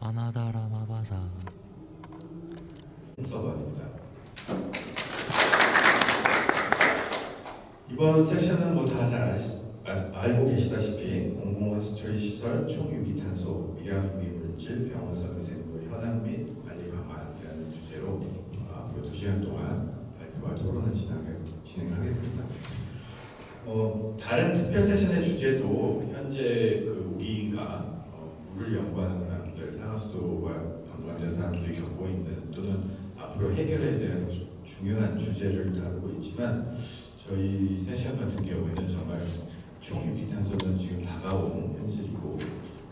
아나다라마바사 서버입니다. 이번 세션은 뭐 다 잘 알고 계시다시피 공공화수처리 시설 총유기탄소 일양유기물질 병원성 위생물 현황 및 관리 방안이라는 주제로 앞으로 2시간 동안 발표와 토론을 진행하겠습니다. 다른 특별 세션의 주제도 현재 우리가 물을 연구하는 사람들, 상하수도와 관련된 사람들이 겪고 있는 또는 앞으로 해결해야 되는 중요한 주제를 다루고 있지만 저희 세션 같은 경우에는 정말 총유기탄소는 지금 다가온 현실이고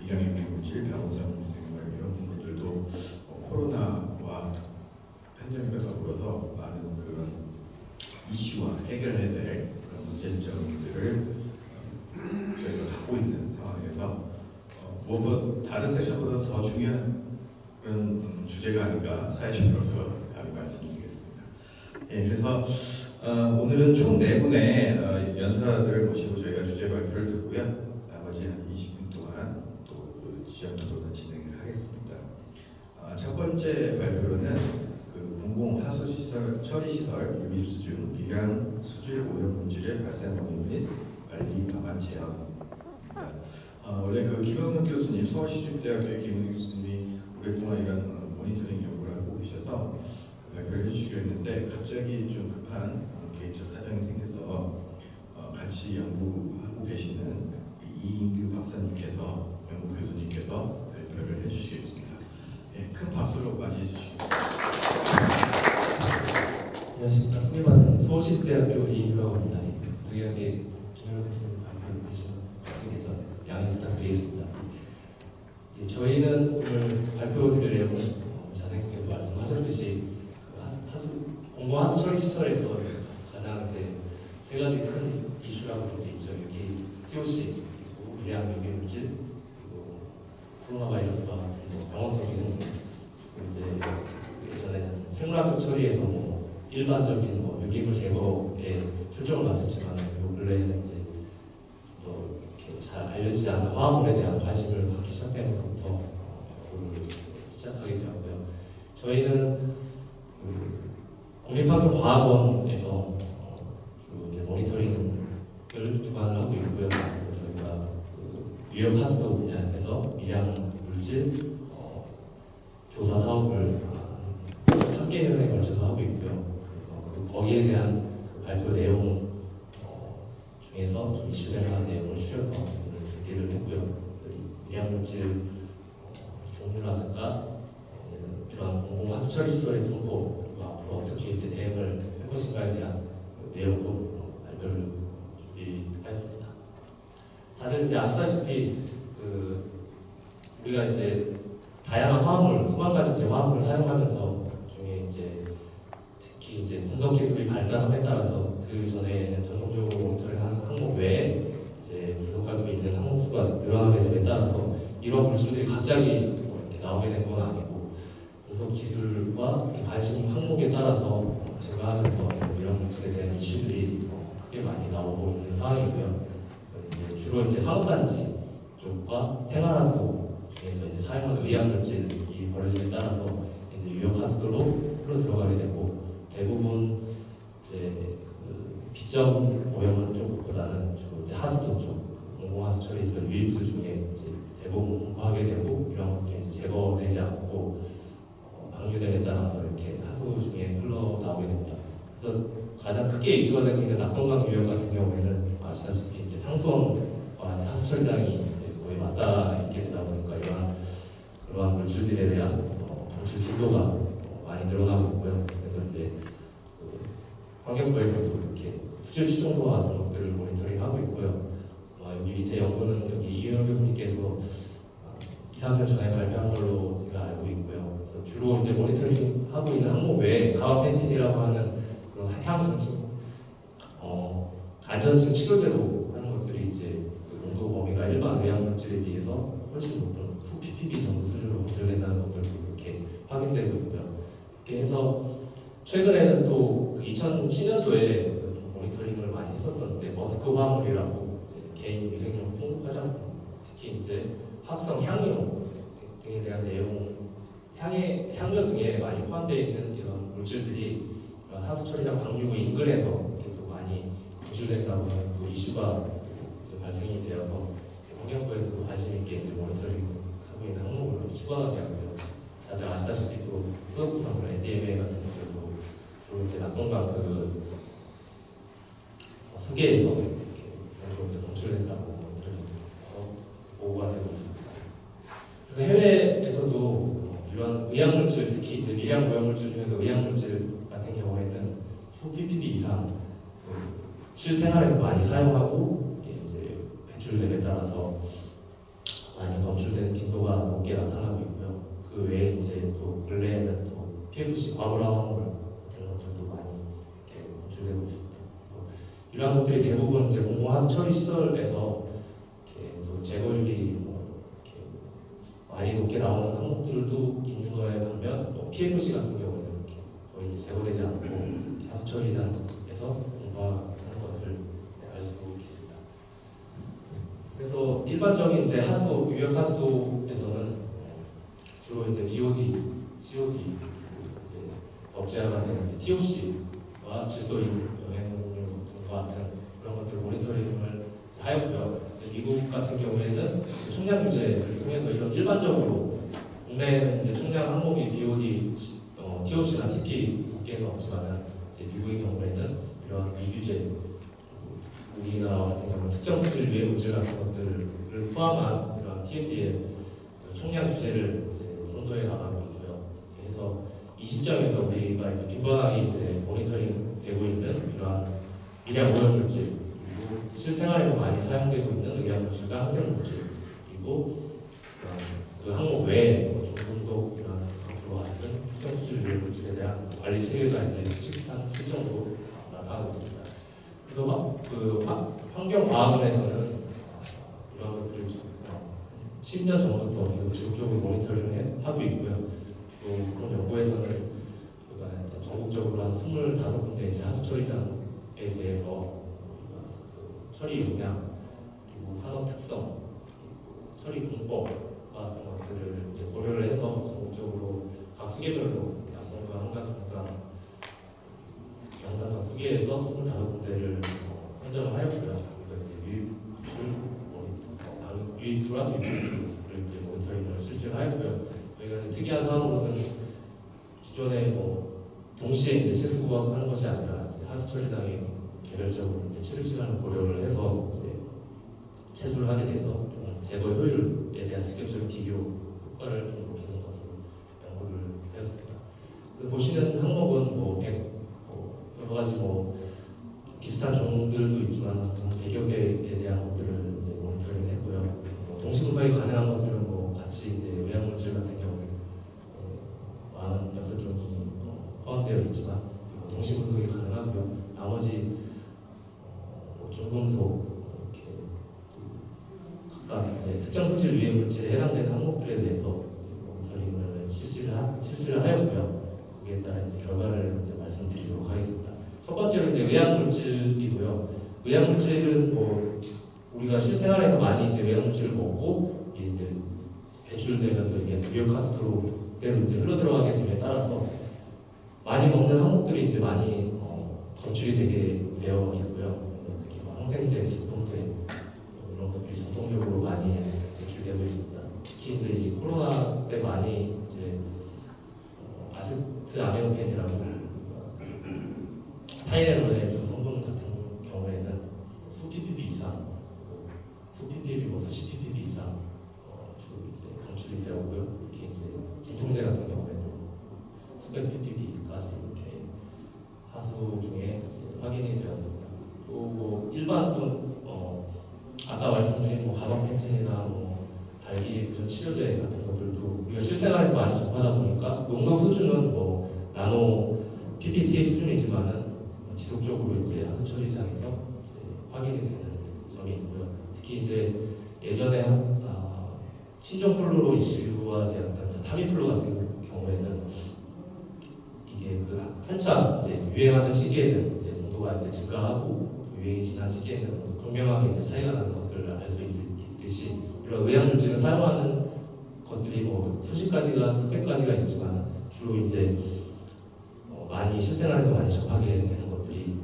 일양유기물질, 병원성 위생물 이런 부분들도 코로나와 팬데믹과 더불어서 많은 그런 이슈와 해결해야 될 그런 문제점들을 저희가 갖고 있는 상황에서 무엇보다 다른 세션보다 더 중요한 그런 주제가 아닌가 사회신으로서 감히 말씀드리겠습니다. 예, 그래서 오늘은 총 4분의 연사들을 모시고 저희가 주제 발표를 듣고요. 나머지 한 20분 동안 또 지점 토론을 진행을 하겠습니다. 첫 번째 발표는 공공하수시설 처리시설 유입수중 일양 수질 오염 물질의 발생 원인 및 관리 방안 제안입니다. 원래 김영문 교수님, 서울시립대학교의 김영문 교수님이 오랫동안 이런 모니터링 연구를 하고 계셔서 발표를 해주시려 했는데 갑자기 좀 급한 개인적 사정이 생겨서 같이 연구하고 계시는 이인규 박사님께서, 연구 교수님께서 발표를 해주시겠습니다. 네, 큰 박수로 맞이해 주시겠습니다. 안녕하십니까. 소개받은 서울시립대학교 이인규라고 합니다. 부득이하게 김영문 교수님 발표를 대신 분께서 양해 부탁드리겠습니다. 저희는 오늘 발표드릴 내용은 자생님께서 말씀하셨듯이 공공하수처리 시설에서 가장 세 가지 큰 이슈라고 볼 수 있죠. 여기 TOC, 그리고 일양유기물질, 그리고 코로나 바이러스와 같은 병원성 위생물, 예전에는 생물학적 처리에서 일반적인 유기물 제거에 초점을 맞췄지만 요 근래에는 또 이렇게 잘 알려지지 않는 화학물에 대한 관심을 갖기 시작되면서부터 연구를 시작하게 되었고요. 저희는 국립환경과학원에서 주 모니터링을 주관을 하고 있고요. 저희가 유역하수도 분야에서 일양물질 조사 사업을 3개월에 걸쳐서 하고 있고요. 그래서 거기에 대한 발표 내용 중에서 좀 이슈될 만한 내용을 추려서 오늘 준비를 했고요. 일양물질 종류라든가 이러한 공공하수처리 시설의 분포, 그리고 앞으로 어떻게 이제 대응을 할 것인가에 대한 내용으로 발표를 준비하였습니다. 다들 이제 아시다시피 우리가 이제 다양한 화학물, 수만 가지 이제 화학물을 사용하면서 중에 특히 이제 분석 기술이 발달함에 따라서 그 전에 전통적으로 모니터링하는 항목 외에 이제 분석 가지고 있는 항목 수가 늘어나게 됨에 따라서 이런 물질들이 갑자기 이렇게 나오게 된 건 아니고 분석 기술과 관심 항목에 따라서 제가하면서 이런 물질에 대한 이슈들이 크게 많이 나오고 있는 상황이고요. 이제 주로 산업단지 쪽과 생활하수 중에서 사용하는 의약물질이 벌어짐에 따라서 유역하수도로 흘러 들어가게 되고 대부분 비점 오염원 쪽보다는 주로 하수도 쪽 공공하수 처리에서 유입수 중에 대부분 분포하게 되고 이런 것들이 제거되지 않고 방류됨에 따라서 이렇게 하수 중에 흘러나오게 됩니다. 그래서 가장 크게 이슈가 되고 있는 낙동강 유역 같은 경우에는 아시다시피 상수원과 하수 처리장이 거의 맞닿아 있게 되다 보니까 그러한 물질들에 대한 방출 빈도가 많이 늘어나고 있고요. 그래서 환경부에서도 이렇게 수질 시청소와 같은 것들을 모니터링하고 있고요. 여기 밑에 연구는 여기 이윤호 교수님께서 2, 3년 전에 발표한 걸로 제가 알고 있고요. 그래서 주로 모니터링 하고 있는 항목 외에 가바펜틴이라고 하는 그런 향정증, 간전증 치료제로 하는 것들이 농도 범위가 일반 의약물질에 비해서 훨씬 높은 ppb 정도 수준으로 검출된다는 것들도 이렇게 확인되고 있고요. 이렇게 해서 최근에는 또 2007년도에 모니터링을 많이 했었었는데 머스크 화물이라고 개인 위생용품 화장품, 특히 합성 향유 등에 대한 내용, 향료 등에 많이 포함되어 있는 이런 물질들이 하수 처리장 방류구 인근에서 이렇게 또 많이 분출된다고 하는 또 이슈가 이제 발생이 되어서 환경부에서도 관심 있게 이제 모니터링하고 있는 항목으로 추가가 되었고요. 다들 아시다시피 또 수소구성물 NDMA 같은 것들도 주로 이제 낙동강 그 수계에서 이렇게 방출된다고 모니터링해서 보고가 되고 있습니다. 그래서 해외에서도 이런 의약물질, 특히 이제 미량 오염물질 중에서 의약물질 같은 경우에는 수 ppb 이상 실생활에서 많이 사용하고 이제 배출됨에 따라서 많이 검출되는 빈도가 높게 나타나고 있고요. 그 외에 이제 또 근래에는 또 PFC 과물화 화물 같은 것들도 많이 이렇게 검출되고 있습니다. 그래서 이러한 것들이 대부분 이제 공공하수 처리 시설에서 이렇게 또 제거율이 많이 높게 나오는 항목들도 있는 거에 반면 PFC 같은 경우는 이렇게 거의 이제 제거되지 않고 하수 처리장에서 공부하는 것을 알 수 있습니다. 그래서 일반적인 이제 하수 유역 하수도에서는 주로 이제 BOD, COD, 이제 업체화가 되는 이제 TOC와 질소인 영양류 등과 같은 그런 것들 모니터링을 하였고요. 미국 같은 경우에는 총량 규제를 통해서 이런 일반적으로 국내에는 이제 총량 항목이 BOD, TOC나 TP밖에는 없지만 이제 미국의 경우에는 이런 미규제, 우리나라 같은 경우는 특정 수질 유해 물질 같은 것들을 포함한 이런 TFD의 총량 규제를 이제 선도해 나가고 있고요. 그래서 이 시점에서 우리가 이제 빈번하게 이제 모니터링 되고 있는 이러한 미량 오염 물질, 그리고 실생활에서 많이 사용되고 있는 의약물질과 항생물질, 그리고 그 항목 외에 중금속 이런 것들과 같은 특정 수질 유해 물질에 대한 관리 체계가 이제 실정도 나타나고 있습니다. 그래서 그 환경과학원에서는 이런 것들을 10년 전부터 계속 지속적으로 모니터링을 하고 있고요. 또 그런 연구에서는 우리가 이제 전국적으로 한 25군데 이제 하수처리장에 대해서 그 처리 용량, 그리고 산업 특성, 그리고 처리 공법 같은 것들을 이제 고려를 해서 전국적으로 각 수계별로 양성과 한강, 영산강 수계에서 25군데를 선정을 하였고요. 그래서 이제 유입수와 유출을 이제 모니터링을 실시를 하였고요. 저희가 특이한 사항으로는 기존에 동시에 이제 채수부합 하는 것이 아니라 이제 하수처리장에 개별적으로 이제 체류 시간을 고려를 해서 이제 채수를 하게 돼서 제거 효율에 대한 직접적인 비교 효과를 좀 높이는 것으로 연구를 하였습니다. 보시는 항목은 여러 가지 비슷한 종들도 있지만 한 100여 개에 대한 것들을 이제 모니터링 했고요. 동시 분석이 가능한 것들은 같이 이제 의약물질 같은 경우는 46종이 포함되어 있지만 동시 분석이 가능하고요. 나머지 중금속 이렇게 각각 이제 특정 수질 유해 물질에 해당되는 항목들에 대해서 모니터링을 실시를 하였고요. 거기에 따라 이제 결과를 이제 말씀드리도록 하겠습니다. 첫 번째로 이제 의약물질이고요. 의약물질은 우리가 실생활에서 많이 이제 의약물질을 먹고 이제 배출되면서 이게 유역하수도로 그대로 이제 흘러들어가게 됨에 따라서 많이 먹는 항목들이 이제 많이 검출이 되게 되어 있고요. 특히 항생제, 진통제 이런 것들이 전통적으로 많이 배출되고 있습니다. 특히 이제 이 코로나 때 많이 이제 아세트아미노펜이라고 타이레놀의 주 성분 같은 경우에는 수 ppb 이상, 수 ppb 수 10ppb 이상 주로 이제 검출이 되었고요. 특히 이제 진통제 같은 경우에도 수백 ppb까지 이렇게 하수 중에 확인이 되었습니다. 또 일반 아까 말씀드린 가방펜틴이나 발기 부전 치료제 같은 것들도 우리가 실생활에서 많이 접하다 보니까 농도 수준은 나노 PPT 수준이지만은 지속적으로 이제 하수 처리장에서 확인이 되는 점이 있고요. 특히 이제 예전에 신종플루 이슈가 되었던 타미플루 같은 경우에는 이게 한참 이제 유행하던 시기에는 이제 농도가 이제 증가하고 유행이 지난 시기에는 분명하게 이제 차이가 나는 것을 알 수 있듯이 이런 의약물질을 사용하는 것들이 뭐 수십 가지가 수백 가지가 있지만 주로 이제 많이 실생활에서 많이 접하게 되는 것들이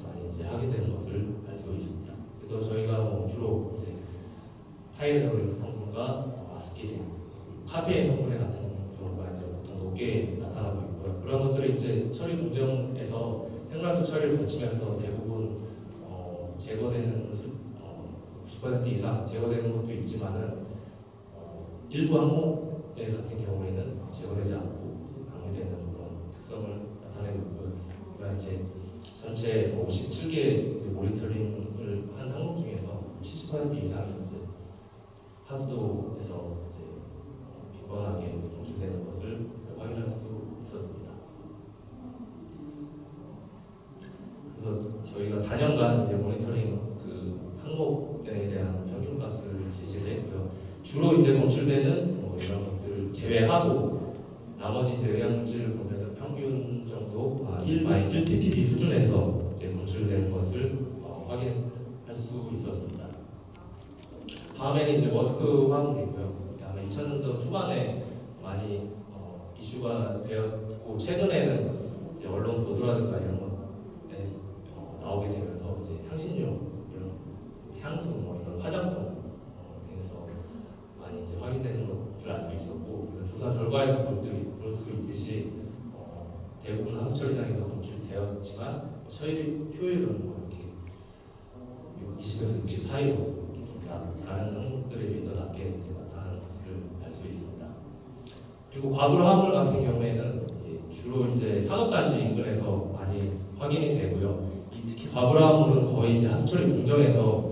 많이 이제 하게 되는 것을 알 수 있습니다. 그래서 저희가 뭐 주로 이제 타이레놀 성분과 아스피린, 카페인 성분의 같은 경우가 이제 보통 높게 나타나고 있고요. 그런 것들이 이제 처리 공정에서 생물학적 처리를 거치면서 대부분 제거되는 90% 이상 제거되는 것도 있지만은 일부 항목에 같은 경우에는 제거되지 않고 방해되는 그런 특성을 나타내고 있고요. 그러니까 이제 전체 57개 모니터링을 한 항목 중에서 70% 이상이 이제 하수도에서 이제 빈번하게 검출되는 것을 확인할 수 있었습니다. 그래서 저희가 단연간 이제 모니터링 그 항목에 대한 평균값을 제시를 했고요. 주로 이제 검출되는 이런 것들 제외하고 나머지 이제 영양질을 보면 평균 정도 1 ppb 수준에서 이제 검출되는 것을 확인할 수 있었습니다. 다음에는 이제 머스크 화학물이고요. 아마 2000년도 초반에 많이 이슈가 되었고 최근에는 이제 언론 보도라든가 이런 것에 나오게 되면서 이제 향신료, 이런 향수, 뭐 이런 화장품 등에서 많이 이제 확인되는 것을 알 수 있었고 조사 결과에서 볼 수 있듯이 대부분 하수 처리장에서 검출되었지만 처리 효율은 뭐 이렇게 20에서 60 사이로 다른 항목들에 비해서 낮게 이제 나타나는 것을 알 수 있습니다. 그리고 과부로 화합물 같은 경우에는 주로 이제 산업단지 인근에서 많이 확인이 되고요. 특히 과부로 화합물은 거의 이제 하수처리 공정에서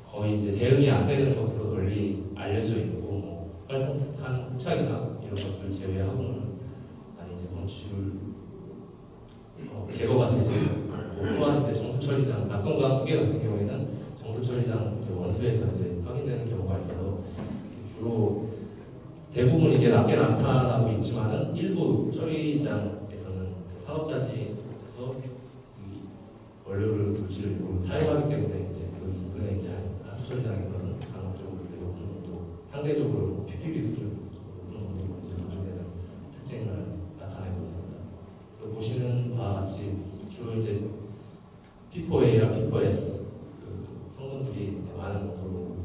거의 이제 대응이 안 되는 것으로 널리 알려져 있고 활성탄 흡착이나 이런 것들을 제외하고는 많이 이제 검출 제거가 되지 않고 또한 이제 정수처리장 낙동강 수계 같은 경우에는 정수처리장 원수에서 이제 확인되는 경우가 있어서 주로 대부분 이게 낮게 나타나고 있지만은 일부 처리장에서는 산업단지에서 이 원료를 물질을 일부 사용하기 때문에 이제 그 인근에 이제 하수처리장에서는 간혹적으로 또 상대적으로 ppb 수준 검출되는 특징을 나타내고 있습니다. 보시는 바와 같이 주로 이제 P4A랑 P4S 성분들이 많은 정도로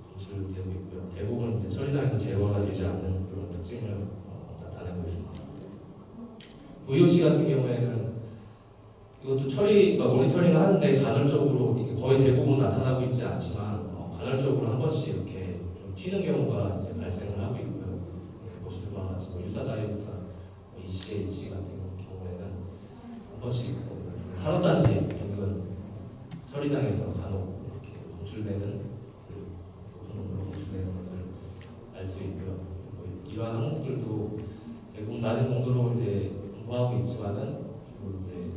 검출되고 있고요. 대부분 이제 처리장에서 제거가 되지 않는 그런 특징을 나타내고 있습니다. VOC 같은 경우에는 이것도 처리가 모니터링을 하는데 간헐적으로 이게 거의 대부분 나타나고 있지 않지만 간헐적으로 한 번씩 이렇게 좀 튀는 경우가 이제 발생을 하고 있고요. 보시는 바와 같이 유사다이오산, ECH 같은 경우에는 한 번씩 산업단지 인근 처리장에서 간혹 이렇게 검출되는 것을 알 수 있고요. 그래서 이러한 항목들도 대부분 낮은 농도로 이제 공부하고 있지만은 주로 이제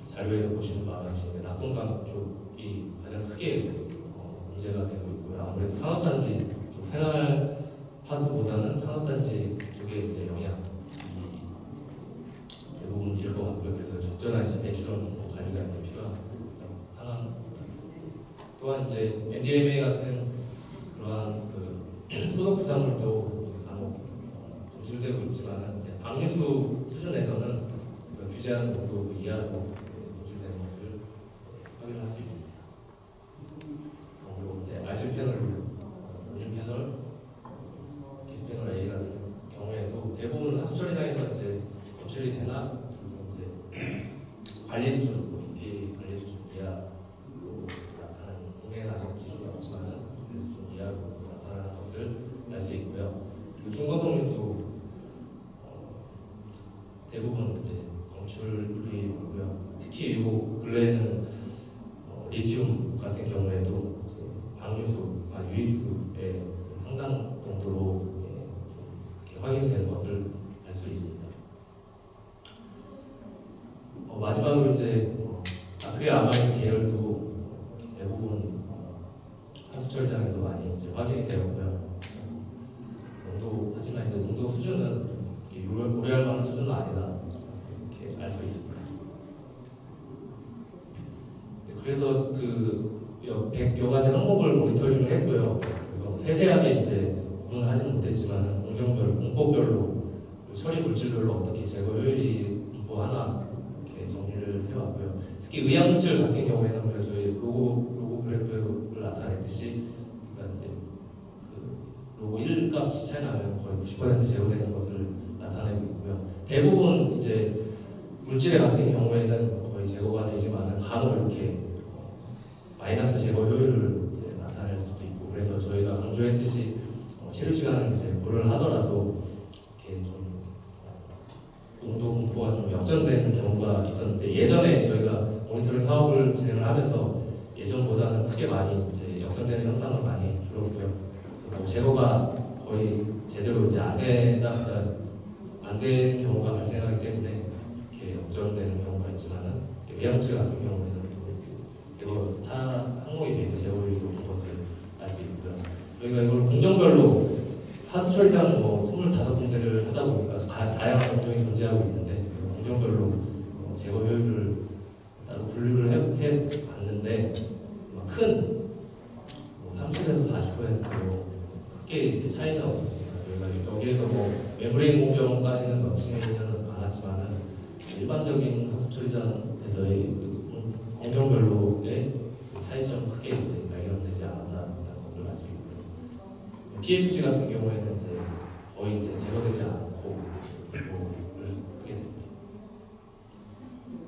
자료에서 보시는 바와 같이 낙동강 쪽이 가장 크게 문제가 되고 있고요. 아무래도 산업단지 쪽 생활 하수보다는 산업단지 쪽에 이제 영향이 대부분일 것 같고요. 그래서 적절한 이제 배출원 관리가 필요한 상황. 또한 이제 MDMA 같은 그러한 그 소독 부산물도 간혹 검출되고 있지만 이제 방류수 수준에서는 규제하는 농도 이하로 검출되는 것을 확인할 수 있습니다. 그리고 이제 알질페놀, 일페놀, 비스페놀 A 같은 경우에도 대부분 하수처리장에서 이제 검출이 되나 이제 관리 수준, EPA 관리 수준 이하로 나타나는 공개는 아직 기준이 없지만 관리 수준 이하로 나타나는 것을 알 수 있고요. 그리고 중고성류도 대부분 이제 검출이 오고요. 특히 이 근래에는 리튬 같은 경우에도 방류수, 유입수의 상당 정도로 확인되는 것을 알 수 있습니다. 마지막으로 이제 아크릴아마이드 계열도 대부분 하수처리장에서 많이 이제 확인이 되었고요. 하지만 이제 농도 수준은 우려할 만한 수준은 아니다 이렇게 알 수 있습니다. 그래서 그 몇 가지 항목을 모니터링을 했고요. 그리고 세세하게 이제 구분하지는 못했지만 공법별로 처리 물질별로 어떻게 제거 효율이 뭐 하나 이렇게 정리를 해왔고요. 특히 의약 물질 같은 경우에는 그래서 로고 그래프를 나타냈듯이 그러니까 이제 그 로고 1값이 차이 나면 거의 90% 제거되는 것을 나타내고 있고요. 대부분 이제 물질 같은 경우에는 거의 제거가 되지만 간혹 이렇게 마이너스 제거 효율을 이제 나타낼 수도 있고, 그래서 저희가 강조했듯이 치료 시간을 이제 고려를 하더라도 이렇게 좀 농도 분포가 좀 역전되는 경우가 있었는데, 예전에 저희가 모니터링 사업을 진행을 하면서 예전보다는 크게 많이 이제 역전되는 현상은 많이 줄었고요. 뭐 제거가 거의 제대로 이제 안 되는 경우가 발생하기 때문에 이렇게 역전되는 경우가 있지만은 의약물 같은 경우에는 제거 타 항목에 비해서 제거율이 높은 것을 알 수 있고요. 저희가 이걸 공정별로 하수 처리장 뭐 25군데를 하다 보니까 다양한 공정이 존재하고 있는데, 공정별로 제거 효율을 따로 분류를 해 봤는데 큰 30에서 40% 크게 이제 차이는 없었습니다. 저희가 여기에서 뭐 멤브레인 공정까지는 넣지는 않았지만은 일반적인 하수 처리장에서의 그 공정별로의 차이점 크게 이제 발견되지 않았다는 것을 알 수 있고요. PFC 같은 경우에는 이제 거의 이제 제거되지 않고 크게 됩니다.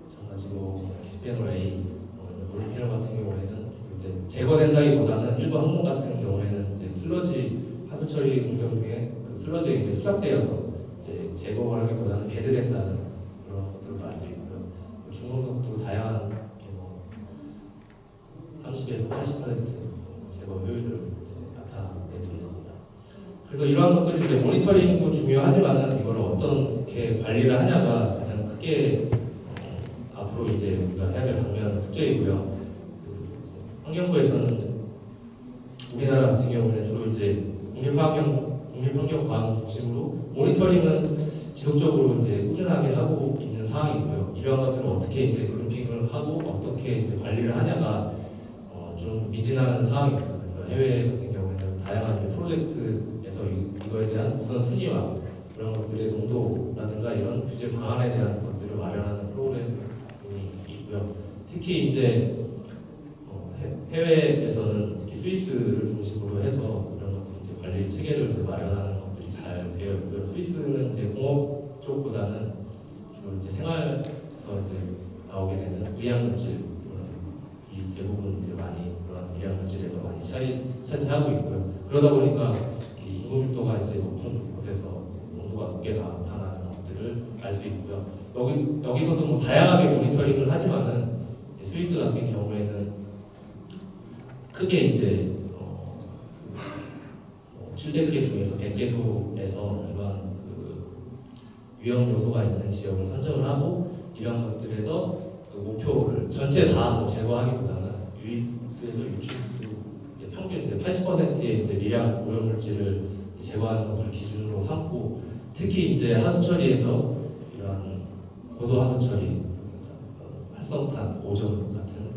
마찬가지로 비스페놀 A, 올리페놀 같은 경우에는 이제 제거된다기보다는 일부 항목 같은 경우에는 이제 슬러지 하수 처리 공정 중에 그 슬러지에 이제 수락되어서 이제 제거하기보다는 배제된다는 그런 것들도 알 수 있고요. 중금속도 다양한 뭐 30에서 80% 제거 효율을 나타내고 있습니다. 그래서 이러한 것들이 이제 모니터링도 중요하지만은 이걸 어떻게 관리를 하냐가 가장 크게 앞으로 이제 우리가 해야 될 당면 숙제이고요. 환경부에서는 우리나라 같은 경우는 주로 이제 국립환경과학 중심으로 모니터링은 지속적으로 이제 꾸준하게 하고 있는 상황이고요. 이러한 것들을 어떻게 이제 그룹핑을 하고 어떻게 이제 관리를 하냐가 좀 미진한 상황입니다. 그래서 해외 같은 경우에는 다양한 프로젝트에서 이거에 대한 우선 순위와 그런 것들의 농도라든가 이런 규제 방안에 대한 것들을 마련하는 프로그램이 있고요. 특히 이제 해외에서는 특히 스위스를 중심으로 해서 이런 것들 이제 관리 체계를 이제 마련하는 것들이 잘 되어 있고요. 스위스는 이제 공업 쪽보다는 주로 이제 생활에서 이제 나오게 되는 의약물질 이 대부분 이제 많이 그런 의약물질에서 많이 차지하고 있고요. 그러다 보니까 이 인구 밀도가 이제 높은 곳에서 농도가 높게 나타나는 것들을 알 수 있고요. 여기서도 뭐 다양하게 모니터링을 하지만은 스위스 같은 경우에는 크게 이제 700개 중에서 100개소에서 이러한 그 위험 요소가 있는 지역을 선정을 하고 이런 것들에서 그 목표를 전체 다 제거하기보다는 유입수에서 유출수 이제 평균 이제 80%의 이제 미량 오염물질을 제거하는 것을 기준으로 삼고, 특히 이제 하수 처리에서 이러한 고도 하수 처리, 활성탄, 오존 같은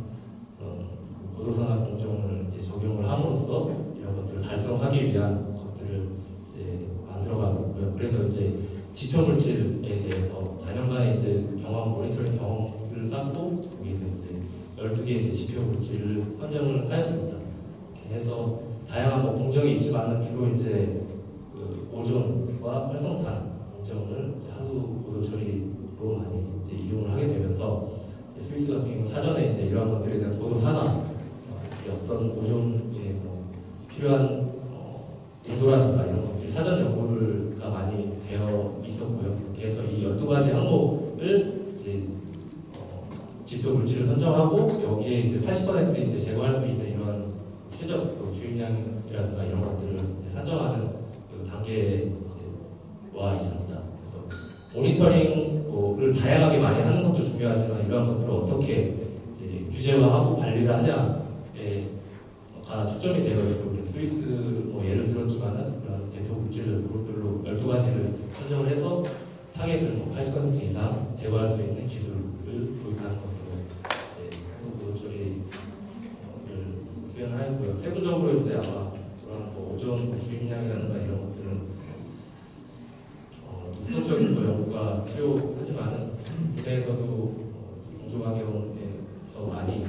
고도산화 공정을 이제 적용을 함으로써 이런 것들을 달성하기 위한 것들을 이제 만들어가고 있고요. 그래서 이제 지표 물질에 대해서 4년간의 이제 모니터링 경험을 쌓고 거기서 이제 12개의 지표 물질을 선정을 하였습니다. 이렇게 해서 다양한 뭐 공정이 있지만 주로 이제 그 오존과 활성탄 공정을 이제 하수 고도 처리로 많이 이제 이용을 하게 되면서 스위스 같은 경우 사전에 이제 이러한 것들에 대한 고도 산화, 어떤 오존에 뭐 필요한 농도라든가 이런 것들이 사전 연구가 많이 되어 있었고요. 그래서 이 12가지 항목을 이제 지표 물질을 선정하고 여기에 이제 80% 이제 제거할 수 있는 이런 최적 주입량이라든가 이런 것들을 산정하는 그 단계에 와 있습니다. 그래서 모니터링을 다양하게 많이 하는 것도 중요하지만 이러한 것들을 어떻게 이제 규제화하고 관리를 하냐에 초점이 되어 있고, 스위스 뭐 예를 들었지만은 그런 대표 물질을 그룹별로 12가지를 선정을 해서 상해수를 80% 이상 제거할 수 있는 기술을 도입하는 것으로 하수 고도 처리를 수행을 하였고요. 세부적으로 이제 아마 그런 뭐 오존 주입량이라든가 이런 것들은 우선적인 연구가 필요하지만 국내에서도 공조환경에서 많이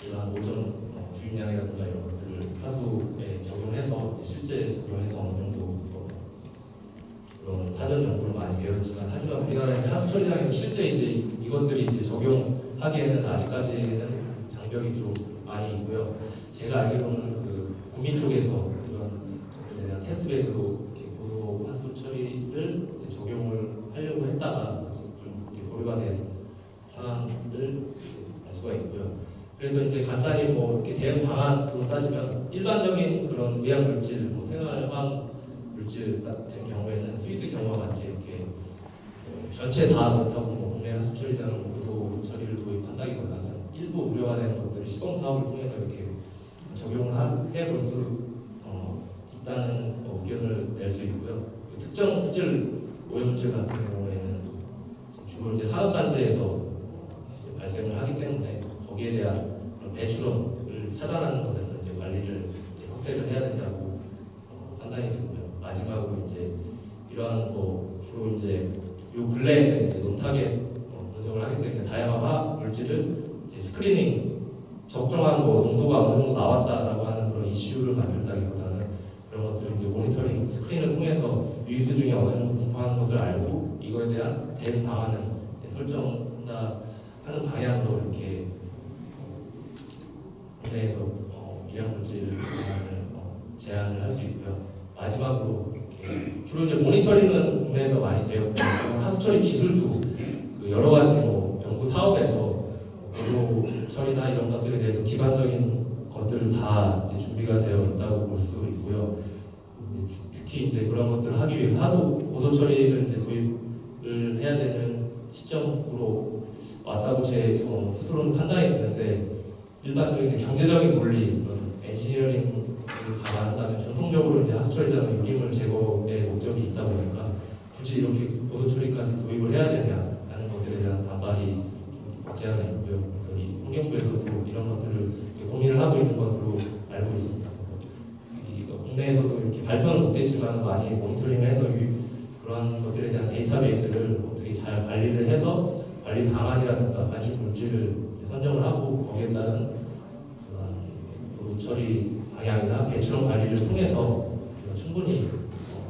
이러한 오존 주입량이라든가 이런 것들을 하수에 적용해서 실제 적용해서 어느 정도 그런 사전 연구를 많이 되어 있지만 하지만 우리나라 이제 하수 처리장에서 실제 이제 이것들이 이제 적용하기에는 아직까지는 장벽이 좀 많이 있고요. 제가 알기로는 그 구민 쪽에서 이런 것들에 대한 테스트베드로 이렇게 고도 하수 처리를 이제 적용을 하려고 했다가 지금 좀 이렇게 보류가 된 상황을 알 수가 있고요. 그래서 이제 간단히 뭐 이렇게 대응 방안으로 따지면 일반적인 그런 의약 물질, 뭐 생활화학 물질 같은 경우에는 스위스 경우와 같이 이렇게 전체 다 그렇다고 뭐 국내 하수 처리장을 고도 처리를 도입한다기보다는 일부 우려가 되는 것들을 시범 사업을 통해서 이렇게 적용을 해볼 수 있다는 의견을 낼 수 있고요. 특정 수질 오염물 같은 경우에는 주로 이제 산업단지에서 이제 발생을 하기 때문에 거기에 대한 배출원을 차단하는 것에서 이제 관리를 이제 확대를 해야 된다고 판단이 되고요. 마지막으로 이제 이러한 뭐 주로 이제 요 근래에는 이제 논타겟 분석을 하기 때문에 다양한 화학 물질을 이제 스크리닝 적정한 뭐 농도가 어느 정도 나왔다라고 하는 그런 이슈를 만들다기보다는 그런 것들을 이제 모니터링 스크린을 통해서 유기수 중에 어느 정도 공포하는 것을 알고 이거에 대한 대응 방안을 설정한다 하는 방향으로 이렇게 국내에서 미량물질 방안을 제안을 할 수 있고요. 마지막으로 이렇게 주로 이제 모니터링은 국내에서 많이 되었고 하수처리 기술도 그 여러 가지 뭐 연구 사업에서 고도 처리나 이런 것들에 대해서 기반적인 것들은 다 이제 준비가 되어 있다고 볼 수 있고요. 특히 이제 그런 것들을 하기 위해서 하수 고도 처리를 이제 도입을 해야 되는 시점으로 왔다고 제 스스로는 판단이 드는데 일반적인 경제적인 논리, 그런 엔지니어링을 감안한다면 전통적으로 이제 하수 처리장은 유기물 제거의 목적이 있다 보니까 굳이 이렇게 고도 처리까지 도입을 해야 되냐라는 것들에 대한 반발이 없지 않아 있고요. 그래서 이 환경부에서도 이런 것들을 고민을 하고 있는 것으로 알고 있습니다. 국내에서도 이렇게 발표는 못했지만 많이 모니터링을 해서 그러한 것들에 대한 데이터베이스를 어떻게 잘 관리를 해서 관리 방안이라든가 관심 물질을 선정을 하고 거기에 따른 고도 처리 방향이나 배출원 관리를 통해서 충분히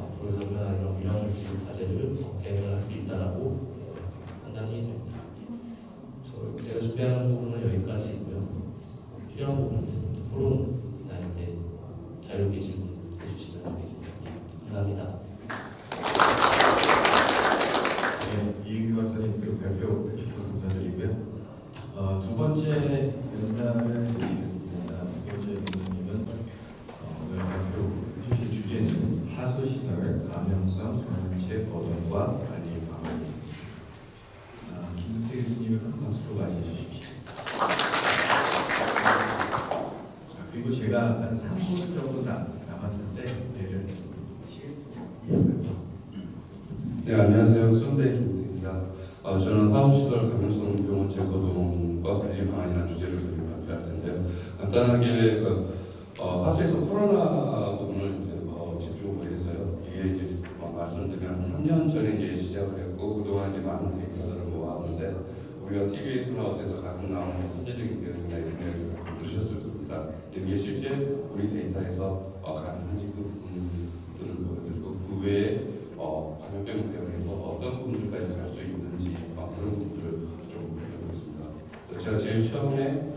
앞으로 상변한 이런 미량물질 과제를 대응을 할 수 있다라고 판단이 됩니다. 제가 준비한 부분은 여기까지고요. 필요한 부분이 있습니다. 토론이나 이제 자유롭게 질문해 주시면 좋겠습니다. 감사합니다. 네, 이규 박사님 발표 해주셔서 감사드리고요. 두 번째 연사를 드리겠습니다. 두 번째 연사님은 오늘 발표 해주실 주제는 하수시설 감염성 전체 보존과 관리 방안입니다. 김승태 교수님을 큰 박수로 맞이해 주십시오. 그리고 제가 한 3분 정도 남았을 때 내를 치겠습니다. 네, 안녕하세요. 수원대 김태입니다. 저는 하수시설 감염성 병원 재거동과 관리 방안이라는 주제를 가지고 발표할 텐데요. 간단하게 하수에서 코로나 부분을 집중을 해서요. 이게 이제 말씀드리면 3년 전에 이제 시작을 했고 그동안 이제 많은 데이터들을 모아왔는데 우리가 TV에서나 어디서 가끔 나오는 선제적인 대응이나 이런 걸 가끔 들으셨을 겁니다. 이게 실제 우리 데이터에서 가능한지 그 부분들을 보여드리고 그 외에 감염병 대응에서 어떤 부분들까지 갈 수 있는지 그런 부분들을 좀 해보겠습니다. 제가 제일 처음에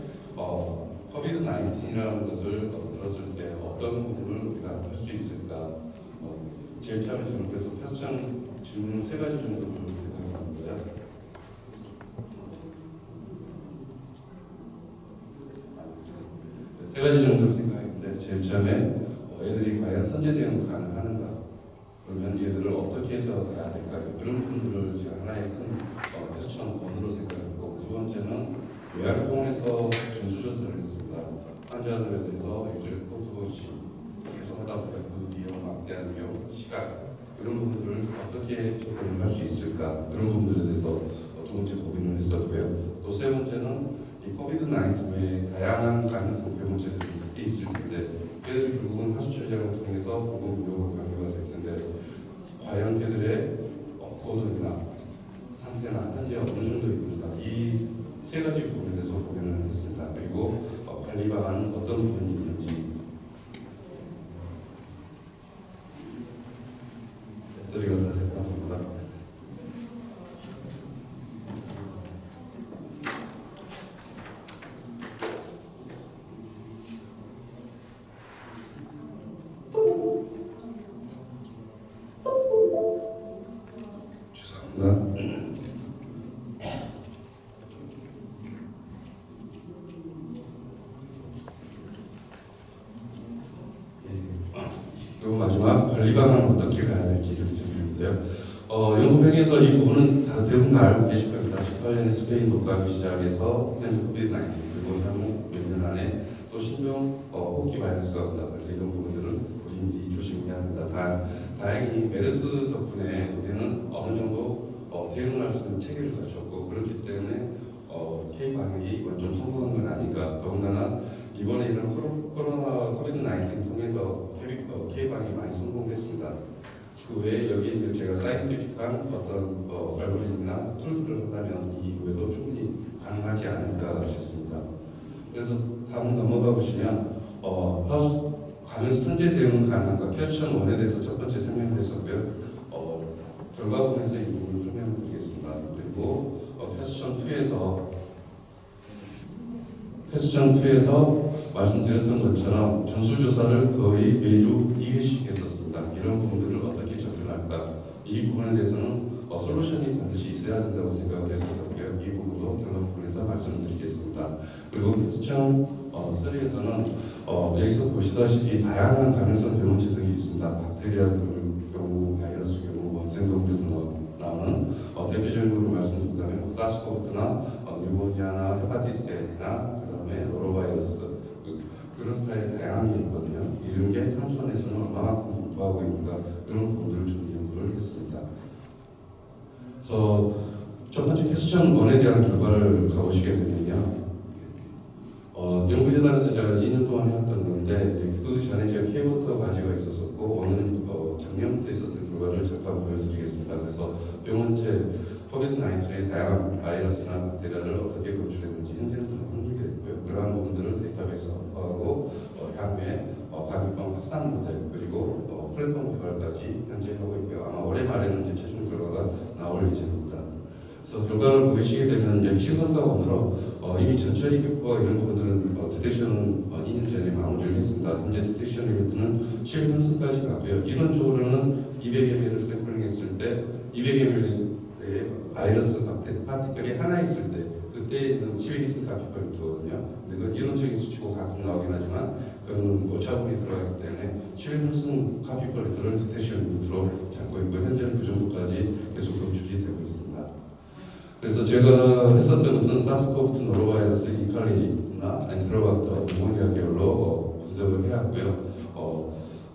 COVID-19이라는 것을 들었을 때 어떤 부분을 우리가 할 수 있을까 제일 처음에 저는 그래서 패스장 질문 3가지 정도 생각합니다. 세 가지 정도 생각했는데 제일 처음에 애들이 과연 선제 대응 가능한가? 그러면 얘들을 어떻게 해서 가야 될까요? 그런 부분들을 제가 하나의 큰 패스천 원으로 생각했고 두 번째는 요약을 통해서 전수 조사를 했습니다. 환자들에 대해서 일주일에 꼭 2번씩 계속 하다 보니까 그 비용 막대한 비용, 시간 그런 부분들을 어떻게 접근을 할 수 있을까? 그런 부분들에 대해서 두 번째 고민을 했었고요. 또 세 번째는 이 코비드-19의 다양한 감염성 병원체들이 있을 텐데 얘들이 결국 하수처장을 통해서 공급 요구가 변경이 될 텐데 과연 그들의 고도나 상태나 현재 어느 정도 있는가 이 세 가지 부분에 대해서 고민을 했습니다. 그리고 관리 방안은 어떤 부분이 있는지 배터리가 다 됐나 봅니다. 죄송합니다. 그리고 마지막 관리 방안은 어떻게 가야 될지를 질문인데요. 연구병에서 이 부분은 대부분 다 알고 계실 겁니다. 18년에 스페인 독감이 시작해서 현재 코비드-19 그리고 향후 몇 년 안에 또 신종 호흡기 바이러스가 온다. 그래서 이런 부분들은 우리 조심해야 합니다. 다행히 메르스 덕분에 우리는 어느 정도 대응할 수 있는 체계를 갖췄고 그렇기 때문에 K 방역이 이번 좀 성공한 건 아닌가. 더군다나 이번에 이런 코로나 코비드-19 통해서 K 방역이 많이 성공했습니다. 그 외에 여기 제가 사이언티픽한 어떤 알고리즘이나 툴들을 한다면 이 외에도 충분히 가능하지 않을까 싶습니다. 그래서 다음 넘어가 보시면 감염 선제 대응은 가능한가? 퀘스천 1에 대해서 첫 번째 설명했었고요. 결과 부분에서 이 부분을 설명드리겠습니다. 그리고 퀘스천 2에서 말씀드렸던 것처럼 전수조사를 거의 매주 2회씩 했었습니다. 이런 부분들을 어떻게 접근할까? 이 부분에 대해서는 솔루션이 반드시 있어야 된다고 생각을 했었고요. 이 부분도 결과 부분에서 말씀드리겠습니다. 그리고 퀘스천 3에서는 여기서 보시다시피 다양한 감염성 병원체 등이 있습니다. 박테리아 경우, 바이러스 경우, 원생동물에서 나오는 대표적으로 말씀드린다면 사스코브나 뉴모니아나 헤파티스나 그다음에 노로바이러스 그런 스타일의 다양한 게 있거든요. 이런 게 상수원에서는 얼마만큼 공부하고 있는가 그런 부분들을 좀 연구를 했습니다. 그래서 첫 번째 퀘스천 1에 대한 결과를 가보시게 되면요. 연구재단에서 제가 2년 동안 해왔던 건데 그 전에 제가 K부터 과제가 있었었고 오늘은 작년부터 있었던 결과를 잠깐 보여드리겠습니다. 그래서 병원체 코비드-19의 다양한 바이러스나 박테리아를 어떻게 검출했는지 현재는 다 확인됐고요. 그러한 부분들을 데이터베이스하고 향후에 감염병 확산 모델 그리고 플랫폼 개발까지 현재 하고 있고요. 아마 올해 말에는 이제 최종 결과가 나올 예정입니다. 그래서 결과를 보시게 되면 여기 시선과원으로 이미 전처리 기법과 이런 부분들은 디텍션은 2년 전에 마무리를 했습니다. 현재 디텍션 리미트는 7선수까지 갔고요. 이론적으로는 200ml를 샘플링했을 때 200ml의 바이러스 파티클이 하나 있을 때 그때는 720 파티클이거든요. 근데 그건 이론적인 수치고 가끔 나오긴 하지만 그건 오차범위 들어가기 때문에 7선수 파티클들을 디텍션 리미트로 잡고 있고 현재는 그 정도까지 계속 검출이 되고 있습니다. 그래서 제가 했었던 것은 사스코브투 노로바이러스 이칼리나 엔테로박터 뉴모니아 계열로 분석을 해왔고요.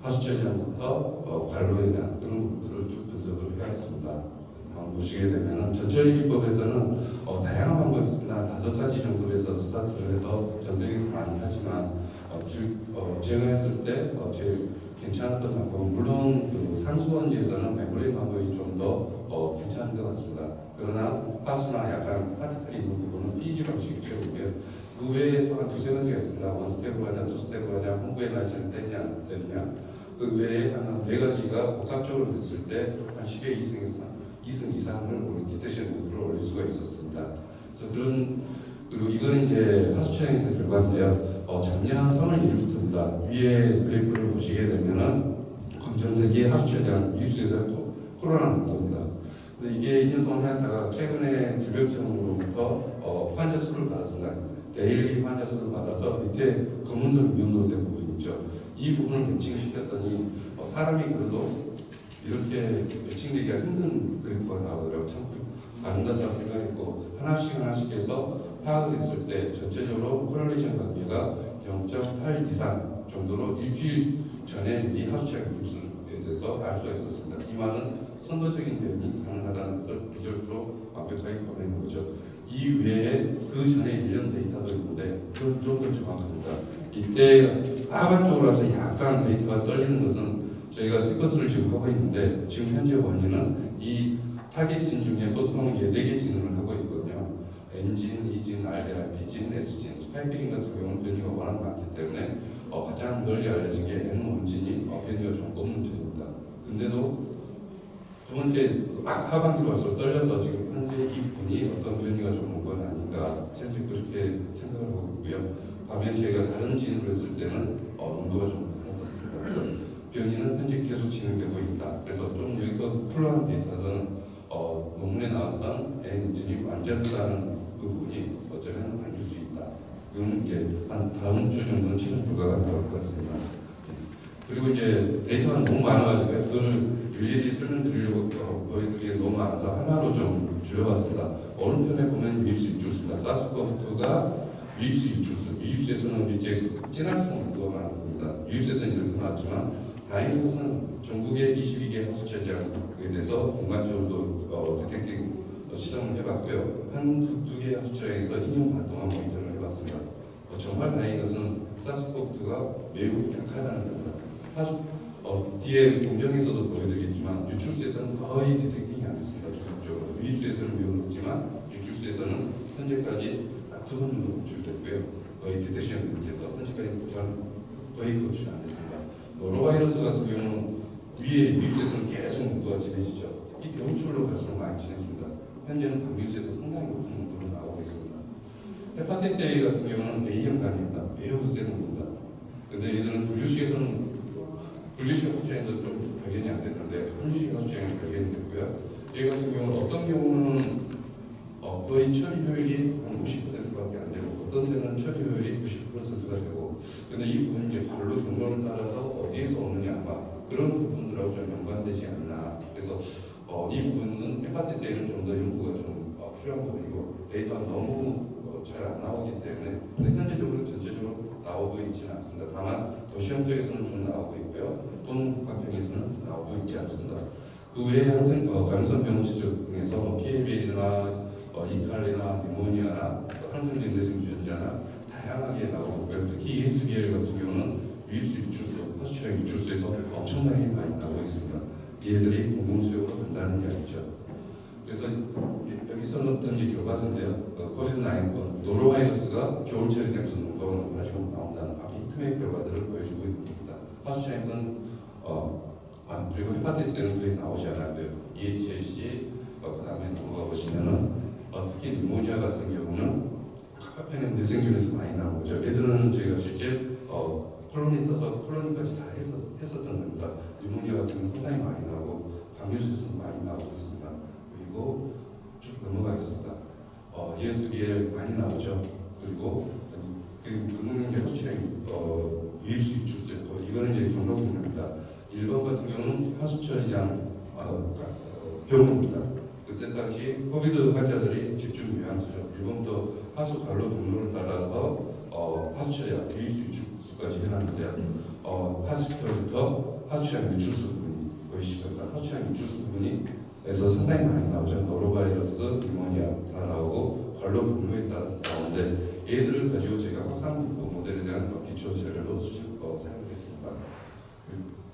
하수처장부터 관로에 대한 그런 부분들을 쭉 분석을 해왔습니다. 보시게 되면 전처리 기법에서는 다양한 방법이 있습니다. 5가지 정도에서 스타트를 해서 전 세계에서 많이 하지만 제가 했을 때 제일 괜찮았던 방법은 물론 그 상수원지에서는 메모리 방법이 좀 더 괜찮은 것 같습니다. 그러나 파스나 약간 파티클이 있는 부분은 PG 방식이 최고고요. 그 외에 또 한 2-3가지가 있습니다. 원스텝으로 하냐, 투스텝으로 하냐, 홍보의 날짜를 떼냐. 그 외에 한 4가지가 복합적으로 됐을 때 한 10의 2승 이상을 우리 디텍션 모드로 올릴 수가 있었습니다. 그래서 그리고 이거는 이제 하수처장에서 결과인데요. 작년 3월 1일부터입니다. 위에 그래프를 보시게 되면은 전 세계 하수처장 입수에서 코로나는 겁니다. 근데 이게 2년 동안 해왔다가 최근에 질병청으로부터 환자 수를 받았습니다. 데일리 환자 수를 받아서 밑에 검은색 위험으로 된 부분이 있죠. 이 부분을 매칭을 시켰더니 사람이 그래도 이렇게 매칭되기가 힘든 그래프가 나오더라고요. 참 가능하다고 생각했고 하나씩 해서 파악을 했을 때 전체적으로 코렐레이션 관계가 0.8 이상 정도로 일주일 전에 미리 하수처장 입수에 대해서 알 수가 있었습니다. 이 말은 선도적인 대응이 가능하다는 것을 비주얼로 완벽하게 보내는 거죠. 이 외에 그 전에 1년 데이터도 있는데 그건 좀 더 정확합니다. 이때 하반 쪽으로 와서 약간 데이터가 떨리는 것은 저희가 시퀀스를 지금 하고 있는데 지금 현재 원인은 이 타겟 진 중에 보통 4개 진을 하고 있거든요. N진, E진, RDR, B진, S진, 스파이크 진 같은 경우는 변이가 워낙 많기 때문에 가장 널리 알려진 게 N1진이 변이가 좀 없는 편입니다. 근데도 두 번째 하반기로 와서 떨려서 지금 현재 이 분이 어떤 변이가 좀 온 건 아닌가 현재 그렇게 생각을 하고 있고요. 반면 제가 다른 진으로 했을 때는 농도가 좀 했었습니다. 그래서 변이는 현재 계속 진행되고 있다. 그래서 좀 여기서 풀러한 데이터는 논문에 나왔던 N진이 완전하다는 부분이 어쩌면 아닐 수 있다. 이건 이제 한 다음 주 정도는 최종 결과가 나올 것 같습니다. 그리고 이제 데이터가 너무 많아가지고 그걸 일일이 설명드리려고 보여드리기 너무 많아서 하나로 좀 줄여봤습니다. 어느 편에 보면 유입수 유출수입니다. 사스코브2가 유입수 유출수, 유입수에서는 이제 진할 수 없는 거가 많은 겁니다. 유입수에서는 이렇게 나왔지만 다행인 것은 전국의 22개 하수처장에 대해서 공간적으로도 디텍팅 실험을 해봤고요. 두 개 하수처장에서 2년 반 동안 모니터를 해봤습니다. 정말 다행인 것은 사스코브2가 매우 약하다는 겁니다. 뒤에 공정에서도 보여드리겠지만 유출수에서는 거의 디텍팅이 안 됐습니다. 기본적으로 유입수에서는 매우 높지만 유출수에서는 현재까지 딱 2번 정도 노출됐고요. 거의 디텍션이 못해서 현재까지 거의 노출이 안 됐습니다. 노로바이러스 같은 경우는 위에 유입수에서는 계속 농도가 진해지죠. 이 병출로 갈수록 많이 진해집니다. 현재는 방유수에서 상당히 높은 농도로 나오고 있습니다. 헤파티스 A 같은 경우는 A형 간입니다. 매우 센 농도입니다. 근데 얘들은 분류식에서는 분류식 하수처에서 좀 발견이 안 됐는데 분류식 하수처에는 발견이 됐고요. 얘 같은 경우는 어떤 경우는 거의 처리 효율이 한 50%밖에 안 되고 어떤 데는 처리 효율이 90%가 되고 근데 이 부분이 이제 발로 경로를 따라서 어디에서 오느냐 아마 그런 부분들하고 좀 연관되지 않나 그래서 이 부분은 헤파티스 A는 좀 더 연구가 좀 필요한 부분이고 데이터가 너무 잘 안 나오기 때문에 근데 현재적으로 전체적으로 나오고 있지는 않습니다. 다만 도시형 쪽에서는 좀 나오고 있고요. 또는 국가평에서는 나오고 있지 않습니다. 그 외에 감염성 병원체적 중에서 PLB나 이탈리나 뉴모니아나 항생제 내성 유전자나 다양하게 나오고 있고요. 특히 ESBL 같은 경우는 유입수 유출수, 하수처형 유출수에서 엄청나게 많이 나오고 있습니다. 얘들이 공공수용으로 간다는 이야기죠. 그래서 여기서 넣었던 게 결과인데요. 코비드-19 노로바이러스가 겨울철에 냄새 농도를 가지고 나온다는 앞에 히트맵 결과들을 보여주고 있습니다. 하수처에서는 그리고 헤파티스는 거의 나오지 않았고요. EHLC 그다음에 넘어가 보시면은 특히 뉴모니아 같은 경우는 카페는 내생균에서 많이 나온 거죠. 얘들은 저희가 실제 콜로니 떠서 콜로니까지 다 했었던 겁니다. 뉴모니아 같은 경우는 상당히 많이 나오고 방류수에서도 많이 나오고 있습니다. 그리고 쭉 넘어가겠습니다. ESBL 많이 나오죠. 그리고 근육력 하수처형 유입수 유출수였고 이거는 이제 경로군입니다. 1번 같은 경우는 하수처리장 병원입니다. 그때 당시 코비드 환자들이 집중 요양소죠. 1번부터 하수 관로 경로를 따라서 하수처리장 유입수 유출수까지 해놨는데 하수처부터 하수처형 유출수 부분이 보이시죠? 하수처형 유출수 부분에서 상당히 많이 나오죠. 노로바이러스, 뉴모니아 다 나오고 관로 경로에 따라서 나오는데 얘들을 가지고 저희가 확산 모델에 대한 기초 자료로 사용했습니다.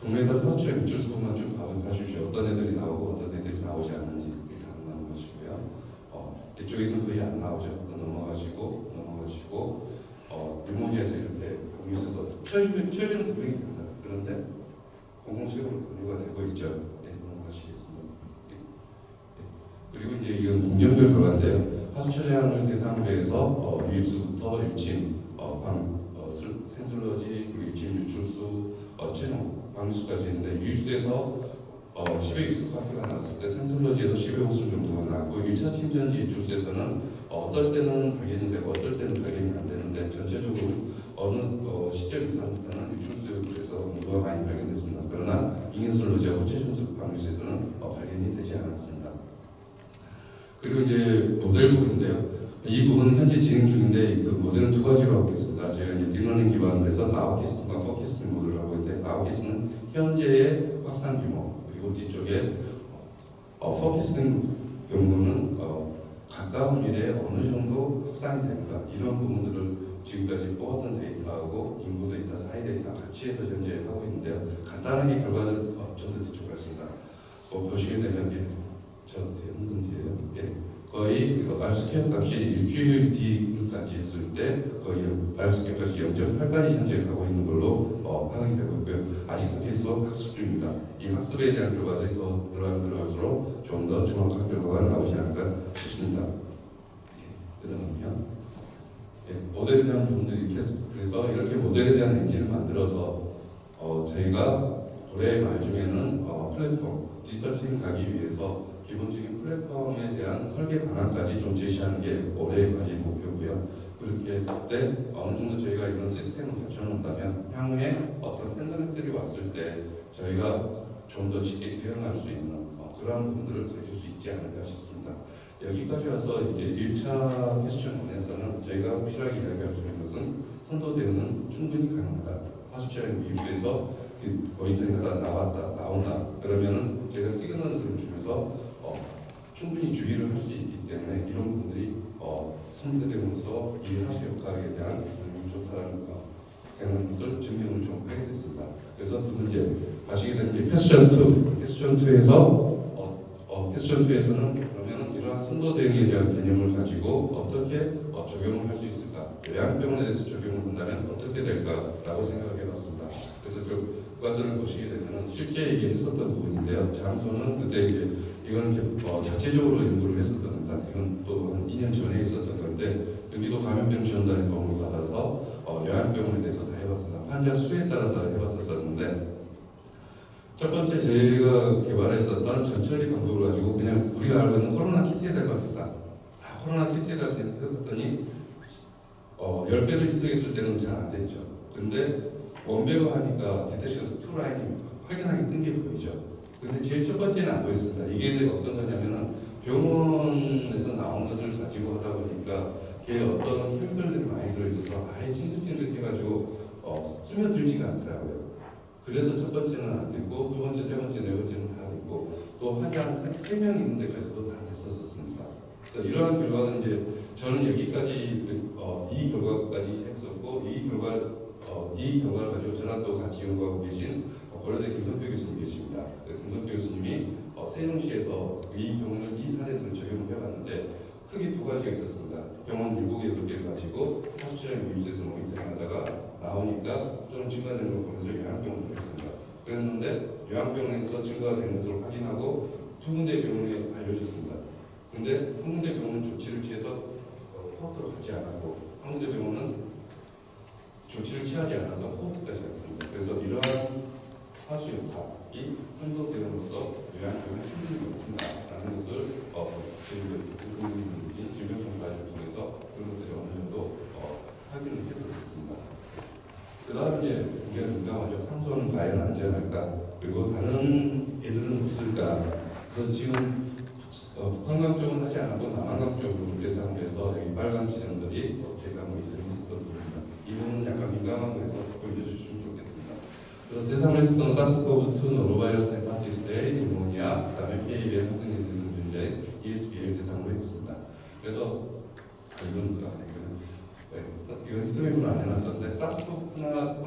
동네에 따라서 하수처형 유출수만 쭉 봐주십시오. 어떤 애들이 나오고 어떤 애들이 나오지 않는지 이렇게 나오는 것이고요. 이쪽에서 거의 안 나오죠. 또 넘어가시고 뉴모니아에서 이렇게 공유해서 처리는 분명히 됩니다. 그런데 공공수용으로 분류가 되고 있죠. 네, 넘어가시겠습니다. 그리고 이제 이건 공정별 결과인데요. 하수처량을 대상으로 해서 유입수부터 유침, 생슬러지, 그리고 유침 유출수, 최종 방수까지 있는데 유입수에서 10의 육수 카피가 나왔을 때 생슬러지에서 10의 호수 정도가 나왔고 1차 침전지 유출수에서는 어떨 때는 발견이 되고 어떨 때는 발견이 안 되는데 전체적으로 어느 시절 이상부터는 유출수에서 농도가 많이 발견됐습니다. 그러나 잉여슬러지하고 최종 방수에서는 발견이 되지 않았습니다. 그리고 이제 모델 부분인데요. 이 부분은 현재 진행 중인데 그 모델은 두 가지로 하고 있습니다. 저희가 이제 딥러닝 기반으로 해서 나우캐스팅과 포캐스팅 모델을 하고 있는데 나우캐스팅은 현재의 확산 규모 그리고 뒤쪽에 포캐스팅 경우는 가까운 미래에 어느 정도 확산이 됩니다. 이런 부분들을 지금까지 뽑았던 데이터하고 사람들이 다 같이 해서 현재 하고 있는데요. 간단하게 결과를 좀 더 뒤쪽갔습니다. 보시게 되면 저 되는 건데요. 거의 말스케어 값이 일주일 뒤까지 했을 때 거의 말스케어 값이 0.8까지 현재 가고 있는 걸로 파악이 되고 있고요. 아직도 계속 학습 중입니다. 이 학습에 대한 결과들이 더 들어갈수록 좀 더 정확한 결과가 나오지 않을까 싶습니다. 그다음에요. 모델에 대한 부분들이 계속 그래서 이렇게 모델에 대한 엔진을 만들어서 저희가 올해 말 중에는 플랫폼 디지털 트윈 가기 위해서 기본적인 플랫폼에 대한 설계 방안까지 좀 제시하는 게 올해의 과제 목표고요. 그렇게 했을 때 어느 정도 저희가 이런 시스템을 갖춰놓는다면 향후에 어떤 팬데믹들이 왔을 때 저희가 좀 더 쉽게 대응할 수 있는 그런 부분들을 가질 수 있지 않을까 싶습니다. 여기까지 와서 이제 1차 퀘스천에서는 저희가 확실하게 이야기할 수 있는 것은 선도 대응은 충분히 가능하다. 화수처럼 미국에서 모니터링하다 나온다. 그러면은 제가 시그널을 주면서 충분히 주의를 할 수 있기 때문에 이런 부분들이 선도 대응으로서 이 화수 역학에 대한 좋다는 것을 증명을 좀 하게 됐습니다. 그래서 두 번째 아시게 되는 게 퀘스천 2에서 퀘스천 2에서는 그러면 이러한 선도 대응에 대한 개념을 가지고 어떻게 적용을 할 수 있을까? 요양병원에 대해서 적용을 한다면 어떻게 될까라고 생각해봤습니다. 그래서 그 과들을 보시게 되면 실제 얘기했었던 부분인데요. 장소는 그때 이건 자체적으로 연구를 했었던 겁니다. 이건 또 한 2년 전에 있었던 건데 경기도 감염병 지원단의 도움을 받아서 요양병원에 대해서 다 해봤습니다. 환자 수에 따라서 해봤었는데 첫 번째 저희가 개발했었던 전처리 방법을 가지고 그냥 우리가 알고 있는 코로나 키트에다 해봤습니다. 코로나 키트에다 해봤더니 10배를 희석했을 때는 잘 안 됐죠. 근데 원배로 하니까 디텍션 2라인이 확연하게 뜬 게 보이죠. 근데 제일 첫 번째는 안 보였습니다. 이게 어떤 거냐면은 병원에서 나온 것을 가지고 하다 보니까 걔 어떤 혈들이 많이 들어있어서 아예 찐득찐득해가지고 스며들지가 않더라고요. 그래서 첫 번째는 안 됐고 두 번째, 세 번째, 네 번째는 다 됐고 또 환자 한 3명 있는 데까지도 다 됐었습니다. 그래서 이러한 결과는 이제 저는 여기까지 이 결과까지 했었고 이 결과를 가지고 저랑 또 같이 연구하고 계신 고려대 김성표 교수님 계십니다. 김성표 교수님이 세종시에서 이 병원을 이 사례들을 적용을 해봤는데 크게 두 가지가 있었습니다. 병원 7개를 가지고 하수처럼 유입돼서 모니터링하다가 나오니까 좀 증가되는 걸 보면서 요양병원을 했습니다. 그랬는데 요양병원에서 증가되는 것을 확인하고 두 군데 병원에 알려줬습니다. 근데 한 군데 병원은 조치를 취해서 코호트로 가지 않았고 한 군데 병원은 조치를 취하지 않아서 코호트까지 갔습니다. 그래서 이러한 하수 역학이 선도 대응으로서 요양병원에 충분히 높은다라는 것을 질병정보를 통해서 그런 것들이 어느 정도 확인을 했었습니다. 그 다음에 이제 우리가 민감하죠. 상소는 과연 안전할까? 그리고 다른 애들은 없을까? 그래서 지금 북한강 쪽은 하지 않았고 남한강 쪽으로 대상을 해서 여기 빨간 지점들이 제가 모니터링 있었던 부분입니다. 이 부분은 약간 민감한 거에서 보여주시면 좋겠습니다. 그래서 대상을 했었던 사스코브2, 노로바이러스, 헤파티스 A, 니모니아, 그다음에 PABL 항생제 대상균자의 ESBL 대상으로 했습니다. 그래서 이건 히트맵으로 안 해놨었는데 사스코브나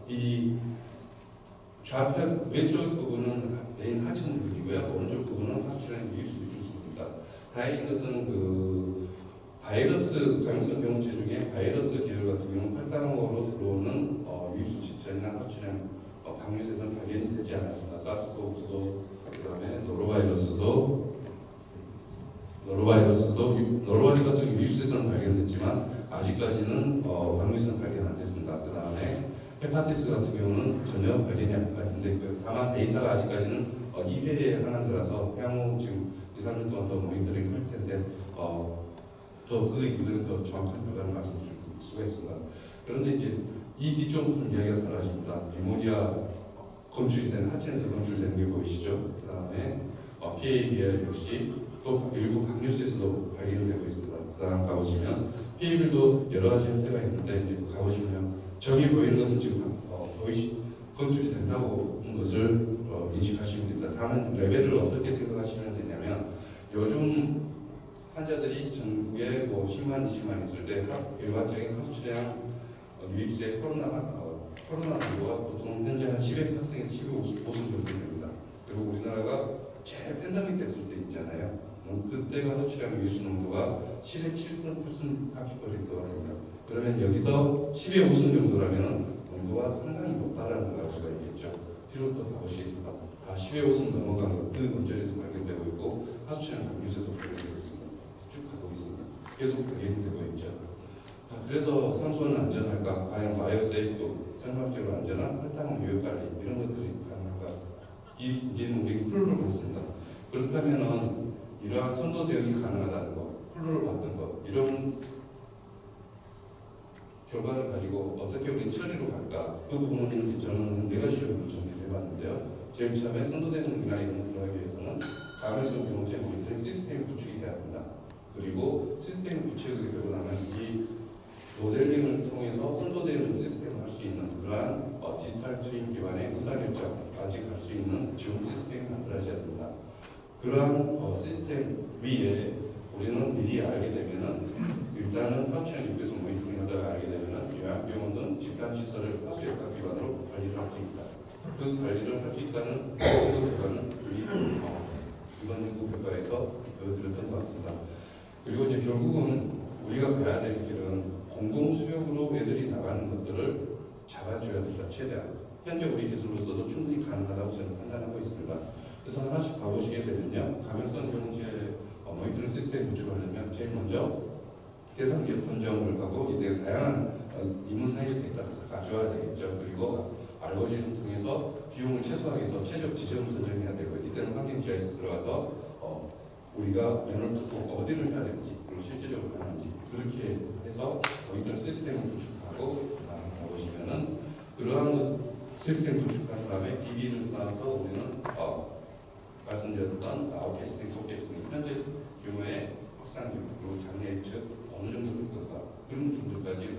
이 좌편 왼쪽 부분은 메인 하층 부분이고요. 오른쪽 부분은 하수처럼 유입수를 주습니다. 다행인 것은 그 바이러스 감염성 병원체 중에 바이러스 계열 같은 경우는 팔당으로 들어오는 유입수 질환이나 하수처럼 방류에서는 발견이 되지 않았습니다. 사스코브도 그다음에 노로바이러스 같은 경우 유입수에서는 발견됐지만 아직까지는 방류에서는 발견 안 됐습니다. 그 다음에 헤파티스 같은 경우는 전혀 발견이 안 됐고요. 다만 데이터가 아직까지는 2회에 하는 거라서 향후 지금 2, 3년 동안 더 모니터링 할 텐데 더 그 이후에는 더 정확한 결과를 말씀드릴 수가 있습니다. 그런데 이제 이 뒤쪽 부분 이야기가 달라집니다. 니모니아 검출이 된 하천에서 검출되는 게 보이시죠? 그 다음에 PABL 역시 또 일부 방류수에서도 발견이 되고 있습니다. 그 다음 가보시면 PABL도 여러 가지 형태가 있는데 이제 가보시면 저기 보이는 것은 지금 검출이 된다고 한 것을 인식하시면 됩니다. 다만 레벨을 어떻게 생각하시면 되냐면 요즘 환자들이 전국에 뭐 10만, 20만 있을 때 일반적인 하수질량 유입수의 코로나 코로나19가 보통 현재 한 10에서 4승에서 15승 정도 됩니다. 그리고 우리나라가 제일 팬데믹 됐을 때 있잖아요. 그때가 섭취량 위수 농도가 10에 7승, 8승 바퀴벌이도가 됩니다. 그러면 여기서 10에 5승 정도라면 농도가 상당히 높다라는 걸 알 수가 있겠죠. 뒤로 또 가보시겠습니다. 10에 5승 넘어간 그 언저리에서 발견되고 있고 하수처럼 위수에서 발견되고 있습니다. 쭉 가고 있습니다. 계속 발견되고 있죠. 그래서 산소는 안전할까? 과연 바이오세이프, 생물학적으로 안전한 활당은 유효관리 이런 것들이 가능할까? 이제는 우리 플루를 봤습니다. 그렇다면은 이러한 선도 대응이 가능하다는 거, 플루를 봤던 거 이런 결과를 가지고 어떻게 우리 처리로 갈까? 그 부분은 저는 4가지 정도 정리를 해봤는데요. 제일 처음에 선도 대응이나 이런 걸 들어가기 위해서는 가능성 경제 모니터링 시스템이 구축이 돼야 된다. 그리고 시스템 구축이 되고 나면 이 모델링을 통해서 선도 대응 시스템을 할 수 있는 그러한 디지털 트윈 기반의 의사결정까지 갈 수 있는 지원 시스템이 만들어져야 된다. 그러한 시스템 위에 우리는 미리 알게 되면은 일단은 하수처형 입구에서 모니터링하다가 알게 되면은 요양병원은 집단시설을 하수역학 기반으로 관리를 할 수 있다. 그 관리를 할 수 있다는 결과는 이번 연구 결과에서 보여드렸던 것 같습니다. 그리고 이제 결국은 우리가 가야 될 길은 공공수역으로 애들이 나가는 것들을 잡아줘야 된다. 최대한 현재 우리 기술로서도 충분히 가능하다고 저는 판단하고 있습니다. 그래서 하나씩 가보시게 되면요, 감염성 경제 모니터링 시스템 구축하려면 제일 먼저 대상 지역 선정을 하고 이제 다양한 인문 사회적 데이터를 가져와야 되겠죠. 그리고 알고리즘을 통해서 비용을 최소화하기 위해서 최적 지점을 선정해야 되고 이때는 환경 GIS 들어가서 우리가 면을 두고 어디를 해야 되는지 그리고 실제적으로 하는지 그렇게 해서 모니터링 시스템을 구축하고 보시면은 그러한 시스템 구축한 다음에 DB를 쌓아서 우리는 말씀드렸던 아웃캐스팅, 소캐스팅 현재 규모의 확산 그리고 장애 예측 어느 정도 될 것인가 그런 정도까지 우리는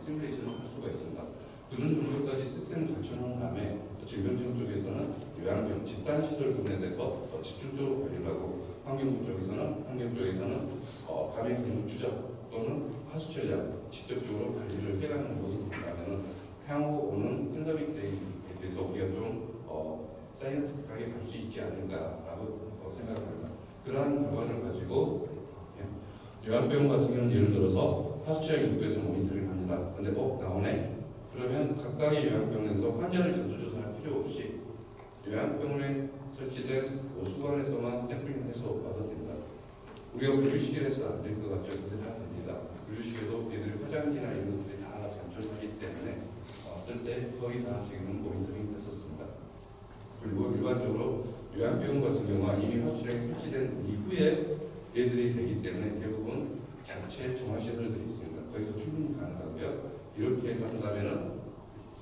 시뮬레이션을 할 수가 있습니다. 그런 정도까지 시스템을 갖춰놓은 다음에 질병청 쪽에서는 요양병 집단시설 부분에 대해서 집중적으로 관리를 하고 환경부 쪽에서는 감염 경로 추적 또는 하수처량 직접적으로 관리를 해가는 모습을 본다면 향후 오는 팬데믹 때에 대해서 우리가 좀 사이언티픽하게 갈 수 있지 않을까라고 생각합니다. 그러한 결과를 가지고 요양병원 같은 경우는 예를 들어서 하수처량 입구에서 모니터링 합니다. 근데 나오네? 그러면 각각의 요양병원에서 환자를 전수조사할 필요 없이 요양병원에 설치된 수관에서만 샘플링해서 봐도 된다. 우리가 분류시계에서 안 될 것 같죠? 근데 다 됩니다. 분류시계도 얘들이 화장지나 이런 것들이 다 잠철하기 때문에 왔을 때 거의 다 지금은 모니터링 됐었습니다. 그리고 일반적으로 요양병원 같은 경우는 이미 하수처량이 설치된 이후에 얘들이 되기 때문에 대부분 자체 정화시설들이 있습니다. 거기서 충분히 가능하고요. 이렇게 해서 한다면은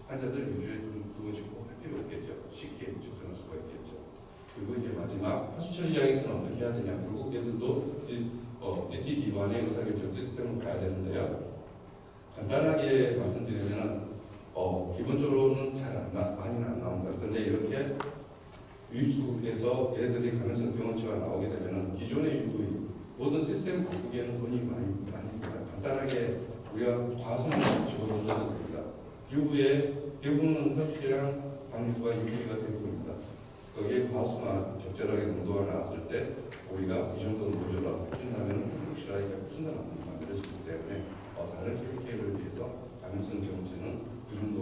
환자들 일주일에 두고 꼭 할 필요 없겠죠. 쉽게 접근할 수가 있겠죠. 그리고 이제 마지막 하수처리 장애에서는 어떻게 해야 되냐. 결국 얘들도 DT 기반의 의사결정 시스템을 가야 되는데요. 간단하게 말씀드리면 기본적으로는 많이는 안 나온다. 근데 이렇게 유입수에서 애들이 감염성 병원치가 나오게 되면 기존의 유입 모든 시스템 바꾸기에는 돈이 많이 듭니다. 간단하게 우리가 과수만 집어넣어도 됩니다. 유부에 대부분은 화수처량 방류수가 유부가 대부분입니다. 거기에 과수만 적절하게 농도가 나왔을 때 우리가 이 정도 농도로 해준다면 혹시라도 순간 만들어지기 때문에 다른 케이크를 비해서 감염성 병원체는 그 정도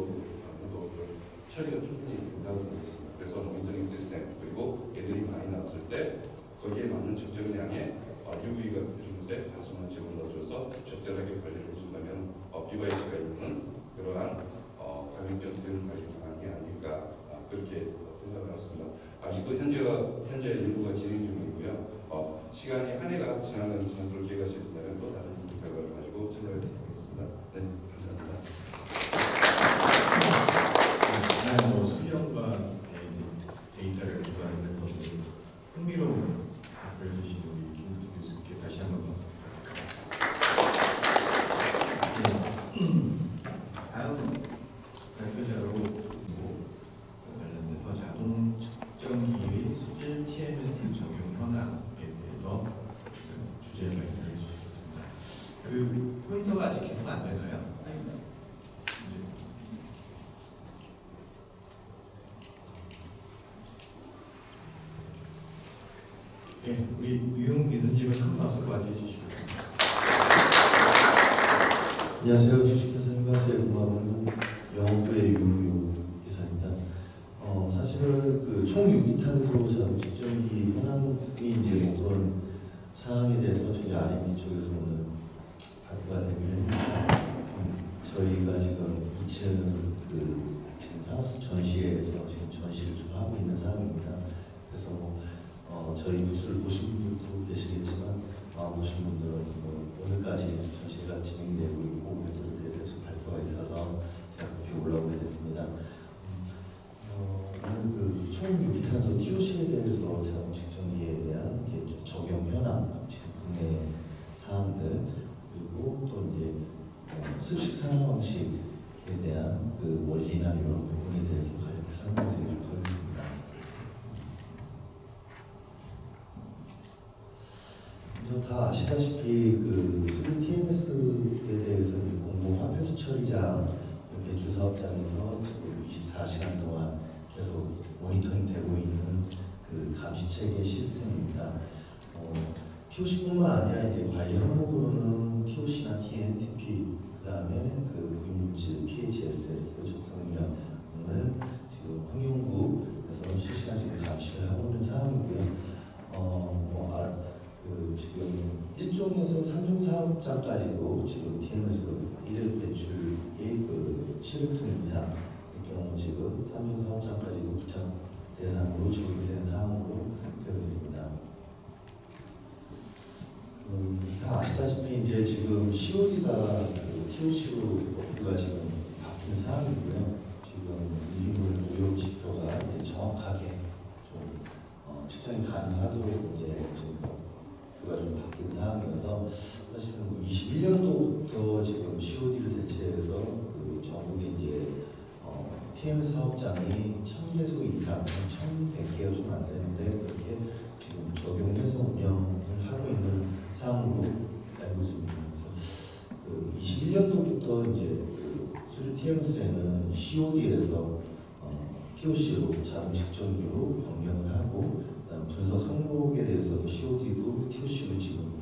농도를 처리가 충분히 된다고 보겠습니다. 그래서 모니터링 시스템 그리고 애들이 많이 나왔을 때 거기에 맞는 적정한 양의 UV가 표준세 가수만 집어넣어줘서 적절하게 관리를 해준다면 BYC가 있는 그러한 감염병 대응 관리 방안이 아닐까 그렇게 생각을 했습니다. 아직도 현재 연구가 진행 중이고요. 시간이 한 해가 지나면 지날수록 기회가 되면 또 다른 결과를 가지고 전달을 드리겠습니다. 네, 감사합니다. 수련과 데이터를 기반한 것은 흥미로운 답을 주신 우리 김우태 교수께 다시 한번 감사합니다. 다음 발표자로 관련돼서 자동 측정기의 수질 TMS 적용 현황에 대해서 주제 발표를 해주시겠습니다. 그 포인터가 아직 계속 안 되나요? 네, 우리 유용 교수님은 큰 박수 맞이해주시고. 안녕하세요. 주식회사 휴가스에 근무하고 있는 영업부의 유용 이사입니다. 사실은 총 6기탄소 자동 측정기 현황이 이제 뭐 그런 사항에 대해서 저희 R&D 쪽에서 오늘 발표가 되고 있는데 저희가 지금 2층 지금 상습 전시회에서 지금 전시를 좀 하고 있는 상황입니다. 그래서 저희 부스를 보신 분들도 계시겠지만 보신 분들은 오늘까지 전시회가 진행되고 있고 그에 대해서 지금 발표가 있어서 제가 급히 올라오게 됐습니다. 오늘 총 유기탄소 TOC에 대해서 자동 측정기에 대한 적용 현황, 지금 국내 사항들 그리고 또 이제 습식 산화 방식에 대한 원리나 이런 부분에 대해서 간략히 설명드리도록 하겠습니다. 다 아시다시피 수리 TMS에 대해서 공공 화폐수 처리장 배출 사업장에서 지금 24시간 동안 계속 모니터링 되고 있는 감시 체계 시스템입니다. TOC뿐만 아니라 이제 관리 항목으로는 TOC나 TNTP 그다음에 부인물질 PHSS 적성량 등을 지금 환경부에서 실시간 지금 감시를 하고 있는 상황이고요. 지금 1종에서 3종 사업장까지도 지금 TMS 1일 배출이 700톤 이상 경우 지금 3종 사업장까지도 부착 대상으로 적용된 사항으로 되어 있습니다. 다 아시다시피 이제 지금 COD가 TOC로 법규가 지금 바뀐 사항이고요. 지금 유기물 오염 지표가 정확하게 좀 측정이 가능하도록 이제 지금 그가 좀 바뀐 상황이어서 사실은 21년도부터 지금 COD를 대체해서 전국에 이제 TMS 사업장이 1000개소 이상, 1100개가 좀 안 되는데 그렇게 지금 적용해서 운영을 하고 있는 상황으로 알고 있습니다. 그래서 21년도부터 이제 수리 TMS에는 COD에서 TOC로 자동 측정기로 변경을 하고 분석 항목에 대해서도 COD도 TOC로 지금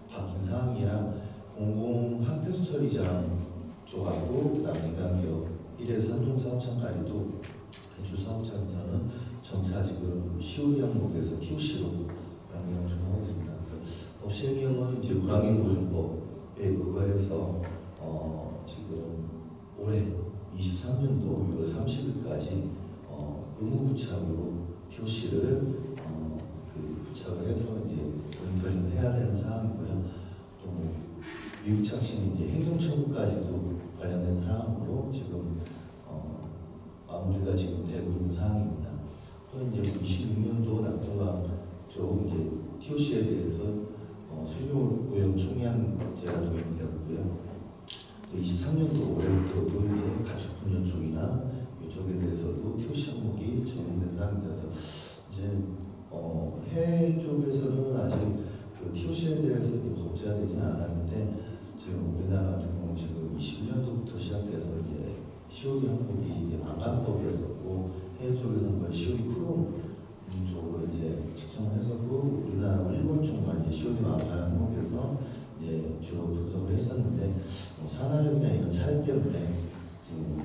바뀐 상황이라 공공 화폐수 처리장 쪽하고 그다음에 민간기업 1에서 3종 사업장까지도 배출 사업장에서는 점차 지금 COD 항목에서 TOC로 변경을 좀 하고 있습니다. 그래서 시행령은 이제 물환경보존법에 의거해서 지금 올해 23년도 6월 30일까지 의무 부착으로 TOC를 부착을 해서 이제 모니터링을 해야 되는 상황이고요. 또 미부착 시 이제 행정처분까지도 관련된 사항으로 지금 마무리가 지금 되고 있는 상황입니다. 또 이제 26년도 낙동강 쪽 이제 TOC에 대해서 수료 오염 총량제가 도입되었고요. 또 23년도 올해부터도 이제 가축 분뇨 쪽이나 이쪽에 대해서도 TOC 항목이 적용된 상황입니다. 그래서 이제 해외 쪽에서는 아직 TOC에 대해서 법제화 되지는 않았는데 지금 우리나라 같은 경우 지금 21년도부터 시작돼서 이제 COD 항목이 이제 만간법이었었고 해외 쪽에서는 거의 COD 크롬 쪽으로 이제 측정을 했었고 우리나라 일본 쪽만 이제 COD 만간 항목에서 이제 주로 분석을 했었는데 산화력이나 이런 차이 때문에 지금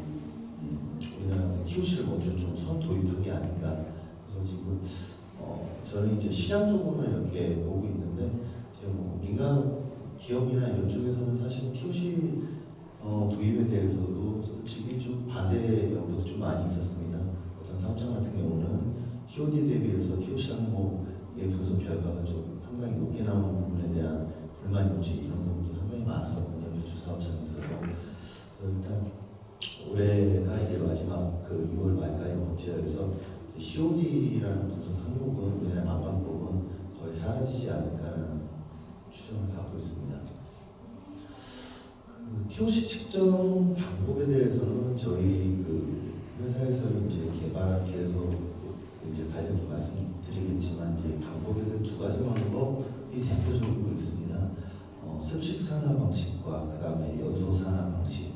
우리나라 TOC를 먼저 좀 선 도입한 게 아닌가. 그래서 지금 저는 이제 시장 쪽으로는 이렇게 보고 있는데 지금 민간 기업이나 이런 쪽에서는 사실 TOC 도입에 대해서도 솔직히 좀 반대 여부도 좀 많이 있었습니다. 어떤 사업장 같은 경우는 COD 대비해서 TOC 항목의 분석 결과가 좀 상당히 높게 나오는 부분에 대한 불만 요지 이런 부분도 상당히 많았었거든요. 배출 사업장에서도 일단 올해가 이제 마지막 6월 말까지 법제화해서 COD라는 분석 항목은 우리나라 만간법은 거의 사라지지 않을까라는 추정을 갖고 있습니다. TOC 측정 방법에 대해서는 저희 회사에서는 이제 개발하기 위해서 이제 관련도 말씀드리겠지만 이제 방법에서 두 가지 방법이 대표적으로 있습니다. 습식 산화 방식과 그다음에 연소 산화 방식,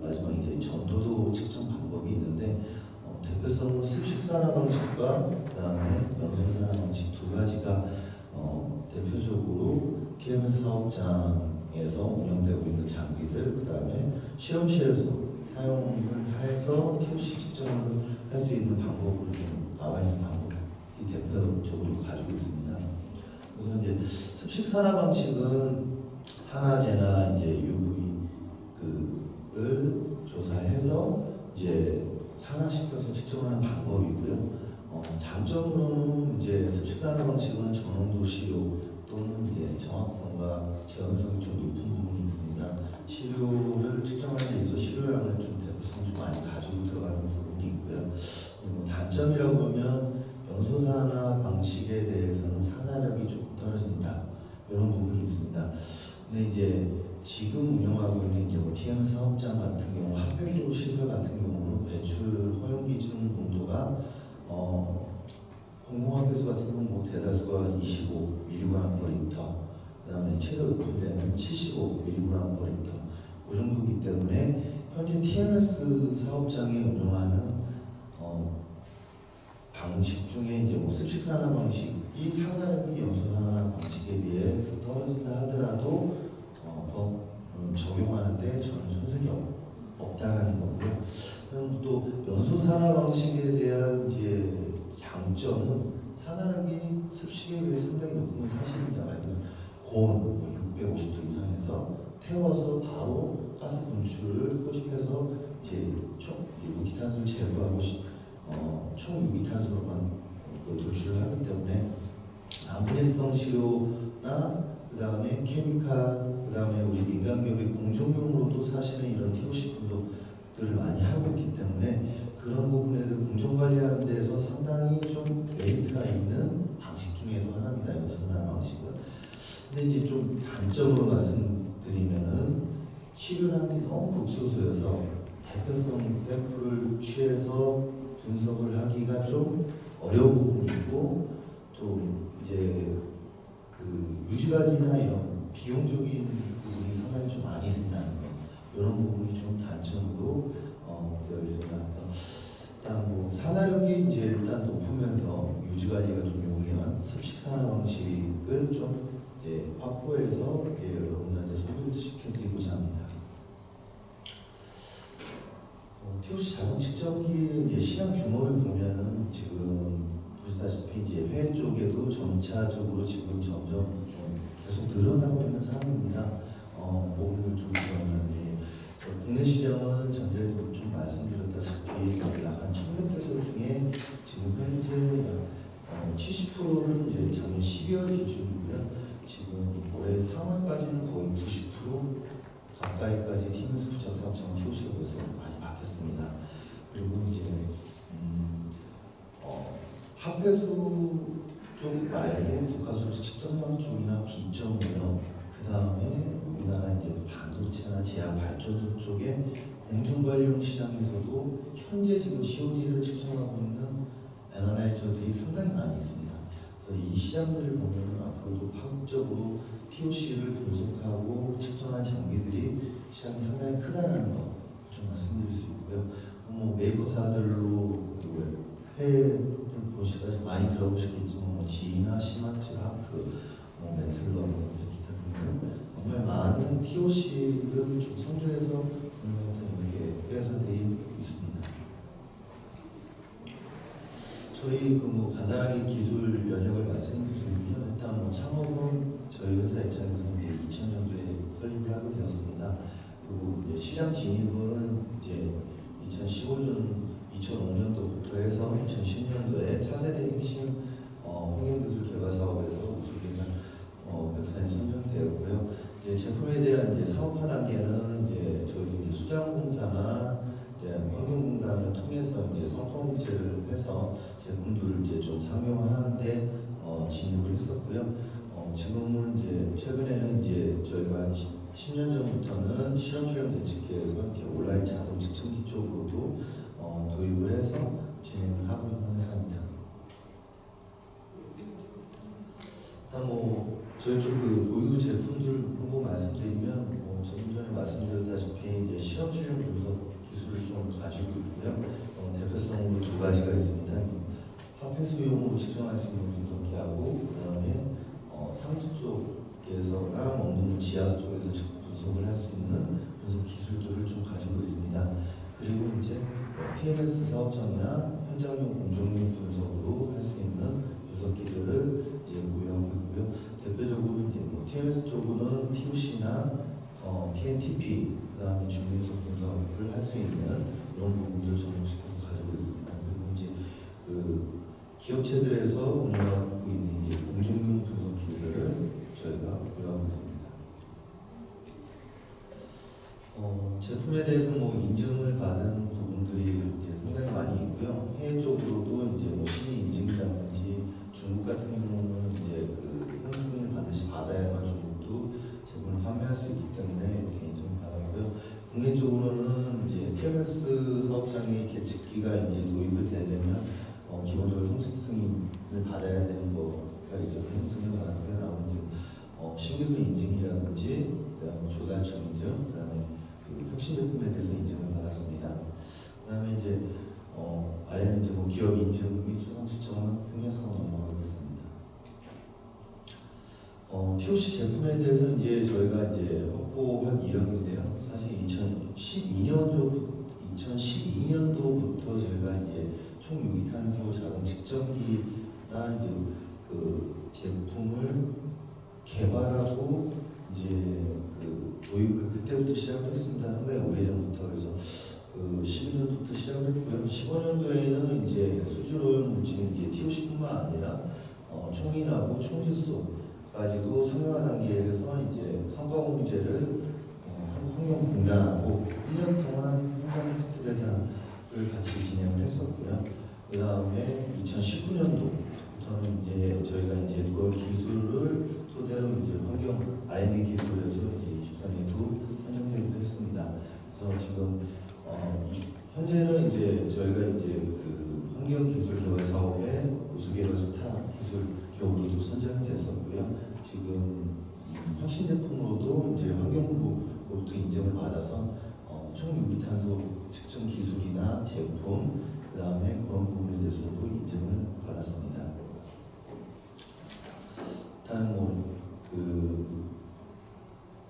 마지막 이제 점도도 측정 방법이 있는데 대표성은 습식 산화 방식과 그다음에 연소 산화 방식 두 가지가 사업장에서 운영되고 있는 장비들, 그 다음에 실험실에서 사용을 해서 TOC 측정을 할 수 있는 방법으로 좀 나와 있는 방법이 대표적으로 가지고 있습니다. 그래서 이제 습식 산화 방식은 산화제나 이제 UV를 조사해서 이제 산화시켜서 측정하는 방법이고요. 장점으로는 이제 습식 산화 방식은 저농도 시료 또는 이제 정확성과 재현성이 좀 높은 부분이 있습니다. 시료를 측정하는 데 있어 시료량을 좀 대부분 좀 많이 가지고 들어가는 부분이 있고요. 단점이라고 하면 연소산화 방식에 대해서는 산화력이 조금 떨어진다 이런 부분이 있습니다. 근데 이제 지금 운영하고 있는 이제 TM 사업장 같은 경우 합폐수 시설 같은 경우는 배출 허용 기준 농도가 공공합폐수 같은 경우는 뭐 대다수가 25mg/L, 그다음에 최대 높은 데는 75mg/L 그 정도이기 때문에 현재 TMS 사업장에 운영하는 방식 중에 이제 뭐 습식 산화 방식이 산화력이 연소 산화 방식에 비해 떨어진다 하더라도 적용하는데 저는 손색이 없다라는 거고요. 그럼 또 연소 산화 방식에 대한 이제 장점은 산화력이 습식에 비해 상당히 높은 건 사실입니다. 고온 650도 이상에서 태워서 바로 가스 분출을 포집해서 이제 총 유기탄소를 제거하고 총 유기탄소로만 노출을 하기 때문에 암분해성 시료나 그 다음에 케미칼, 그 다음에 우리 민간기업의 공정용으로도 사실은 이런 TOC 분석들을 많이 하고 있기 때문에 그런 부분에서 공정관리하는 데서 상당히 좀 메리트가 있는 방식 중에도 하나입니다. 연소산화 방식은. 근데 이제 좀 단점으로 말씀드리면은 시료량이 너무 극소수여서 대표성 샘플을 취해서 분석을 하기가 좀 어려운 부분이 있고 또 이제 그 유지관리나 이런 비용적인 부분이 상당히 좀 많이 든다는 거 이런 부분이 좀 단점으로 되어 있습니다. 그래서 일단 뭐 산화력이 이제 일단 높으면서 유지관리가 좀 용이한 습식 산화 방식을 좀 이제 확보해서 여러분들한테 소개시켜드리고자 합니다. TOC 자동 측정기 이제 시장 규모를 보면은 지금 보시다시피 이제 해외 쪽에도 점차적으로 지금 점점 좀 계속 늘어나고 있는 상황입니다. 모금을 두고 있는 국내 시장은 전에도 좀 말씀드렸다시피 약 한 1,100개소 중에 지금 현재 70%는 이제 작년 12월 기준이고요. 지금 올해 3월까지는 거의 90% 가까이까지 TMS 부착사업장 TOC가 벌써 많이 바뀌었습니다. 그리고 이제 합폐수 쪽 말고 국가수지 측정망 쪽이나 비점 운영, 그 다음에 우리나라 이제 반도체나 제약 발전소 쪽에 공중관리용 시장에서도 현재 지금 COD를 측정하고 있는 애널라이저들이 상당히 많이 있습니다. 그래서 이 시장들을 보면 앞으로도 파급적으로 TOC를 분석하고 측정한 장비들이 시장이 상당히 크다는 거 좀 말씀드릴 수 있고요. 뭐 메이커사들로 해외를 보시다 많이 들어보시겠지만 뭐 지나 시마츠 하크, 뭐 메틀러, 기타 등등 정말 많은 TOC를 좀 선조해서 이렇게 회사들이 있습니다. 저희 뭐 간단하게 기술 연역을 말씀드리면 일단 뭐 창업은 저희 회사 입장에서 이제 2000년도에 설립을 하게 되었습니다. 그리고 이제 시장 진입은 이제 2005년도부터 해서 2010년도에 차세대 핵심 홍역기술 개발 사업에서 우수기관 백산에 선정되었고요. 이제 제품에 대한 이제 사업화 단계는 이제 저희 이제 수자원공사나 이제 환경공단을 통해서 이제 성과공제를 해서 제품들을 이제 좀 상용화하는데 진입을 했었고요. 지금은 이제 최근에는 이제 저희가 10년 전부터는 실험실험 대측기에서 이렇게 온라인 자동 측정기 쪽으로도 도입을 해서 진행을 하고 있는 회사입니다. 일단 뭐 저희 쪽 그 보유 제품들 한번 말씀드리면 조금 전에 말씀드렸다시피 이제 실험실험 분석 기술을 좀 가지고 있고요. 대표성으로 두 가지가 있습니다. 화폐수용으로 측정할 수 있는 분석기하고 그다음에 상수 쪽에서나 먹는 지하 지하수 쪽에서 분석을 할 수 있는 분석 기술들을 좀 가지고 있습니다. 그리고 이제 TMS 사업장이나 현장용 공정용 분석으로 할 수 있는 분석기들을 이제 보유하고 있고요. 대표적으로 이제 뭐 TMS 쪽으로는 POC나 TNTP, 그다음에 중립석 분석을 할 수 있는 이런 부분들을 접목시켜서 가지고 있습니다. 그리고 이제 그 기업체들에서 운영하고 있는 이제 공정용 분석 기술을 저희가 보유하고 있습니다. 제품에 대해서 뭐 인증을 받은 부분들이 이제 상당히 많이 있고요. 해외 쪽으로도 이제 뭐 시민 인증이라든지 중국 같은 경우는 이제 그 형성을 반드시 받아야만 중국도 제품을 판매할 수 있기 때문에 이렇게 인증을 받았고요. 국내 쪽으로는 이제 TMS 사업장의 계측기가 이제 도입이 되려면 기본적으로 형식 승인을 받아야 되는 거가 있어서 형승을 받았고요. 나머지 신기술 인증이라든지 그다음에 조달처 인증, 그다음에 그 혁신 제품에 대해서 인증을 받았습니다. 그다음에 이제 아래는 이제 뭐 기업 인증 및 수상 시청은 생략하고 넘어가겠습니다. TOC 제품에 대해서 이제 저희가 이제 확보한 이력인데요. 사실 2012년도부터 저희가 이제 총유기탄소 자동 측정기나 이제 그 제품을 개발하고 이제 그 도입을 그때부터 시작을 했습니다. 상당히 오래전부터. 그래서 그 12년도부터 시작을 했고요. 15년도에는 이제 수주로는 지금 이제 TOC뿐만 아니라 총인하고 총질소까지도 상용화 단계에서 이제 성과 공제를 환경공단하고 1년 동안 현장 테스트 배당을 같이 진행을 했었고요. 그 다음에 2019년도부터는 이제 저희가 이제 그 기술을 토대로 이제 환경 R&D 기술에서 이제 24년도 선정되기도 했습니다. 그래서 지금 현재는 이제 저희가 이제 그 환경 기술 개발 사업에 우수개발 스타 기술 기업으로도 선정이 됐었고요. 지금 혁신 제품으로도 이제 환경부로부터 인정을 받아서 총유기탄소 측정 기술이나 제품, 그 다음에 그런 부분에 대해서도 인증을 받았습니다. 일단 그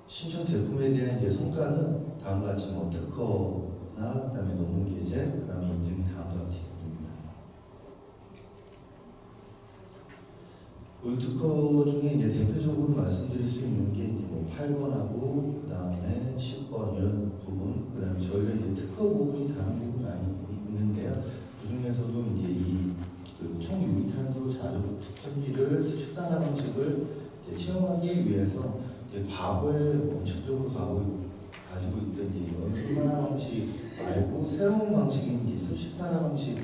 신청 제품에 대한 이제 성과는 다음과 같이 특허나 그다음에 논문 게재, 그다음에 인증이 다음과 같이 있습니다. 그 특허 중에 이제 대표적으로 말씀드릴 수 있는 게 이제 뭐 8번하고 그다음에 10번 이런 부분, 그다음에 저희가 이제 특허 부분이 다른 부분이 많이 있는데요. 그 중에서도 이제 그 총유기탄소 자조 측정기를 식산화 방식을 이제 체험하기 위해서 이제 과거에 원칙적으로 가지고 있던 이 연수산화 방식 말고 새로운 방식인 이 습식산화 방식에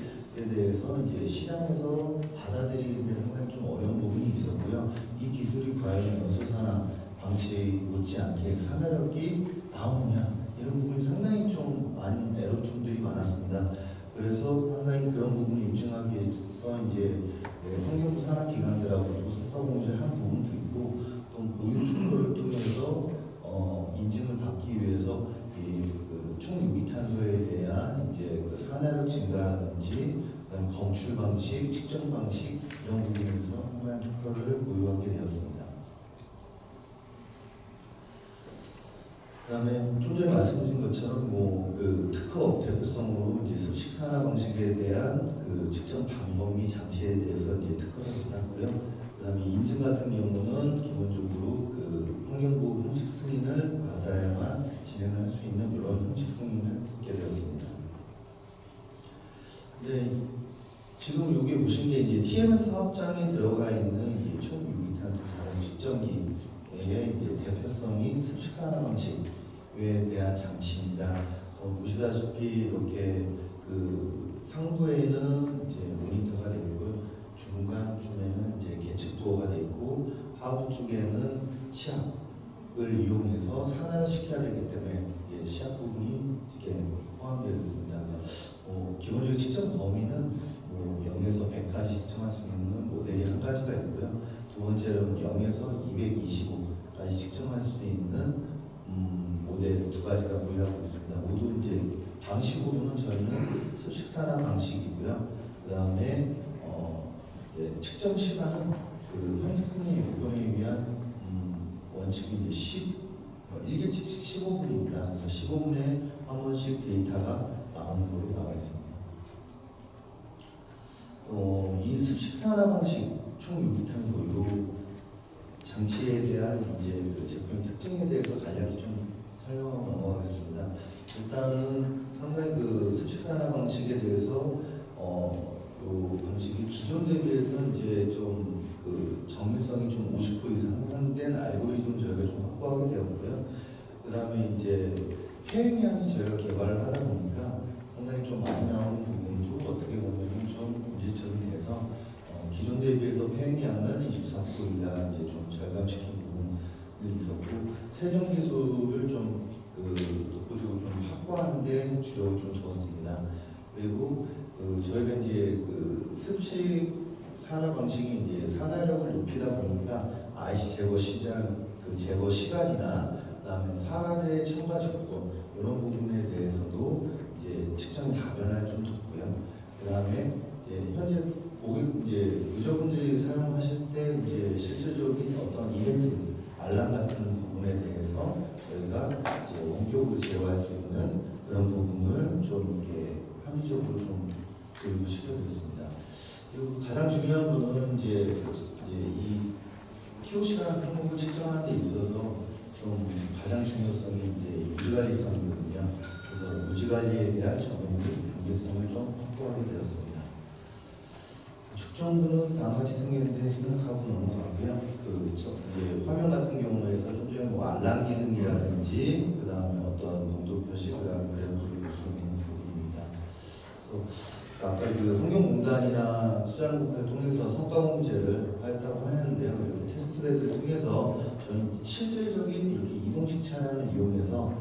대해서 이제 시장에서 받아들이는 데 상당히 좀 어려운 부분이 있었고요. 이 기술이 과연 연수산화 방식 못지않게 산화력이 나오느냐 이런 부분이 상당히 좀 많은 애로점들이 많았습니다. 그래서 상당히 그런 부분을 입증하기 위해서 이제 환경부 산하기관들하고도 성과 공제한 부분도 있고 또 의료 특허를 통해서 인증을 받기 위해서 그 총유기탄소에 대한 이제 그 산화력 증가라든지 그다음 검출 방식, 측정 방식 이런 부분에서 상당한 특허를 보유하게 되었습니다. 그다음에 좀 전에 말씀드린 것처럼 뭐 그 특허 대표성으로 이제 습식 산화 방식에 대한 그 측정 방법 및 장치에 대해서 이제 특허를 받았고요. 그다음에 인증 같은 경우는 기본적으로 그 환경부 형식 승인을 받아야만 진행할 수 있는 이런 형식 승인을 받게 되었습니다. 네, 지금 여기 보신 게 이제 TMS 사업장에 들어가 있는 이 총유기탄소 자동 측정기의 이제 대표성인 습식 산화 방식에 대한 장치입니다. 보시다시피 이렇게 그 상부에는 이제 모니터가 되어 있고요. 중간쯤에는 이제 계측도어가 되어 있고 하부 쪽에는 시압을 이용해서 산화시켜야 되기 때문에 시압 부분이 이렇게 포함되어 있습니다. 그래서 기본적인 측정 범위는 0에서 100까지 측정할 수 있는 모델이 한 가지가 있고요. 두 번째로는 0에서 225까지 측정할 수 있는 모델 두 가지가 보유하고 있습니다. 모두 이제 방식으로는 저희는 습식 산화 방식이고요. 그 다음에 측정 시간은 그 현재 승인 요건에 의한 원칙이 이제 1개칙씩 15분입니다. 그래서 15분에 한 번씩 데이터가 나오는 걸로 나와 있습니다. 이 습식산화 방식 총유기탄소 요 장치에 대한 이제 그 제품의 특징에 대해서 간략히 좀 설명하고 넘어가겠습니다. 일단은 상당히 그 습식산화 방식에 대해서 요 방식이 기존 대비해서는 이제 좀 그 정밀성이 좀 50% 이상 향상된 알고리즘 저희가 좀 확보하게 되었고요. 그 다음에 이제 폐행량이 저희가 개발을 하다 보니까 상당히 좀 많이 나오는 부분도 어떻게 보면 좀 문제점이 돼서 기존 대비해서 폐행량은 24% 이하 이제 좀 절감시킨 부분이 있었고 세정 기술을 좀 독보적으로 좀 확보하는 데 주력을 좀 두었습니다. 그리고 저희가 이제 그 습식 산화 방식이 이제 산화력을 높이다 보니까 IC 제거 시장 제거 시간이나 그다음에 산화제의 첨가 조건 이런 부분에 대해서도 이제 측정이 다변화를 좀 뒀고요. 그다음에 이제 현재 고객 이제 유저분들이 사용하실 때 이제 실질적인 어떤 이벤트 알람 같은 부분에 대해서 저희가 이제 원격으로 제어할 수 있는 그런 부분을 좀 이렇게 합리적으로 좀 교육을 시켜드렸습니다. 그리고 가장 중요한 거는 이제 이 POC라는 항목을 측정하는 데 있어서 좀 가장 중요성이 이제 유지관리성이거든요. 그래서 유지관리에 대한 적용이 경계성을 좀 확보하게 되었습니다. 측정부는 다음같이 생겼는데 생각하고 넘어가고요. 이제 화면 같은 경우에서 좀 전에 뭐 알람 기능이라든지 그 다음에 어떤 농도 표시, 그 다음에 그래프를 볼 수 있는 부분입니다. 그래서 아까 그 환경공단이나 수자원공단을 통해서 성과 공제를 하였다고 하였는데요. 이렇게 테스트베드를 통해서 저희 실질적인 이렇게 이동식 차량을 이용해서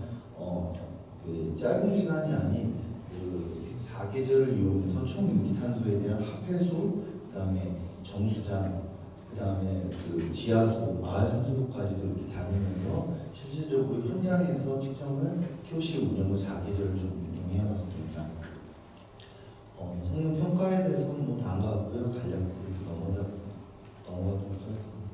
그 짧은 기간이 아닌 그 4계절을 이용해서 총 유기탄소에 대한 합해수, 그다음에 정수장, 그다음에 그 지하수, 마하산소도까지도 이렇게 다니면서 실질적으로 현장에서 측정을 POC 운영을 4계절을 좀 운영해봤습니다. 성능 평가에 대해서는 뭐 다음과 같고요. 간략히 넘어가도록 하겠습니다.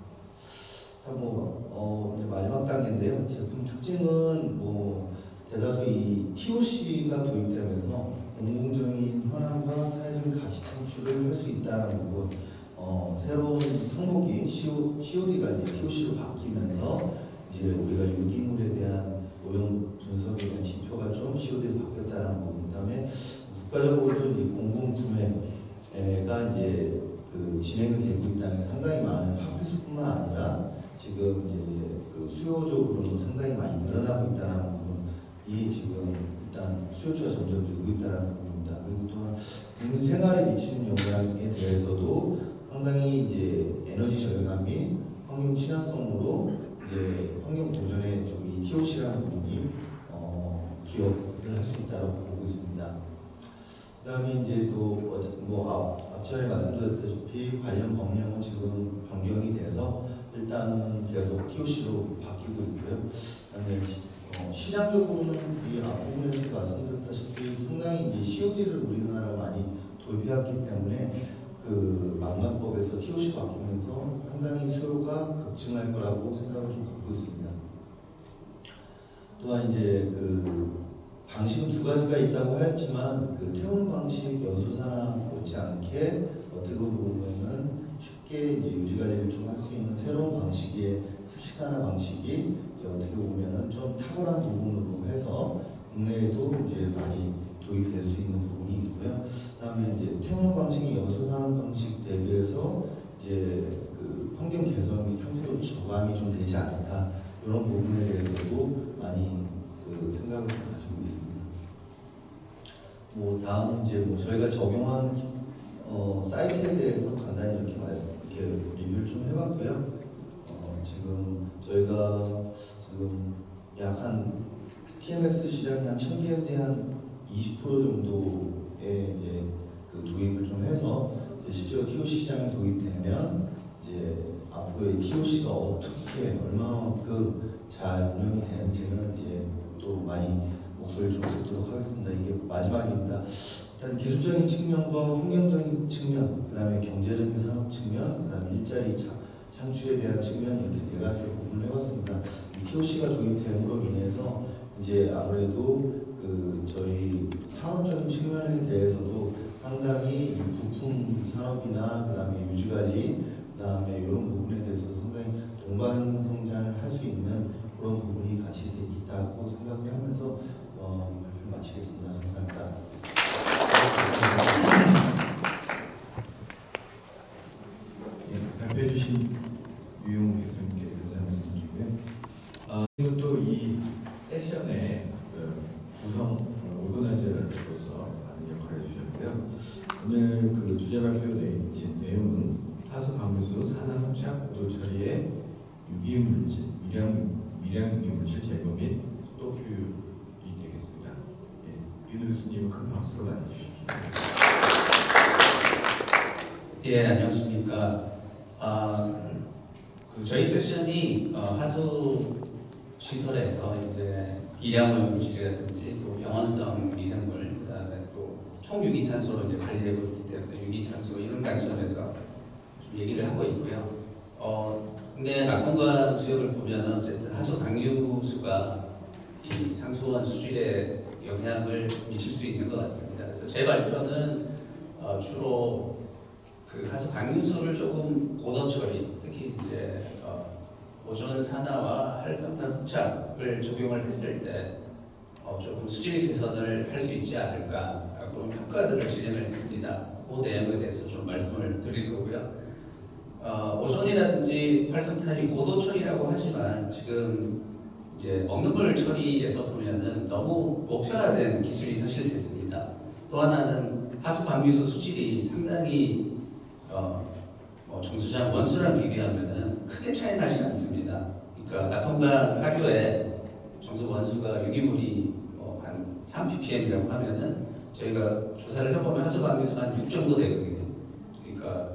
이제 마지막 단계인데요. 제품 특징은 뭐 대다수 이 TOC가 도입되면서 공공적인 현황과 사회적인 가치 창출을 할 수 있다는 부분. 새로운 항목이 COD가 이제 TOC로 바뀌면서 이제 우리가 유기물에 대한 오염 분석에 대한 지표가 좀 COD로 바뀌었다는 부분. 그다음에 국가적으로도 이제 공공 구매가 이제 그 진행이 되고 있다는 게 상당히 많은 합의수뿐만 아니라 지금 이제 그 수요적으로도 상당히 많이 늘어나고 있다는 부분이 지금 일단 수요처가 점점 늘고 있다는 부분입니다. 그리고 또한 국민 생활에 미치는 영향에 대해서도 상당히 이제 에너지 절감 및 환경 친화성으로 이제 환경 보전에 이 TOC라는 부분이 기여를 할 수 있다고 보고 있습니다. 그다음에 이제 또 뭐 앞전에 말씀드렸다시피 관련 법령은 지금 변경이 돼서 일단은 계속 TOC로 바뀌고 있고요. 그다음에 시장적으로는 이 앞부분에서 말씀드렸다시피 상당히 이제 COD를 우리나라가 많이 도입해왔기 때문에 그 망각법에서 TOC가 바뀌면서 상당히 수요가 급증할 거라고 생각을 좀 갖고 있습니다. 또한 이제 그 방식은 두 가지가 있다고 하였지만 그 태우는 방식 연소산화 못지않게 어떻게 보면은 쉽게 이제 유지관리를 좀 할 수 있는 새로운 방식의 습식산화 방식이 이제 어떻게 보면은 좀 탁월한 부분으로 해서 국내에도 이제 많이 도입될 수 있는 부분이 있고요. 그다음에 이제 태우는 방식이 연소산화 방식 대비해서 이제 그 환경 개선 및 탄소 저감이 좀 되지 않을까 이런 부분에 대해서도 많이 그 생각을 좀 가지고 있습니다. 뭐 다음 이제 뭐 저희가 적용한 사이트에 대해서 간단히 이렇게 리뷰를 좀 해봤고요. 지금 저희가 지금 약 한 TMS 시장이 한 1000개인데 한 20% 정도의 이제 그 도입을 좀 해서 이제 실제로 TOC 시장이 도입되면 이제 앞으로의 TOC가 어떻게 얼마만큼 잘 운영이 되는지는 이제 또 많이 목소리를 좀 듣도록 하겠습니다. 이게 마지막입니다. 일단 기술적인 측면과 환경적인 측면, 그다음에 경제적인 산업 측면, 그다음에 일자리 창출에 대한 측면 이렇게 네 가지로 부분을 해봤습니다. POC가 도입됨으로 인해서 이제 아무래도 그 저희 산업적인 측면에 대해서도 상당히 이 부품 산업이나 그다음에 유지관리 그다음에 이런 부분에 대해서 상당히 동반 성장을 할 수 있는 그런 부분이 같이 있다고 생각을 하면서 발표 마치겠습니다. 감사합니다. 예, 발표해 주신 유용 교수님께 감사 말씀드리고요. 그리고 또 이 세션의 구성 오르가나이저로서 많은 역할을 해주셨고요. 오늘 그 주제 발표되신 내용은 하수 방류수 산화 흡착 고도 처리의 유기물질, 미량 유기물질 제거 및 속도 교육이 되겠습니다. 예, 윤 교수님은 큰 박수로 맞아주십시오. 예, 안녕하십니까. 저희 세션이 하수 시설에서 이제 미량물질이라든지 또 병원성 미생물, 그다음에 또 총유기탄소로 이제 관리되고 있기 때문에 유기탄소 이런 관점에서 좀 얘기를 하고 있고요. 근데 낙동강 수역을 보면 어쨌든 하수 방류수가 이 상수원 수질에 영향을 미칠 수 있는 것 같습니다. 그래서 제 발표는 주로 그 하수 방류수를 조금 고도 처리, 특히 이제 오존 산화와 활성탄 흡착을 적용을 했을 때 조금 수질 개선을 할 수 있지 않을까 그런 평가들을 진행을 했습니다. 그 내용에 대해서 좀 말씀을 드릴 거고요. 오존이라든지 활성탄이 고도 처리라고 하지만 지금 이제 먹는 물 처리에서 보면은 너무 보편화된 기술이 사실 됐습니다. 또 하나는 하수 방류수 수질이 상당히 정수장 원수랑 비교하면은 크게 차이 나지 않습니다. 그러니까 낙동강 하류에 정수 원수가 유기물이 한 3ppm이라고 하면은 저희가 조사를 해보면 하수 방류수가 한 6 정도 되거든요. 그러니까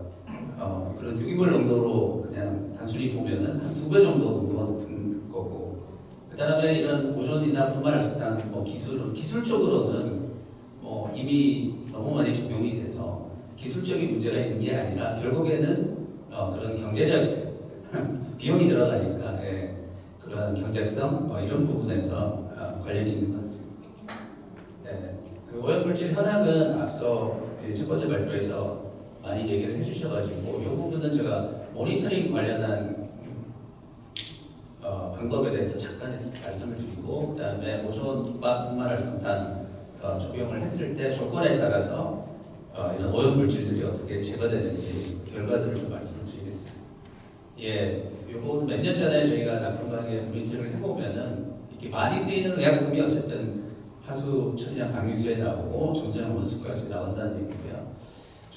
그런 유기물 농도로 그냥 단순히 보면은 한 2배 정도 농도가 높은 거고, 그다음에 이런 오존이나 분말활성탄 기술적으로는 이미 너무 많이 적용이 돼서 기술적인 문제가 있는 게 아니라 결국에는 그런 경제적 비용이 들어가니까 그런 경제성 이런 부분에서 관련이 있는 것 같습니다. 네, 그 오염물질 현황은 앞서 첫 번째 발표에서 많이 얘기를 해주셔가지고 이 부분은 제가 모니터링 관련한 방법에 대해서 잠깐 말씀을 드리고, 그다음에 오존과 분말활성탄 적용을 했을 때 조건에 따라서 이런 오염물질들이 어떻게 제거되는지 결과들을 좀 말씀을 드리겠습니다. 예, 요거 몇 년 전에 저희가 낙동강에 모니터링을 해보면은 이렇게 많이 쓰이는 의약품이 어쨌든 하수 처리장 방류수에 나오고 정수장 원수까지 나온다는 얘기고요.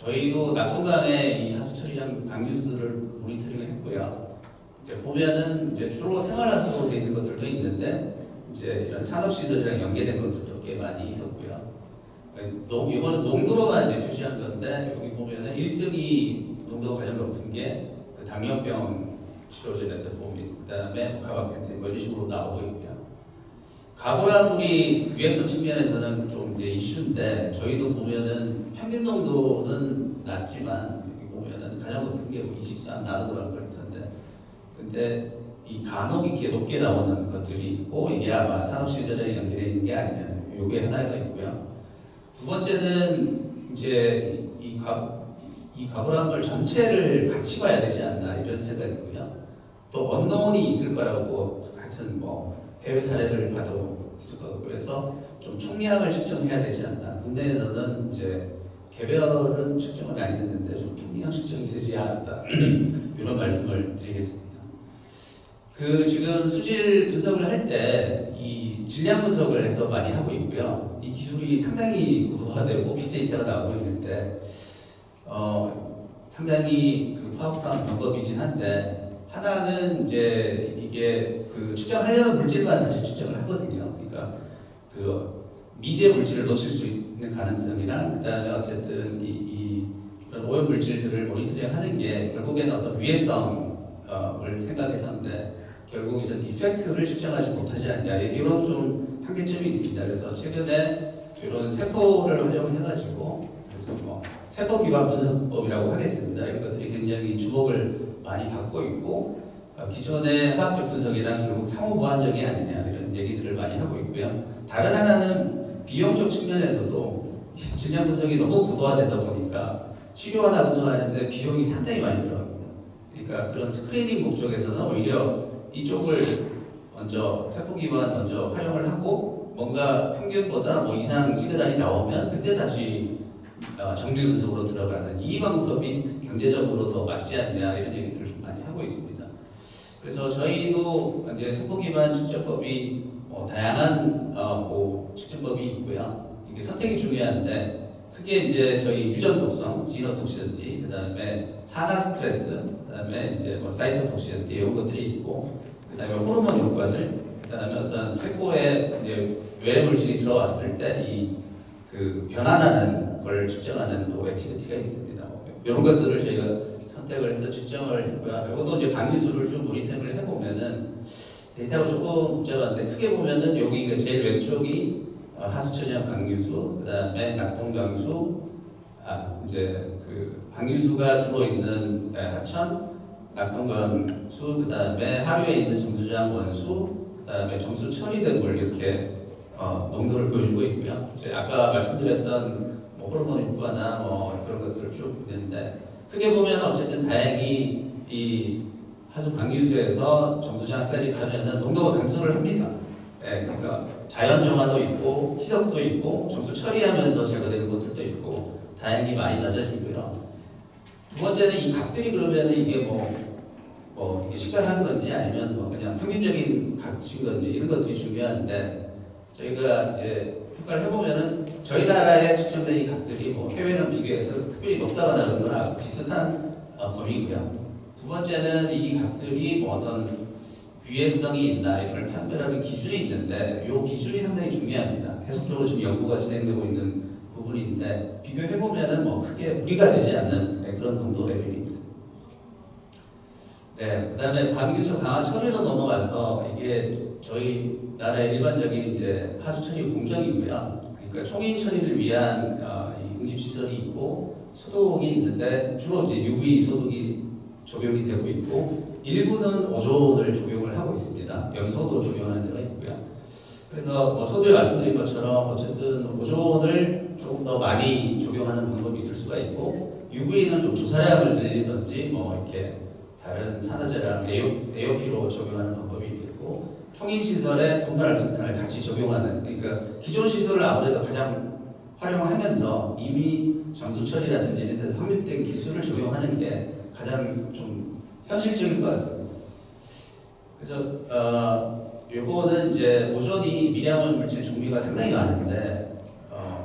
저희도 낙동강에 이 하수 처리장 방류수들을 모니터링을 했고요. 이제 보면은 이제 주로 생활하수로 되어 있는 것들도 있는데 이제 이런 산업시설이랑 연계된 것들도 꽤 많이 있었고요. 이거는 농도로만 이제 표시한 건데 여기 보면은 1등이 농도가 가장 높은 게 그 당뇨병 치료제 레트포민, 그다음에 가바펜틴 이런 식으로 나오고 있고요. 가고라물이 위해성 측면에서는 좀 이제 이슈인데 저희도 보면은 평균 농도는 낮지만 여기 보면은 가장 높은 게 23 나노그램 걸 텐데, 근데 이 간혹 이렇게 높게 나오는 것들이 있고 이게 아마 산업시설에 연계되어 있는 게 아니냐, 요게 하나가 있고요. 두 번째는 이제 이 가브라물 전체를 같이 봐야 되지 않나 이런 생각이고요. 또 언더온이 있을 거라고 하여튼 해외 사례를 봐도 있을 거고, 그래서 좀 총량을 측정해야 되지 않나. 국내에서는 이제 개별은 측정을 많이 했는데 좀 총량 측정이 되지 않았다 이런 말씀을 드리겠습니다. 그 지금 수질 분석을 할 때 이 질량 분석을 해서 많이 하고 있고요. 이 기술이 상당히 고도화되고 빅데이터가 나오고 있는데 상당히 그 파워풀한 방법이긴 한데, 하나는 이제 이게 그 측정하려는 물질만 사실 측정을 하거든요. 그러니까 그 미제 물질을 놓칠 수 있는 가능성이랑 그다음에 어쨌든 이런 오염 물질들을 모니터링하는 게 결국에는 어떤 위해성을 생각해서인데 결국 이런 이펙트를 측정하지 못하지 않냐, 이런 좀 한계점이 있습니다. 그래서 최근에 이런 세포를 활용해가지고 그래서 세포 기반 분석법이라고 하겠습니다. 이런 것들이 굉장히 주목을 많이 받고 있고, 기존의 화학적 분석이랑 결국 상호 보완적이 아니냐 이런 얘기들을 많이 하고 있고요. 다른 하나는 비용적 측면에서도 질량 분석이 너무 고도화되다 보니까 치료 하나 분석하는데 비용이 상당히 많이 들어갑니다. 그러니까 그런 스크리닝 목적에서는 오히려 이쪽을 먼저 세포 기반 먼저 활용을 하고 뭔가 평균보다 뭐 이상 시그널이 나오면 그때 다시 정밀 분석으로 들어가는 이 방법이 경제적으로 더 맞지 않냐 이런 얘기들을 좀 많이 하고 있습니다. 그래서 저희도 이제 세포 기반 측정법이 다양한 측정법이 있고요. 이게 선택이 중요한데 크게 이제 저희 유전 독성, 지노톡시시티, 그다음에 산화 스트레스, 그다음에 이제 사이토톡시시티 이런 것들이 있고, 그다음에 호르몬 효과들, 그다음에 어떤 세포에 이제 외래 물질이 들어왔을 때 이 그 변화나는 걸 측정하는 또 액티비티가 있습니다. 이런 것들을 저희가 선택을 해서 측정을 했고요. 이것도 이제 방위수를 좀 모니터링을 해보면은 데이터가 조금 복잡한데 크게 보면은 여기 제일 왼쪽이 하수천연 방류수, 그다음에 낙동강수, 이제 그 방류수가 주로 있는 하천, 낙동강수, 그다음에 하류에 있는 정수장 원수, 그다음에 정수 처리된 물 이렇게 농도를 보여주고 있고요. 이제 아까 말씀드렸던 호르몬 효과나 그런 것들을 쭉 있는데 크게 보면 어쨌든 다행히 이 하수 방류수에서 정수장까지 가면은 농도가 감소를 합니다. 그러니까 자연 정화도 있고 희석도 있고 정수 처리하면서 제거되는 것들도 있고 다행히 많이 낮아지고요. 두 번째는 이 값들이 그러면 이게 이게 시가한 건지 아니면 그냥 평균적인 값인 건지 이런 것들이 중요한데 저희가 이제 평가를 해보면은 저희 나라의 측정된 이 값들이 해외는 비교해서 특별히 높다거나 다르거나 비슷한 범위고요. 두 번째는 이 값들이 어떤 유해성이 있나 이런 걸 판별하는 기준이 있는데 이 기준이 상당히 중요합니다. 계속적으로 지금 연구가 진행되고 있는 부분인데 비교해보면은 크게 무리가 되지 않는 그런 농도 레벨입니다. 그 다음에 방기수 강화 처리로 넘어가서 이게 저희 나라의 일반적인 이제 하수 처리 공정이고요. 그러니까 총인 처리를 위한 응집 시설이 있고 소독이 있는데 주로 이제 UV 소독이 적용이 되고 있고 일부는 오존을 적용을 하고 있습니다. 염소도 적용하는 데가 있고요. 그래서 서두에 말씀드린 것처럼 어쨌든 오존을 조금 더 많이 적용하는 방법이 있을 수가 있고 UV는 좀 주사량을 늘리든지 이렇게 다른 산화제랑 AOP로 적용하는 방법이 있고 총인 시설에 분발활성탄을 같이 적용하는 그러니까 기존 시설을 아무래도 가장 활용하면서 이미 정수 처리라든지 이런 데서 확립된 기술을 적용하는 게 가장 좀 현실적인 것 같습니다. 그래서 요거는 이제 오존이 미량원 물질 종류가 상당히 많은데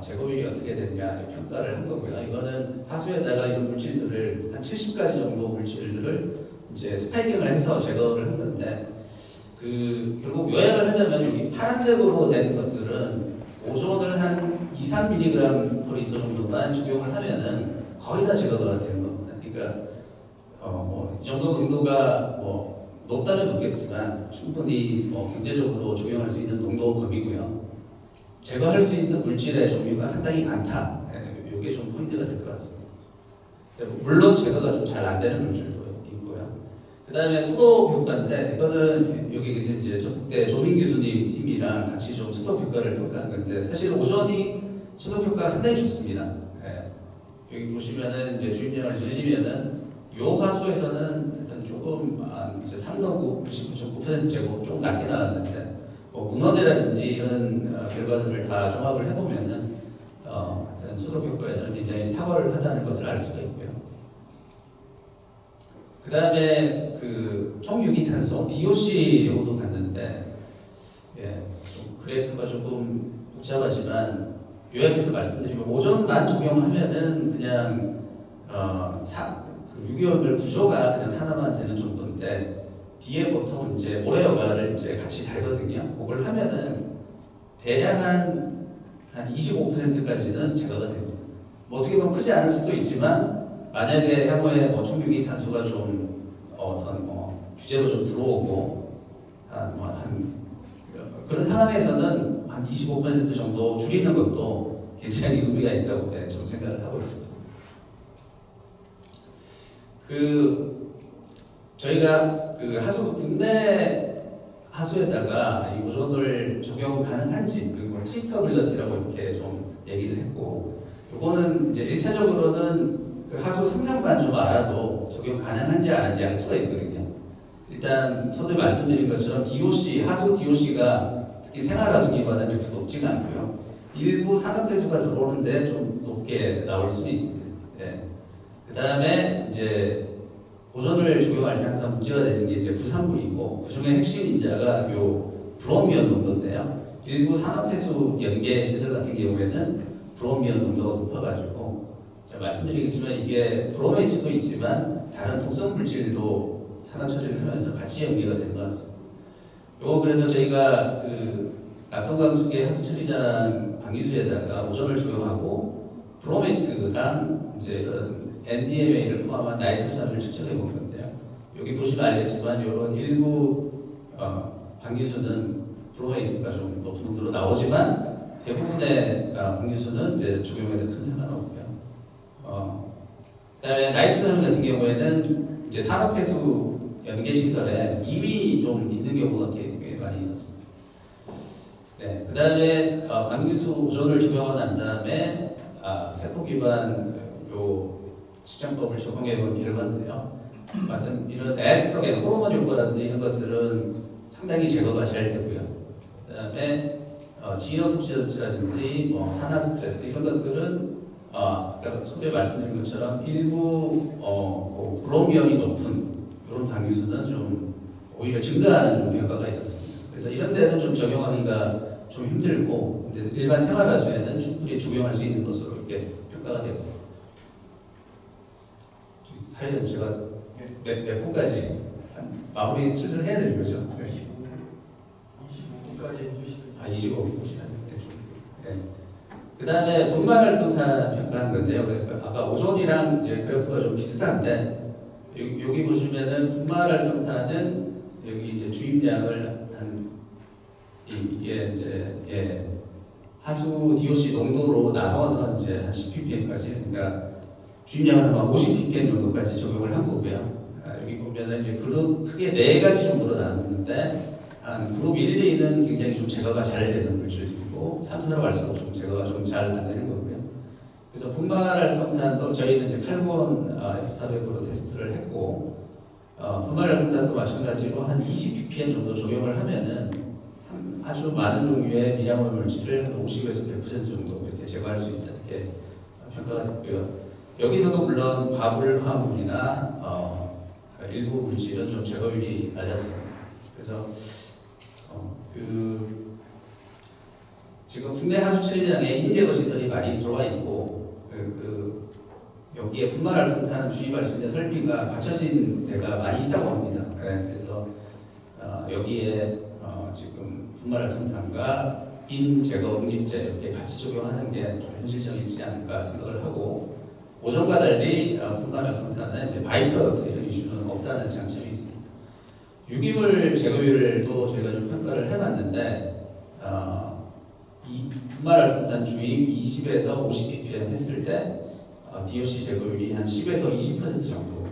제거율이 어떻게 되느냐 평가를 한 거고요. 이거는 하수에다가 이런 물질들을 한 70가지 정도 물질들을 이제 스파이킹을 해서 제거를 한 건데 결국 요약을 하자면 여기 파란색으로 되는 것들은 오존을 한 2-3mg per 리터 정도만 적용을 하면은 거의 다 제거가 되는 겁니다. 그러니까 이 정도 농도가 높다면 높겠지만 충분히 경제적으로 적용할 수 있는 농도 범위고요. 제거할 수 있는 물질의 종류가 상당히 많다. 이게 좀 포인트가 될 것 같습니다. 물론 제거가 좀 잘 안 되는 물질도 있고요. 그 다음에 소독 효과인데 이거는 여기 계신 이제 전북대 조민 교수님 팀이랑 같이 좀 소독 효과를 평가한 건데 사실 오존이 소독 효과가 상당히 좋습니다. 여기 보시면은 이제 주입량을 늘리면은 요 하수에서는 조금 이제 상당구 99.9% 제곱 좀 낮게 나왔는데 문헌이라든지 이런 결과들을 다 종합을 해보면은 소독 효과에서는 굉장히 탁월하다는 것을 알 수가 있고요. 그 다음에 총유기탄소 DOC 요것도 봤는데 좀 그래프가 조금 복잡하지만 요약해서 말씀드리면 오존만 적용하면은 그냥 6개월 구조가 그냥 산화만 되는 정도인데 뒤에 보통 이제 모래 여과를 이제 같이 달거든요. 그걸 하면은 대략 한 25%까지는 제거가 됩니다. 어떻게 보면 크지 않을 수도 있지만 만약에 향후에 총유기 탄소가 좀 어떤 규제로 좀 들어오고 그런 상황에서는 한 25% 정도 줄이는 것도 굉장히 의미가 있다고 좀 생각을 하고 있습니다. 저희가 그 하수 국내 하수에다가 이 오존을 적용 가능한지 그리고 트리터빌러티라고 이렇게 좀 얘기를 했고 요거는 이제 1차적으로는 그 하수 생산만 좀 알아도 적용 가능한지 안 한지 알 수가 있거든요. 일단 서두에 말씀드린 것처럼 DOC, 하수 DOC가 특히 생활하수 기반은 그렇게 높지가 않고요. 일부 산업배수가 들어오는데 좀 높게 나올 수도 있습니다. 네. 그 다음에 이제 오존을 적용할 때 항상 문제가 되는 게 이제 부산물이고 그 중에 핵심 인자가 요 브로미온 농도인데요. 일부 산업배수 연계 시설 같은 경우에는 브로미온 농도가 높아가지고 제가 말씀드리겠지만 이게 브로메이트도 있지만 다른 독성 물질도 산업 처리를 하면서 같이 연계가 되는 것 같습니다. 요거 그래서 저희가 그 낙동강수계 하수처리장 방류수에다가 오존을 적용하고 브로메이트랑 이제 이런 NDMA를 포함한 나이트로산을 측정해 본 건데요. 여기 보시면 알겠지만 이런 일부 방류수는 브로메이트가 좀 높은 농도로 나오지만 대부분의 방류수는 이제 적용에도 큰 상관없고요. 그다음에 나이트로산 같은 경우에는 이제 산업폐수 연계 시설에 이미 좀 있는 경우가 꽤 많이 있었습니다. 네, 그다음에 방류수 오존을 적용하고 난 다음에 세포 기반 요 측정법을 적용해 본 결과인데요. 하여튼 이런 에스트로겐, 호르몬 효과라든지 이런 것들은 상당히 제거가 잘 되고요. 그다음에 지노톡시라든지 산화 스트레스 이런 것들은 아까 처음에 말씀드린 것처럼 일부 브로미온이 높은 이런 방류수는 좀 오히려 증가하는 좀 결과가 있었습니다. 그래서 이런 데는 좀 적용하기가 좀 힘들고 일반 생활하수에는 충분히 적용할 수 있는 것으로 이렇게 평가가 되었습니다. 사실은 제가 몇 분까지 마무리 슬슬 해야 되는 거죠? 25분까지 해주시면 25분 시간. 네. 그 다음에 분말활성탄 평가한 건데요. 아까 오존이랑 이제 그래프가 좀 비슷한데 여기 보시면은 분말활성탄은 여기 이제 주입량을 이게 이제 하수 DOC 농도로 나눠서 이제 한 10ppm까지 그러니까 주입량을 한 50ppm 정도까지 적용을 한 거고요. 여기 보면은 이제 그룹 크게 4가지 정도로 나눴는데 한 그룹 1, 2는 굉장히 좀 제거가 잘 되는 물질이고 3, 4로 갈수록 좀 제거가 좀 잘 안 되는 거고요. 그래서 분말활성탄도 저희는 이제 칼본 F400으로 테스트를 했고 분말활성탄도 마찬가지로 한 20ppm 정도 적용을 하면은 아주 많은 종류의 미량원 물질을 한 50에서 100% 정도 이렇게 제거할 수 있다 이렇게 평가가 됐고요. 여기서도 물론 과물 화합물이나 일부 물질은 좀 제거율이 낮았습니다. 그래서 지금 국내 하수처리장에 인제거 시설이 많이 들어와 있고 여기에 분말활성탄 주입할 수 있는 설비가 갖춰진 데가 많이 있다고 합니다. 그래서 여기에 지금 분말활성탄과 빈 제거 응집제 이렇게 같이 적용하는 게 좀 현실적이지 않을까 생각을 하고 오존과 달리 분말활성탄은 이제 바이프로덕트 이런 이슈는 없다는 장점이 있습니다. 유기물 제거율도 저희가 좀 평가를 해봤는데 이 분말활성탄 주입 20에서 50ppm 했을 때 DOC 제거율이 한 10에서 20% 정도.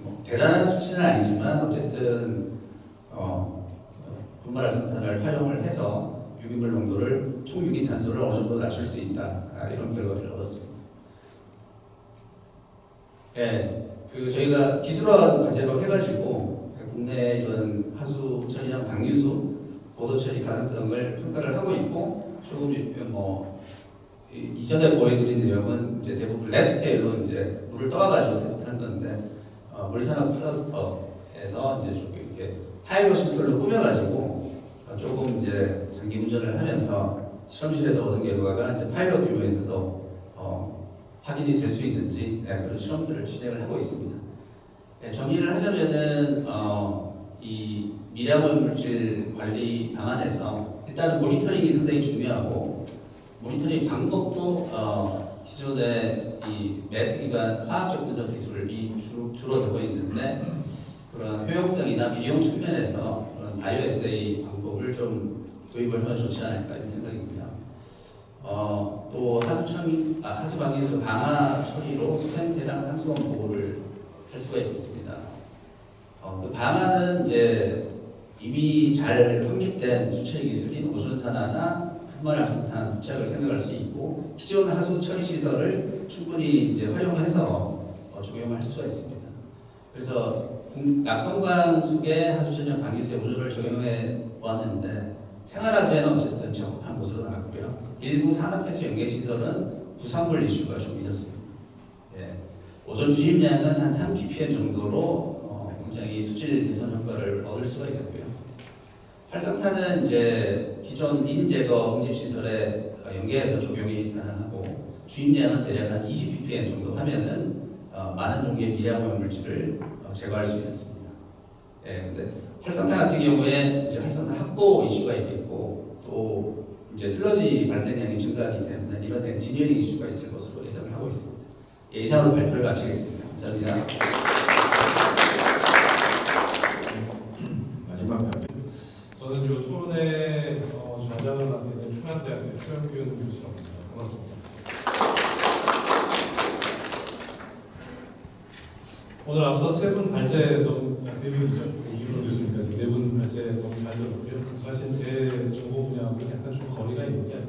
뭐 대단한 수치는 아니지만 어쨌든 분말활성탄을 활용을 해서 유기물 농도를 총유기 탄소를 어느 정도 낮출 수 있다 이런 결과를 얻었습니다. 저희가 기술화 과제로 해가지고 국내 이런 하수 처리나 방류수 보도 처리 가능성을 평가를 하고 있고 조금 이전에 보여드린 내용은 이제 대부분 랩 스케일로 이제 물을 떠와가지고 테스트한 건데 물산업 클러스터에서 이제 조금 이렇게 파일럿 시설로 꾸며가지고 조금 이제 장기 운전을 하면서 실험실에서 얻은 결과가 이제 파일럿 규모에서도 확인이 될 수 있는지 그런 실험들을 진행을 하고 있습니다. 정리를 하자면은 이 미량원 물질 관리 방안에서 일단은 모니터링이 상당히 중요하고 모니터링 방법도 기존의 이 매스 기반 화학적 분석 기술이 주로 되고 있는데 그런 효용성이나 비용 측면에서 그런 바이오 에세이 방법을 좀 도입을 하면 좋지 않을까 이런 생각이고요. 또 하수 방류수 강화 처리로 수생태랑 상수원 보호를 할 수가 있습니다. 그 방안은 이제 이미 잘 확립된 수처리 기술인 오존산화나 분말 활성탄 부착을 생각할 수 있고 기존 하수 처리 시설을 충분히 이제 활용해서 적용할 수가 있습니다. 그래서 낙동강 속에 하수 전용 방류세 우조를 적용해 왔는데 생활하수에는 어쨌든 적합한 곳으로 나왔고요. 일부 산업해수 연계 시설은 부산물 이슈가 좀 있었습니다. 예. 오존 주입량은 한 3ppm 정도로 굉장히 수질 개선 효과를 얻을 수가 있었고요. 활성탄은 이제 기존 인제거 응집 시설에 연계해서 적용이 가능하고 주입량은 대략 한 20ppm 정도 하면은 많은 종류의 미량 오염 물질을 제거할 수 있었습니다. 예, 근데 활성탄 같은 경우에 이제 활성탄 확보 이슈가 있겠고 또 이제 슬러지 발생량이 증가하기 때문에 이런 엔지니어링 이슈가 있을 것으로 예상을 하고 있습니다. 예, 이상으로 발표를 마치겠습니다. 감사합니다. 마지막 발표. 저는 이 토론회 전장을 맡게 된 충남대학교 최영균 교수라고 합니다. 반갑습니다. 오늘 앞서 세 분 발제 너무 네 분이죠. 이윤호 교수님까지 네 분 발제 너무 잘 들었고요. 사실 제 전공 분야하고 약간 좀 거리가 있는데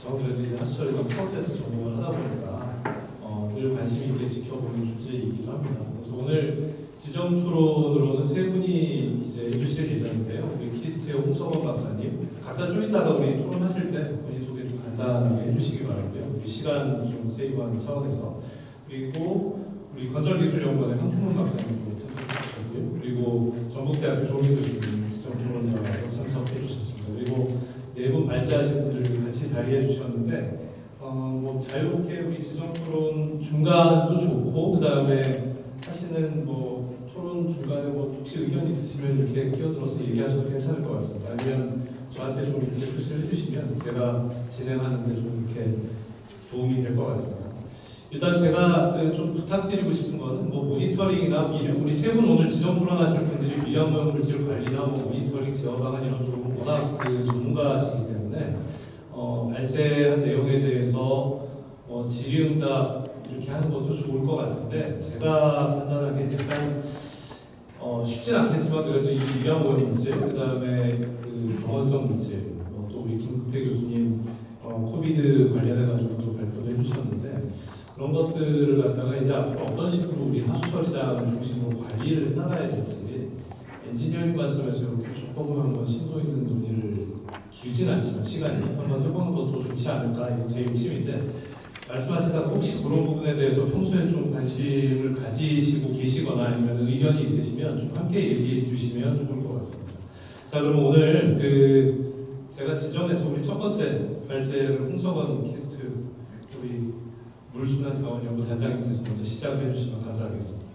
저는 그래도 이제 하수처리가 프로세스 전공을 하다 보니까 늘 관심 있게 지켜보는 주제이기도 합니다. 그래서 오늘 지점 토론으로는 세 분이 이제 해주실 예정인데요. 우리 키스트의 홍성원 박사님, 각자 좀 이따가 우리 토론하실 때 본인 소개 좀 간단하게 해주시기 바라고요. 우리 시간 좀 세이브하는 차원에서 그리고 우리 건설기술연구원의 황태문 박사님 참석해주셨고요. 그리고 전북대학교 조민도 교수님 지점 토론자로 참석해 주셨습니다. 그리고 네 분 발제하신 분들 같이 자리해 주셨는데 뭐 자유롭게 우리 지점 토론 중간도 좋고 그 다음에 하시는 뭐 토론 중간에 뭐 혹시 의견 있으시면 이렇게 끼어들어서 얘기하셔도 괜찮을 것 같습니다. 아니면 저한테 좀 이렇게 표시를 해주시면 제가 진행하는데 좀 이렇게 도움이 될 것 같습니다. 일단 제가 좀 부탁드리고 싶은 거는 뭐 모니터링이나 우리 세 분 오늘 지점 토론하실 분들이 미량 오염 물질 관리나 뭐 모니터링 제어 방안 이런 쪽 워낙 전문가시기 때문에 발제한 내용에 대해서 질의응답 이렇게 하는 것도 좋을 것 같은데 제가 판단하기에 일단 쉽진 않겠지만 그래도 이 미량 오염 물질 그 다음에 그 병원성 물질 또 우리 김국태 교수님 코비드 관련해가지고 또 발표도 해주셨는데 그런 것들을 갖다가 이제 앞으로 어떤 식으로 우리 하수 처리장을 중심으로 관리를 해나가야 될지 엔지니어링 관점에서 이렇게 조금 한번 심도 있는 논의를 길진 않지만 시간이 한번 해보는 것도 좋지 않을까 이게 제 욕심인데 말씀하시다가 혹시 그런 부분에 대해서 평소에 좀 관심을 가지시고 계시거나 아니면 의견이 있으시면 좀 함께 얘기해 주시면 좋을 것 같습니다. 자 그럼 오늘 제가 지점에서 우리 첫 번째 발제를 홍석원 키스트 우리 물순환자원연구 단장님께서 먼저 시작을 해주시면 감사하겠습니다.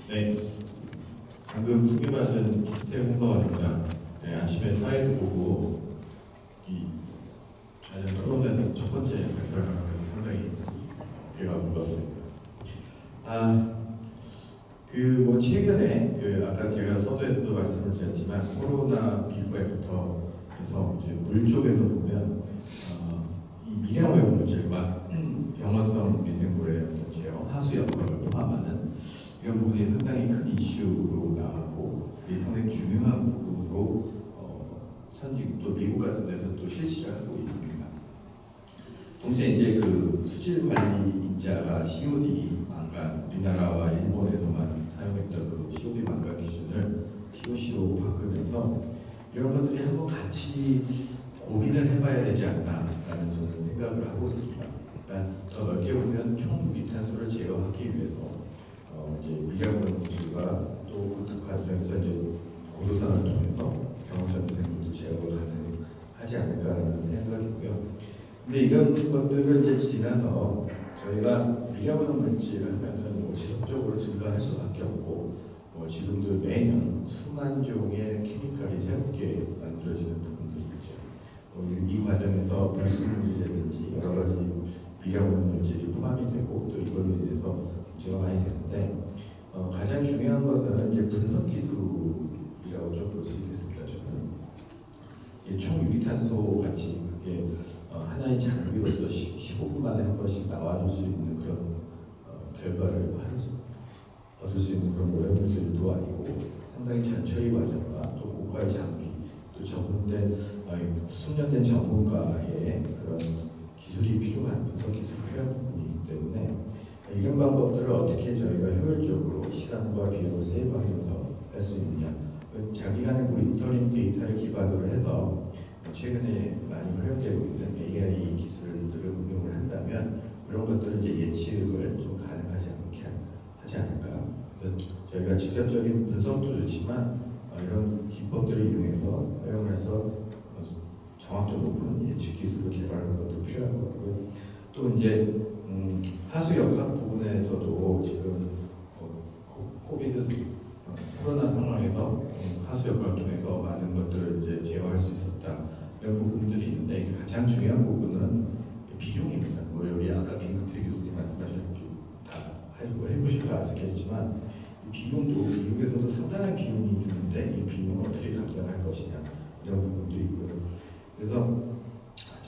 네, 방금 소개받은 키스테 홍성원입니다. 네, 아침에 사회도 보고 이 자연 토론에서 첫 번째 발표를 하는 상당히 배가 무겁습니다. 뭐 최근에 아까 제가 서두에서도 말씀을 드렸지만 코로나 이후에부터 해서 이제 물 쪽에서 보면 이 미량 오염 물질과 병원성 미생물의 제어, 하수 역할을 포함하는 이런 부분이 상당히 큰 이슈로 나가고 상당히 중요한 부분으로 선진 또 미국 같은 데서 또 실시를 하고 있습니다. 동시에 이제 그 수질 관리 인자가 COD 망간, 우리나라와 일본에서만 사용했던 그 COD 망간 기준을 TOC로 바꾸면서 이런 것들이 한번 같이 고민을 해봐야 되지 않나라는 저는 생각을 하고 있습니다. 그러니까 더 넓게 보면 총유기탄소를 제어하기 위해서 이제 미량 오염 물질과 또 그 과정에서 이제 고도산을 통해서 병원성 미생물도 제어가 가능하지 않을까라는 생각이고요. 근데 이런 것들을 이제 지나서 저희가 미량 오염 물질을 하면은 뭐 지속적으로 증가할 수밖에 없고 지금도 매년 수만 종의 케미칼이 새롭게 만들어지는 부분들이 있죠. 이 과정에서 불순물이라든지 여러 가지 미량 물질이 포함이 되고 또 이걸로 인해서 문제가 많이 되는데 가장 중요한 것은 이제 분석 기술이라고 좀 볼 수 있겠습니다. 저는 이 총유기탄소 같이 그게 하나의 장비로서 15분 만에 한 번씩 나와줄 수 있는 그런 결과를 얻을 수 있는 그런 오염물질도 아니고 상당히 잔처리 과정과 또 고가의 장비 또 전문된 숙련된 전문가의 그런 기술이 필요한 분석 기술이 필요한 부분이기 때문에 이런 방법들을 어떻게 저희가 효율적으로 시간과 비용을 세이브하면서 할 수 있느냐. 자기가 하는 모니터링 데이터를 기반으로 해서 최근에 많이 활용되고 있는 AI 기술들을 응용을 한다면 이런 것들은 이제 예측을 좀 가능하지 하지 않을까. 그래서 저희가 직접적인 분석도 좋지만 이런 기법들을 이용해서 활용을 해서 정확도 높은 예측 기술을 개발하는 것도 필요한 것 같고요. 또 이제 하수 역학 부분에서도 지금 코비드 코로나 상황에서 하수 역학을 통해서 많은 것들을 이제 제어할 수 있었다 이런 부분들이 있는데 가장 중요한 부분은 비용입니다. 뭐 여기 아까 김국태 교수님 말씀하셨죠. 다 해보시고 아시겠지만 비용도 미국에서도 상당한 비용이 드는데 이 비용을 어떻게 감당할 것이냐 이런 부분도 있고요. 그래서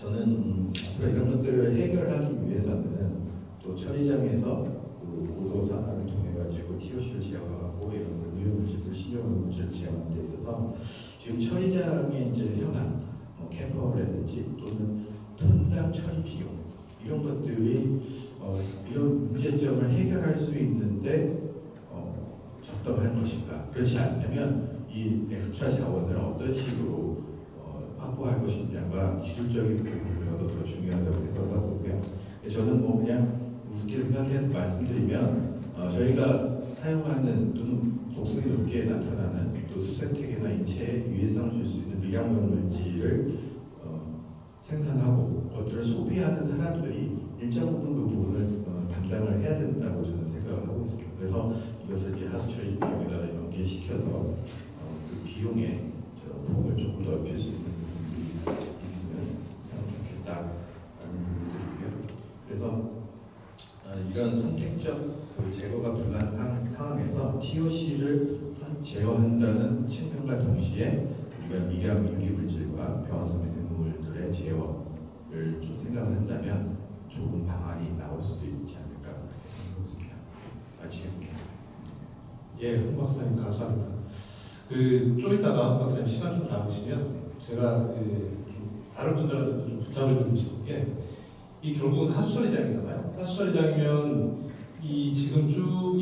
저는 앞으로 이런 것들을 해결하기 위해서는 또 처리장에서 그 고도 산화를 통해 가지고 TOC를 제어하고 이런 의료물질들, 신용물질 제어하는 데 있어서 지금 처리장의 이제 현황, 캠퍼라든지 또는 톤당 처리 비용 이런 것들이 이런 문제점을 해결할 수 있는데 적당한 것인가? 그렇지 않다면 이 엑스트라 자원을 어떤 식으로 확보할 것이냐가 기술적인 부분보다도 더 중요하다고 생각을 하고 있고요. 저는 뭐 그냥 우습게 생각해서 말씀드리면 저희가 사용하는 또는 독성이 높게 나타나는 또 수색계나 인체에 유해성을 줄 수 있는 미량물 물질을 생산하고 그것들을 소비하는 사람들이 일정 부분 그 부분을 담당을 해야 된다고 저는 생각을 하고 있습니다. 그래서 이것을 이제 하수처리 비용에다가 연계시켜서 그 비용의 폭을 조금 넓힐 수 있는 부분이 있으면 좋겠다라는 부분들이고요. 그래서 이런 선택적 그 제거가 불가능한 상황에서 TOC를 제어한다는 측면과 동시에 우리가 미량 유기물질과 병원성 미생물들의 제어를 좀 생각을 한다면 좋은 방안이 나올 수도 있지 않을까 생각합니다. 마치겠습니다. 예, 홍 박사님 감사합니다. 좀 이따가 홍 박사님 시간 좀 남으시면 제가 좀 다른 분들한테도 좀 부탁을 드리고 싶은 게 이 결국은 하수처리장이잖아요. 하수처리장이면 이 지금 쭉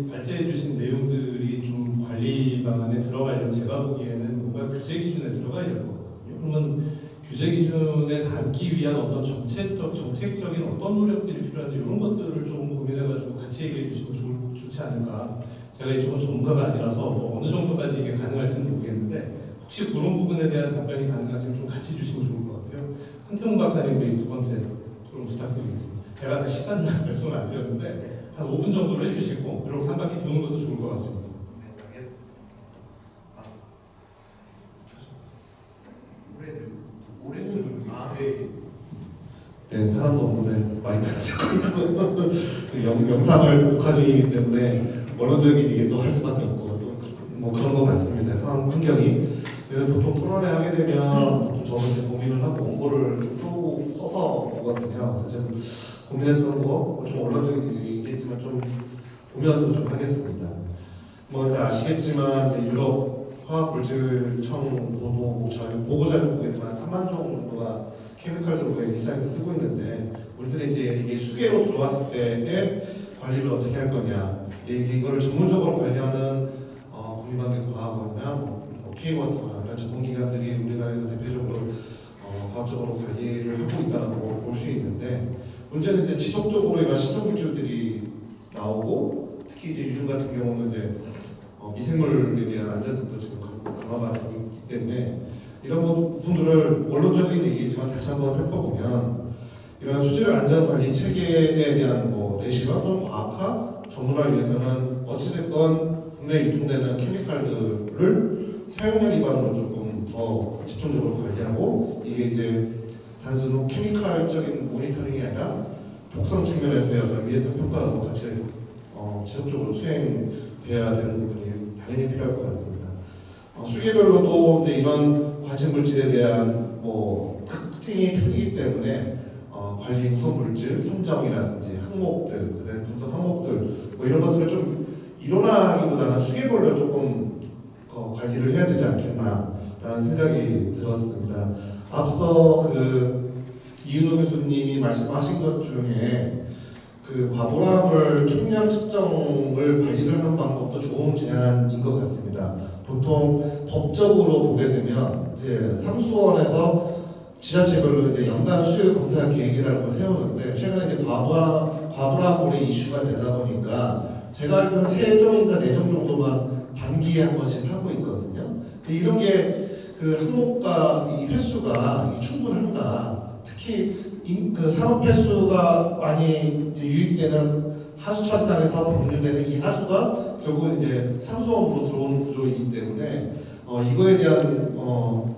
발제해 주신 내용들이 좀 관리 방안에 들어가려면 제가 보기에는 뭔가 규제 기준에 들어가야 될 것 같거든요. 그러면 규제 기준에 담기 위한 어떤 정책적인 어떤 노력들이 필요한지 이런 것들을 좀 고민해가지고 같이 얘기해 주시면 좋지 않을까. 제가 이쪽은 전문가가 아니라서 어느 정도까지 이게 가능할지는 모르겠는데 혹시 그런 부분에 대한 답변이 가능하시면 좀 같이 주시면 좋을 것 같아요. 한태웅 박사님 우리 두 번째 토론 부탁드리겠습니다. 제가 시간 말씀을 안 드렸는데 한 5분 정도로 해주시고 그리고 한 바퀴 도는 것도 좋을 것 같습니다. 네, 사람도 없는데 마이크를 잡고 있고 영상을 녹화 중이기 때문에 원론적인 얘기도 할 수밖에 없고 또 뭐 그런 것 같습니다. 상황 환경이. 그래서 보통 토론회 하게 되면 보통 저는 이제 고민을 하고 원고를 또 써서 오거든요. 그래서 지금 고민했던 거 좀 원론적인 얘기겠지만 좀 보면서 좀 하겠습니다. 뭐 이제 아시겠지만 이제 유럽 화학물질청 보고자료 보게 되면 3만 종 정도가 케미컬적으로 리사이트 쓰고 있는데 문제는 이제 이게 수계로 들어왔을 때의 관리를 어떻게 할 거냐 이거를 전문적으로 관리하는 국민관계과학원이나 K1 이런 전문기관들이 우리나라에서 대표적으로 과학적으로 관리를 하고 있다고 볼 수 있는데 문제는 이제 지속적으로 이런 신종 물질들이 나오고 특히 이제 유중 같은 경우는 이제 미생물에 대한 안전성도 지금 강화가 되고 있기 때문에 이런 부분들을 원론적인 얘기지만 다시 한번 살펴보면 이런 수질 안전관리 체계에 대한 내실화 또는 과학화 전문화를 위해서는 어찌됐건 국내에 유통되는 케미칼들을 사용량 기반으로 조금 더 집중적으로 관리하고 이게 이제 단순 케미컬적인 모니터링이 아니라 독성 측면에서의 어떤 미래성 평가도 같이 지속적으로 수행돼야 되는 부분이 당연히 필요할 것 같습니다. 수계별로도 이제 이런 과실 물질에 대한 뭐 특징이 틀리기 때문에 관리 구성 물질 선정이라든지 항목들, 그다음에 분석 항목들 뭐 이런 것들을 좀 일원화하기보다는 수계별로 조금 관리를 해야 되지 않겠나라는 생각이 들었습니다. 앞서 이윤호 교수님이 말씀하신 것 중에 과부하물 총량 측정을 관리를 하는 방법도 좋은 제안인 것 같습니다. 보통 법적으로 보게 되면 이제 상수원에서 지자체별로 이제 연간 수요 검사 계획이라는 걸 세우는데 최근에 이제 과부하물이 이슈가 되다 보니까 제가 알기로는 3점인가 4점 정도만 반기에 한 번씩 하고 있거든요. 근데 이런 게 항목과 이 횟수가 충분한가? 특히 산업 횟수가 많이 이제 유입되는 하수 처리단에서 방류되는 이 하수가 결국 이제 상수원으로 들어오는 구조이기 때문에 이거에 대한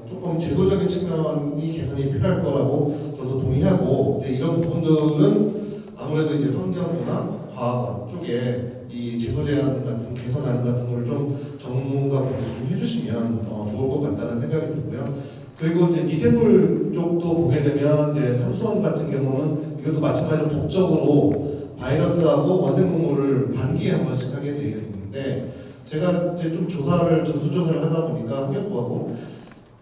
조금 제도적인 측면이 개선이 필요할 거라고 저도 동의하고 이제 이런 부분들은 아무래도 이제 환경부나 과학원 쪽에 이 제도 제한 같은 개선안 같은 걸 좀 전문가분들이 좀 해주시면 좋을 것 같다는 생각이 들고요. 그리고 이제 미생물 쪽도 보게 되면 이제 상수원 같은 경우는 이것도 마찬가지로 법적으로 바이러스하고 원생동물을 반기에 한 번씩 하게 되어 있는데 제가 이제 좀 전수조사를 하다 보니까 환경부하고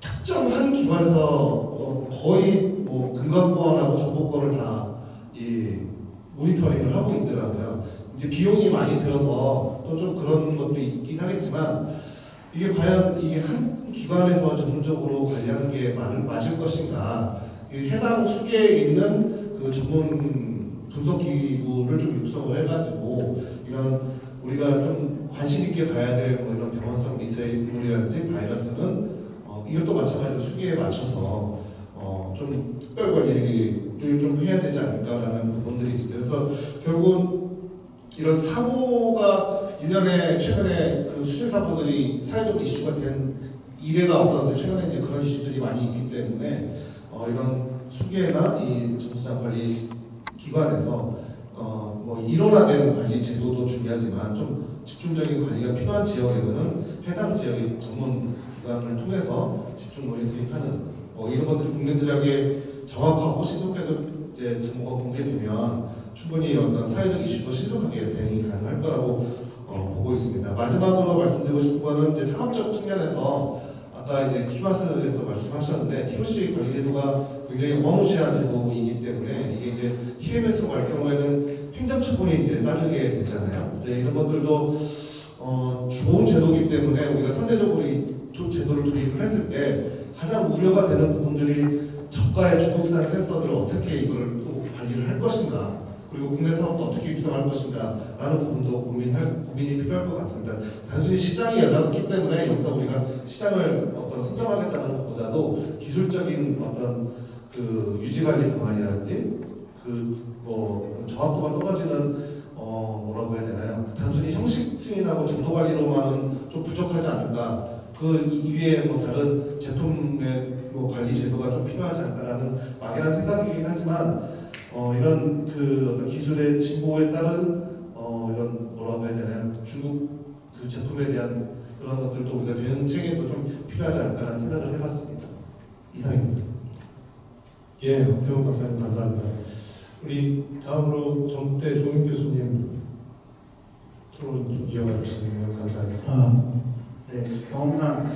특정한 기관에서 거의 뭐 근간권하고 정보권을 다 이 모니터링을 하고 있더라고요. 이제 비용이 많이 들어서 또 좀 그런 것도 있긴 하겠지만 이게 과연 이게 한 기관에서 전문적으로 관리하는 게 맞을 것인가? 해당 수계에 있는 전문 분석기구를 좀 육성을 해가지고 이런 우리가 좀 관심 있게 봐야 될 뭐 이런 병원성 미생물이라든지 바이러스는 이것도 마찬가지로 수기에 맞춰서 좀 특별 관리를 좀 해야 되지 않을까라는 부분들이 있습니다. 그래서 결국 이런 사고가 1년에 최근에 수질 사고들이 사회적 이슈가 된 이래가 없었는데 최근에 이제 그런 이슈들이 많이 있기 때문에 이런 수계나 이 전수장 관리 기관에서 뭐 일원화된 관리 제도도 중요하지만 좀 집중적인 관리가 필요한 지역에서는 해당 지역의 전문 기관을 통해서 집중 모니터링하는 이런 것들이 국민들에게 정확하고 신속하게 이제 정보가 공개되면 충분히 어떤 사회적 이슈도 신속하게 대응이 가능할 거라고 보고 있습니다. 마지막으로 말씀드리고 싶은 거는 이제 산업적 측면에서 아까 이제 키마스에서 말씀하셨는데 TOC 관리 제도가 굉장히 어마무시한 제도이기 때문에 이게 이제 TMS로 갈 경우에는 행정처분이 이제 따르게 됐잖아요. 이제 이런 것들도 좋은 제도이기 때문에 우리가 상대적으로 이 제도를 도입을 했을 때 가장 우려가 되는 부분들이 저가의 중국산 센서들을 어떻게 이걸 또 관리를 할 것인가, 그리고 국내 산업도 어떻게 육성할 것인가 라는 부분도 고민이 필요할 것 같습니다. 단순히 시장이 열렸기 때문에 여기서 우리가 시장을 선정하겠다는 것보다도 기술적인 어떤 유지관리 방안이라든지 정확도가 떨어지는 뭐라고 해야 되나요? 단순히 형식 승인하고 정도 관리로만은 좀 부족하지 않을까. 이외에 다른 제품의 관리 제도가 좀 필요하지 않을까라는 막연한 생각이긴 하지만 이런 어떤 기술의 진보에 따른 이런 뭐라고 해야 되나요? 중국 제품에 대한 그런 것들도 우리가 대응 체계도 좀 필요하지 않을까라는 생각을 해봤습니다. 이상입니다. 예, 태용 박사님 감사합니다. 우리 다음으로 정대 조민 교수님 토론 좀 이어가 주시면 감사하겠습니다. 네, 경험상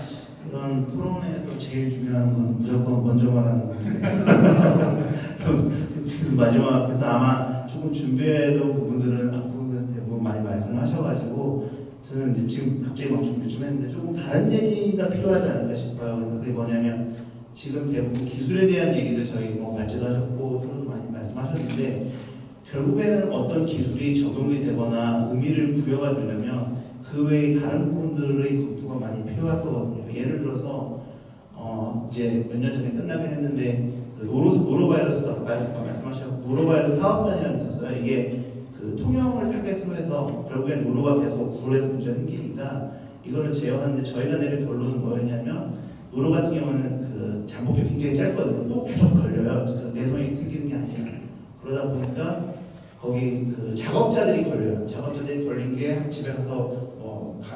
이런 토론에서 제일 중요한 건 무조건 먼저 말하는 건데 그래서 마지막 그래서 아마 조금 준비해둔 부분들은 앞부분은 대부분 많이 말씀하셔가지고 저는 이제 지금 갑자기 막 준비 좀 했는데 조금 다른 얘기가 필요하지 않을까 싶어요. 그러니까 그게 뭐냐면 지금 대부분 기술에 대한 얘기를 저희 발제도 하셨고 또는 많이 말씀하셨는데 결국에는 어떤 기술이 적용이 되거나 의미를 부여가 되려면 그 외의 다른 부분들의 검토가 많이 필요할 거거든요. 예를 들어서 이제 몇 년 전에 끝나긴 했는데 노로바이러스 말씀하셨고 노로바이러스 사업단이라는 게 있었어요. 이게 통영을 타겟으로 해서 결국엔 노로가 계속 굴에서 문제가 생기니까 이거를 제어하는데 저희가 내린 결론은 뭐였냐면 노로 같은 경우는 그 잠복기 굉장히 짧거든요. 또 계속 걸려요. 그 내 손이 튕기는 게 아니라. 그러다 보니까 거기 그 작업자들이 걸려요. 작업자들이 걸린 게 집에 가서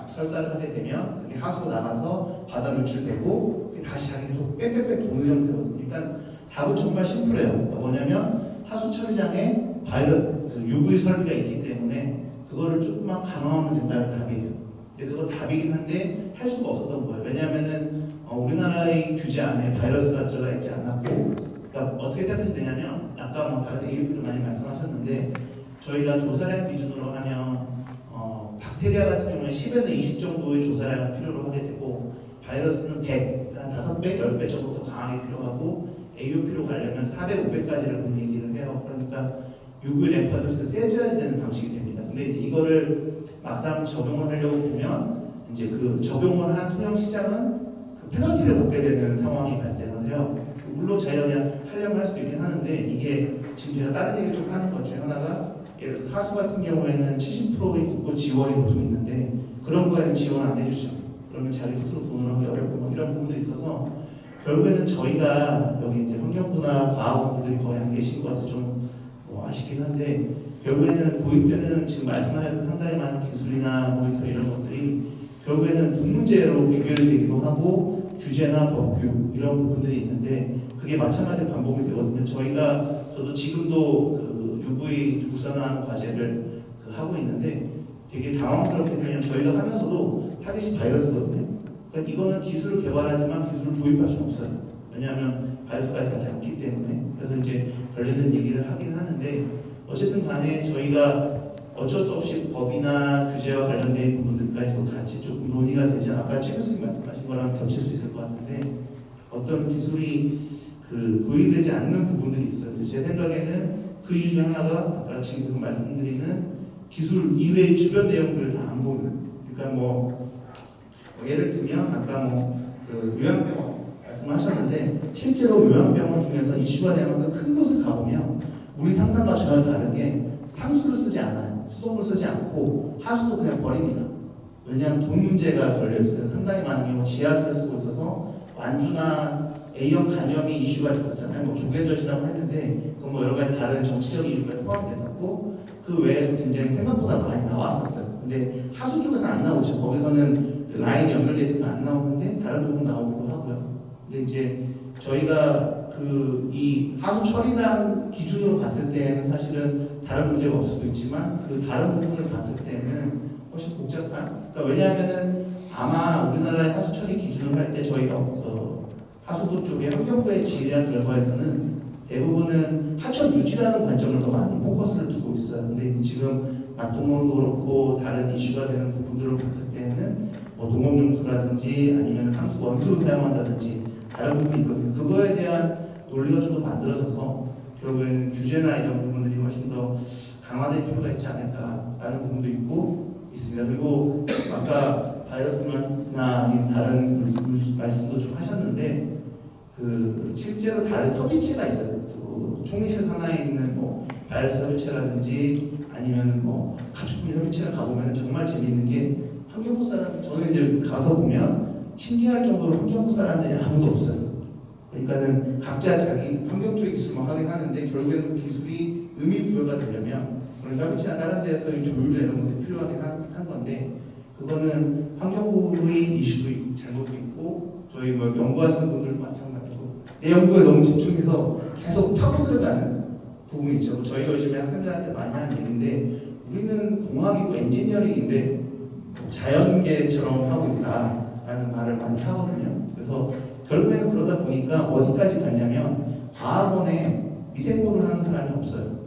설사를 하게 되면 그게 하수로 나가서 바다 노출되고 다시 자기 계속 빽빽빽 도는 형태거든요. 그러니까 답은 정말 심플해요. 뭐냐면 하수 처리장에 그 UV 설비가 있기 때문에 그거를 조금만 강화하면 된다는 답이에요. 근데 그건 답이긴 한데 할 수가 없었던 거예요. 왜냐하면은 우리나라의 규제 안에 바이러스가 들어가 있지 않았고, 그러니까 어떻게 생각하시면 되냐면 아까 뭐 다른 AUP도 많이 말씀하셨는데 저희가 조사량 기준으로 하면 박테리아 같은 경우는 10에서 20 정도의 조사량을 필요로 하게 되고 바이러스는 100, 그러니까 5배, 10배 정도 더 강하게 필요하고 AUP로 가려면 400, 500까지를 본 얘기를 해요. 그러니까 UV 램파도스 세져야지 되는 방식이 됩니다. 근데 이제 이거를 막상 적용을 하려고 보면 이제 그 적용을 한 통영 시장은 그 페널티를 받게 되는 상황이 발생을 해요. 물론 자기가 그냥 하려면 할 수도 있긴 하는데 이게 지금 제가 다른 얘기를 좀 하는 것 중에 하나가 예를 들어서 하수 같은 경우에는 70%의 국고 지원이 보통 있는데 그런 거에는 지원 안 해주죠. 그러면 자기 스스로 돈으로 하기 어렵고 뭐 이런 부분들이 있어서 결국에는 저희가 여기 이제 환경부나 과학원들이 거의 안 계신 것 같아서 좀 아쉽긴 한데 결국에는 도입되는 지금 말씀하셨던 상당히 많은 기술이나 모니터 이런 것들이 결국에는 돈 문제로 귀결되기도 하고 규제나 법규 이런 부분들이 있는데 그게 마찬가지로 반복이 되거든요. 저도 지금도 그 UV 국산화하는 과제를 하고 있는데 되게 당황스럽게 왜냐면 저희가 하면서도 타겟이 바이러스거든요. 그러니까 이거는 기술을 개발하지만 기술을 도입할 수는 없어요. 왜냐하면 바이러스까지 가지 않기 때문에. 그래서 이제 관련된 얘기를 하긴 하는데 어쨌든 간에 저희가 어쩔 수 없이 법이나 규제와 관련된 부분들까지도 같이 조금 논의가 되지 아까 최 교수님 말씀하신 거랑 겹칠 수 있을 것 같은데 어떤 기술이 그 도입되지 않는 부분들이 있어요. 제 생각에는 그 이유 중에 하나가 아까 지금 말씀드리는 기술 이외의 주변 내용들을 다 안 보는. 그러니까 예를 들면 아까 그 요양병원 말씀하셨는데 실제로 요양병원 중에서 이슈가 될 만큼 큰 곳을 가보면 우리 상상과 전혀 다르게 상수를 쓰지 않아요. 수돗물 쓰지 않고 하수도 그냥 버립니다. 왜냐하면 돈 문제가 걸려있어요. 상당히 많은 경우 지하수를 쓰고 있어서 완주나 A형 간염이 이슈가 됐었잖아요. 조개젖이라고 했는데 그건 여러 가지 다른 정치적인 이유가 포함됐었고 그 외에 굉장히 생각보다 많이 나왔었어요. 근데 하수 쪽에서 안 나오죠. 거기서는 그 라인이 연결돼 있으면 안 나오는데 다른 부분 나오기도 하고요. 근데 이제 저희가 이 하수 처리랑 기준으로 봤을 때는 사실은 다른 문제가 없을 수도 있지만 그 다른 부분을 봤을 때는 훨씬 복잡한. 그러니까 왜냐하면은 아마 우리나라의 하수 처리 기준을 할 때 저희가 하수도 쪽에 환경부의 질의한 결과에서는 대부분은 하천 유지라는 관점을 더 많이 포커스를 두고 있어요. 근데 지금 낙동강도 그렇고 다른 이슈가 되는 부분들을 봤을 때는 동업용수라든지 아니면 상수 원수를 사용한다든지 다른 부분이 있거든요. 그거에 대한 논리가 좀 더 만들어져서 결국에는 규제나 이런 부분들이 훨씬 더 강화될 필요가 있지 않을까라는 부분도 있습니다. 그리고 아까 바이러스나 아니면 다른 말씀도 좀 하셨는데 실제로 다른 협의체가 있어요. 총리실 산하에 있는 바이러스 협의체라든지 아니면 가축품 협의체를 가보면 정말 재미있는 게 환경부 사람 저는 이제 가서 보면 신기할 정도로 환경부 사람들이 아무도 없어요. 그러니까는 각자 자기 환경 쪽의 기술만 하긴 하는데 결국에는 그 기술이 의미 부여가 되려면 그런 협의체나 다른 데서의 조율되는 것도 필요하긴 한 건데 그거는 환경부의 이슈도 잘못도 있고 저희 연구하시는 분들도 마찬가지고 내 연구에 너무 집중해서 계속 파고들어가는 부분이 있죠. 저희가 요즘에 학생들한테 많이 하는 얘기인데 우리는 공학이고 엔지니어링인데 자연계처럼 하고 있다라는 말을 많이 하거든요. 그래서 결국에는 그러다 보니까 어디까지 갔냐면 과학원에 미생물을 하는 사람이 없어요.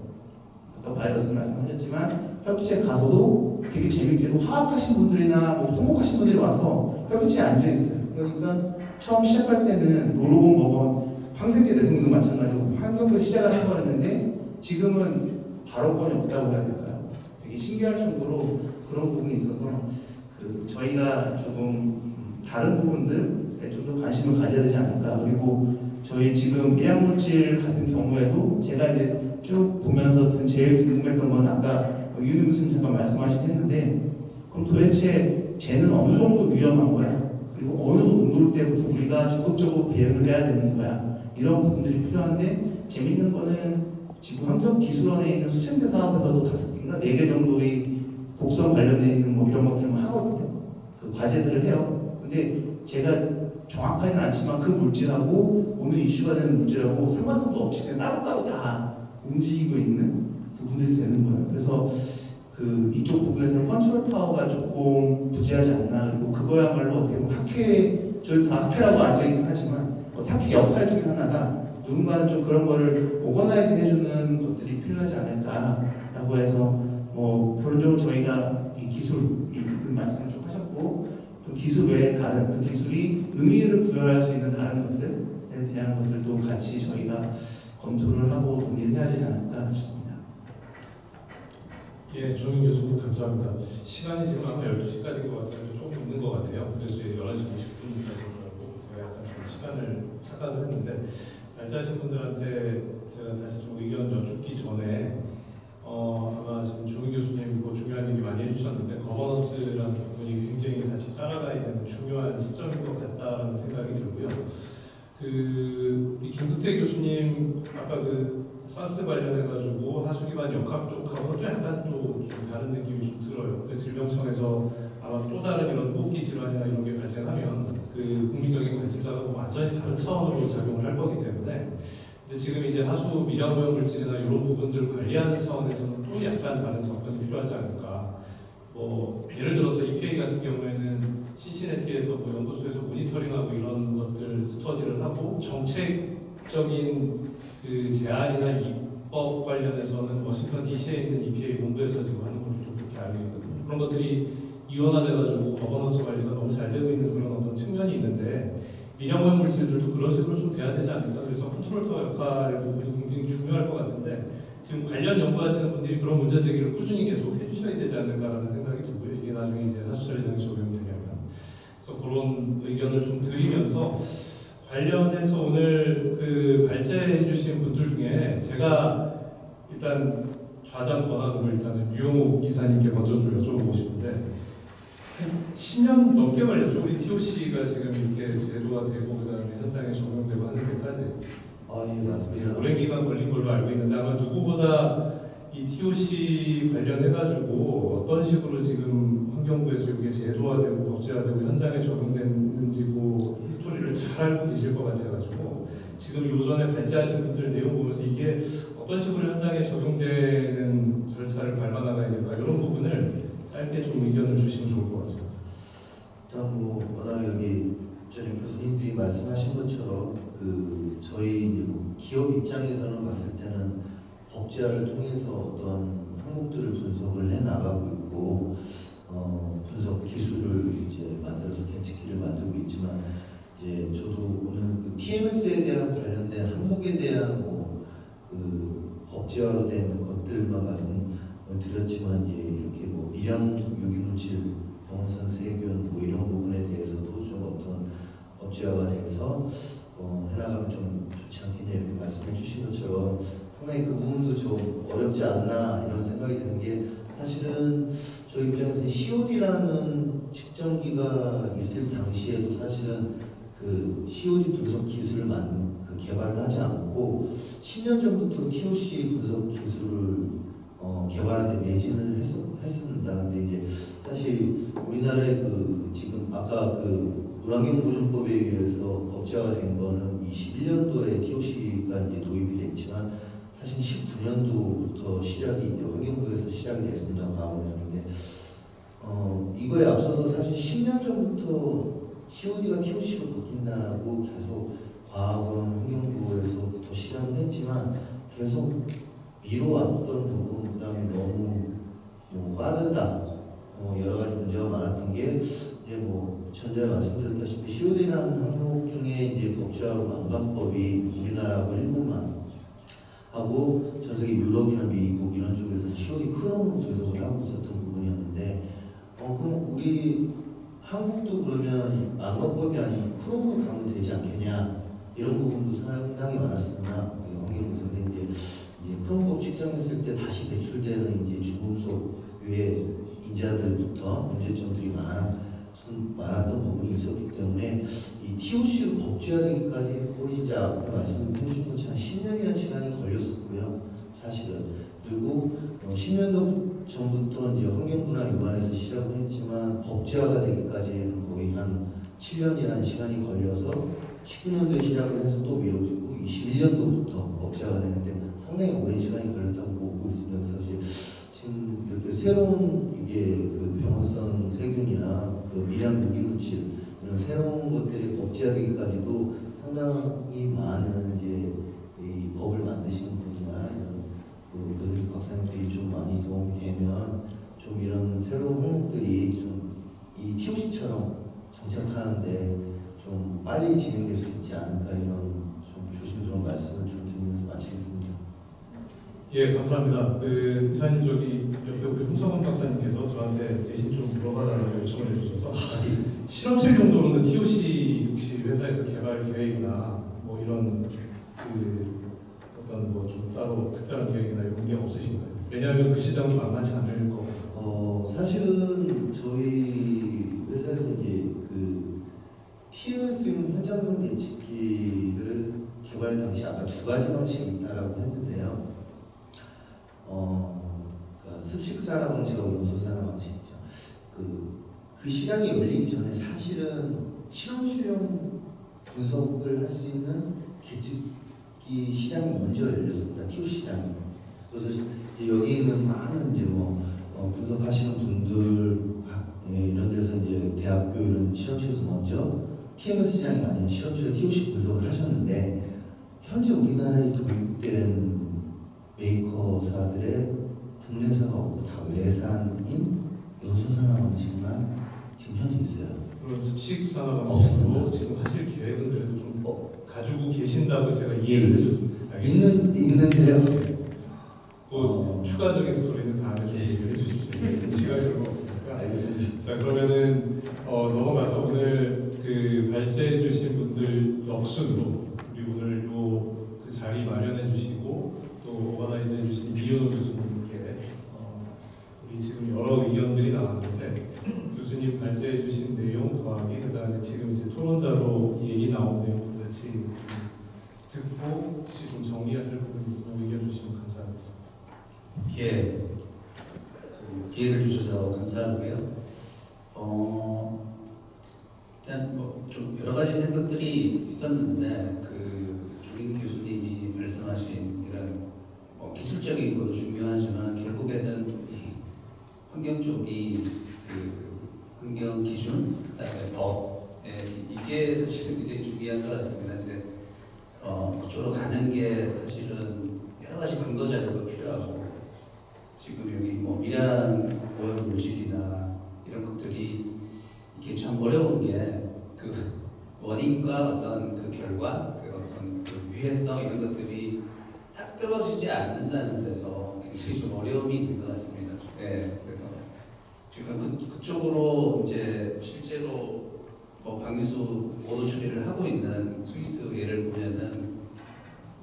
아까 바이러스 말씀하셨지만 협의체 가서도 되게 재밌게도 화학하신 분들이나 토목하신 분들이 와서 협의체에 앉아있어요. 그러니까 처음 시작할 때는 노르곤 먹은 황색계 내성도 마찬가지고 환경부에 시작을 한 거였는데 지금은 발언권이 없다고 해야 될까요? 되게 신기할 정도로 그런 부분이 있어서 저희가 조금 다른 부분들에 좀 더 관심을 가져야 되지 않을까. 그리고 저희 지금 일양물질 같은 경우에도 제가 이제 쭉 보면서 제일 궁금했던 건 아까 윤희 교수님 잠깐 말씀하신 했는데 그럼 도대체 쟤는 어느 정도 위험한 거야? 그리고 어느 정도 농도일 때부터 우리가 적극적으로 대응을 해야 되는 거야. 이런 부분들이 필요한데 재밌는 거는 지금 환경기술원에 있는 수천대 사업에서도 5개인가 4개 정도의 곡선 관련돼 있는 뭐 이런 것들만 하거든요. 그 과제들을 해요. 근데 제가 정확하지는 않지만 그 물질하고 오늘 이슈가 되는 물질하고 상관성도 없이 그냥 따로따로 다 움직이고 있는 부분들이 되는 거예요. 그래서 그 이쪽 부분에서는 컨트롤 타워가 조금 부재하지 않나. 그리고 그거야말로 어떻게 보면 학회, 저희 다 학회라고 앉아있긴 하지만 학회 역할 중에 하나가 누군가는 좀 그런 거를 오거나이즈 해주는 것들이 필요하지 않을까라고 해서 뭐 결론적으로 저희가 이 기술 말씀을 좀 하셨고 또 기술 외에 다른 그 기술이 의미를 부여할 수 있는 다른 것들에 대한 것들도 같이 저희가 검토를 하고 논의를 해야 되지 않을까 싶습니다. 예, 조민 교수님 감사합니다. 시간이 지금 아마 12시까지인 것 같아서 조금 있는 것 같아요. 그래서 11시 50분까지라고 제가 약간 좀 시간을 착각을 했는데 발제하신 분들한테 제가 다시 좀 의견 여쭙기 전에 아마 지금 조민 교수님 중요한 얘기 많이 해주셨는데 거버넌스라는 부분이 굉장히 같이 따라가야 되는 중요한 시점인 것 같다는 생각이 들고요. 우리 김근태 교수님 아까 사스 관련해가지고 하수기반 역학 쪽하고 또 약간 또 좀 다른 느낌이 좀 들어요. 질병청에서 아마 또 다른 이런 호흡기 질환이나 이런 게 발생하면 그 국민적인 관심사가 완전히 다른 차원으로 작용을 할 거기 때문에 근데 지금 이제 하수 미량오염 물질이나 이런 부분들을 관리하는 차원에서는 또 약간 다른 접근이 필요하지 않을까. 뭐 예를 들어서 EPA 같은 경우에는 신시내티에서 뭐 연구소에서 모니터링하고 이런 것들 스터디를 하고 정책적인 그 제안이나 입법 관련해서는 워싱턴 DC에 있는 EPA 본부에서 지금 하는 걸로 좀 그렇게 알고 있거든요. 그런 것들이 이원화돼가지고 거버넌스 관리가 너무 잘 되고 있는 그런 어떤 측면이 있는데 미량오염 물질들도 그런 식으로 좀 돼야 되지 않을까. 그래서 컨트롤 타워 역할의 부분이 굉장히 중요할 것 같은데 지금 관련 연구하시는 분들이 그런 문제 제기를 꾸준히 계속 해주셔야 되지 않을까라는 생각이 들고요. 이게 나중에 이제 하수처리장에 적용되려면 그래서 그런 의견을 좀 드리면서 관련해서 오늘 그 발제해 주신 분들 중에 제가 일단 좌장 권한으로 일단은 유영욱 이사님께 먼저 좀 여쭤보고 싶은데 한 10년 넘게 걸렸죠. 우리 TOC가 지금 이렇게 제도가 되고 그다음에 현장에 적용되고 하는 데까지. 예, 맞습니다. 오랜 기간 걸린 걸로 알고 있는데 아마 누구보다 이 TOC 관련해가지고 어떤 식으로 지금 환경부에서 이게 제도화되고 법제화되고 현장에 적용됐는지 그 히스토리를 잘 알고 계실 것 같아가지고 지금 요전에 발제하신 분들 내용 보면서 이게 어떤 식으로 현장에 적용되는 절차를 밟아나가야 될까 이런 부분을 짧게 좀 의견을 주시면 좋을 것 같습니다. 일단 뭐 워낙 여기 전에 교수님들이 말씀하신 것처럼 저희 이제 뭐 기업 입장에서는 봤을 때는 법제화를 통해서 어떤 항목들을 분석을 해 나가고 있고 분석 기술을 이제 만들어서 계측기를 만들고 있지만 이제 저도 오늘 그 TMS에 대한 관련된 항목에 대한 법제화로 된 것들만 말씀드렸지만 이제 이렇게 뭐 미량 유기물질, 병원선 세균 뭐 이런 부분에 대해서도 좀 어떤 법제화가 돼서 해나가면 좀 좋지 않겠냐 이렇게 말씀해 주신 것처럼 상당히 그 부분도 좀 어렵지 않나 이런 생각이 드는 게 사실은 저희 입장에서는 COD라는 측정기가 있을 당시에도 사실은 그 COD 분석 기술을 개발을 하지 않고 10년 전부터 TOC 분석 기술을 개발하는 데 매진을 했습니다. 근데 이제 사실 우리나라의 지금 아까 물환경보존법에 의해서 법제화가 된 거는 21년도에 TOC가 이제 도입이 됐지만 사실 19년도부터 시작이 이제 환경부에서 시작이 됐습니다. 과거에는. 이거에 앞서서 사실 10년 전부터 COD가 TOC로 바뀐다고 계속 과학원 환경부에서부터 시작을 했지만 계속 미뤄왔던 부분, 그다음에 너무 빠르다, 여러 가지 문제가 많았던 게 이제 뭐 전에 말씀드렸다시피 COD라는 항목 중에 이제 법제화로 만관법이 우리나라하고 일본만 하고 전 세계 유럽이나 미국 이런 쪽에서 COD 크롬으로 분석을 하고 있었던 부분이었는데 그럼 우리 한국도 그러면 만관법이 아닌 크롬으로 가면 되지 않겠냐 이런 부분도 상당히 많았습니다. 환경부에서 이제 크롬법 측정했을 때 다시 배출되는 이제 중금속 외 인자들부터 문제점들이 많았던 부분이 있었기 때문에 이 TOC로 법제화되기까지 거의 진짜 아까 말씀해 주신 것처럼 10년이라는 시간이 걸렸었고요. 사실은. 그리고 10년 전부터 이제 환경분화위원회에서 시작을 했지만 법제화가 되기까지 거의 한 7년이라는 시간이 걸려서 19년도에 시작을 해서 또 미뤄지고 21년도부터 법제화가 되는데 상당히 오랜 시간이 걸렸다고 보고 있습니다. 그래서 이제 지금 이렇게 새로운 이게 그 병원성 세균이나 그 미량 무기물질 이런 새로운 것들이 법제화되기까지도 상당히 많은 이제 이 법을 만드시는 분이나 이런 그 교수님 박사님들이 좀 많이 도움이 되면 좀 이런 새로운 항목들이 좀 이 TOC처럼 정착하는데 좀 빨리 진행될 수 있지 않을까 이런 좀 조심스러운 말씀을 좀 드리면서 마치겠습니다. 예, 감사합니다. 그 이사님 저기 옆에 우리 홍성원 박사님께서 저한테 대신 좀 물어봐달라고 요청을 해주셔서 실험실 용도로는 TOC 혹시 회사에서 개발 계획이나 뭐 이런 그 어떤 뭐 좀 따로 특별한 계획이나 이런 게 없으신가요? 왜냐하면 그 시장도 만만치 않을 거고. 사실은 저희 회사에서 이제 그 TMS용 현장용 대치기를 개발 당시 아까 두 가지 방식이 있다라고 했는데요. 그러니까 습식산화 방식하고 요소산화 방식이죠. 그 시장이 열리기 전에 사실은 실험실용 분석을 할 수 있는 계측기 시장이 먼저 열렸습니다. TOC 시장이. 그래서 이제 여기 있는 많은 이제 뭐 분석하시는 분들 이런 데서 이제 대학교 이런 실험실에서 먼저 TMS 시장이 아닌 실험실에 TOC 분석을 하셨는데 현재 우리나라에 도입된 메이커사들의 국내사가 없고 다 외산인 연소산화 방식만 지금 현재 있어요. 그런 습식산화 없습니다. 방식으로 지금 하실 계획은 그래도 좀 가지고 계신다고 제가 예, 이해를 했습니다. 알겠습니다. 있는데요. 추가적인 스토리는 다음에 좀 얘기를 해주시죠. 시간이 얼마 없으니까. 알겠습니다. 자, 그러면은 넘어가서 오늘 그 발제해 주신 분들 역순으로 우리 오늘 그 자리 마련해 주시고 또 오가나이즈 해 주신 미윤호 교수님께 우리 지금 여러 의견들이 나왔는데 교수님 발제해 주신 내용 더하기 그다음에 지금 이제 토론자로 얘기 나온 내용 같이 좀 듣고 혹시 좀 정리하실 부분 있으면 의견 주시면 감사하겠습니다. 예, 기회를 주셔서 감사하고요. 일단 뭐 좀 여러 가지 생각들이 있었는데 조인 교수님이 말씀하신 이런 기술적인 것도 중요하지만 결국에는 이 환경 쪽이 환경 기준, 그다음에 법, 이게 사실은 굉장히 중요한 것 같습니다. 근데 그쪽으로 가는 게 사실은 여러 가지 근거 자료가 필요하고. 지금 여기 뭐 미량 오염 물질이나 이런 것들이 이게 참 어려운 게 그 원인과 어떤 그 결과, 그 어떤 그 유해성 이런 것들이 딱 떨어지지 않는다는 데서 굉장히 좀 어려움이 있는 것 같습니다. 네, 그래서 지금 그쪽으로 이제 실제로 방류수 오도 처리를 하고 있는 스위스 예를 보면은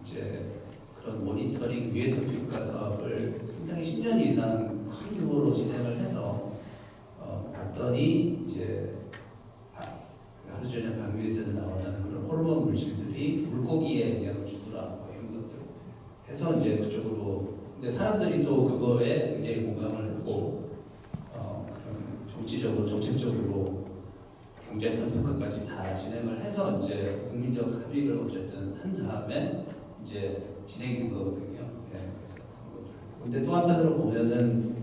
이제 그런 모니터링 유해성 평가 사업을 상당히 10년 이상 큰 규모로 진행을 해서 봤더니 이제 하드전염 방류에서 나오는 그런 호르몬 물질들이 물고기에 영향을 주더라 이런 것들 해서 이제 그쪽으로 근데 사람들이 또 그거에 굉장히 공감을 하고 그런 정치적으로 정책적으로 경제성 평가까지 다 진행을 해서 이제 국민적 합의를 어쨌든 한 다음에 이제 진행이 된 거거든요. 네, 그래서 근데 또 한편으로 보면은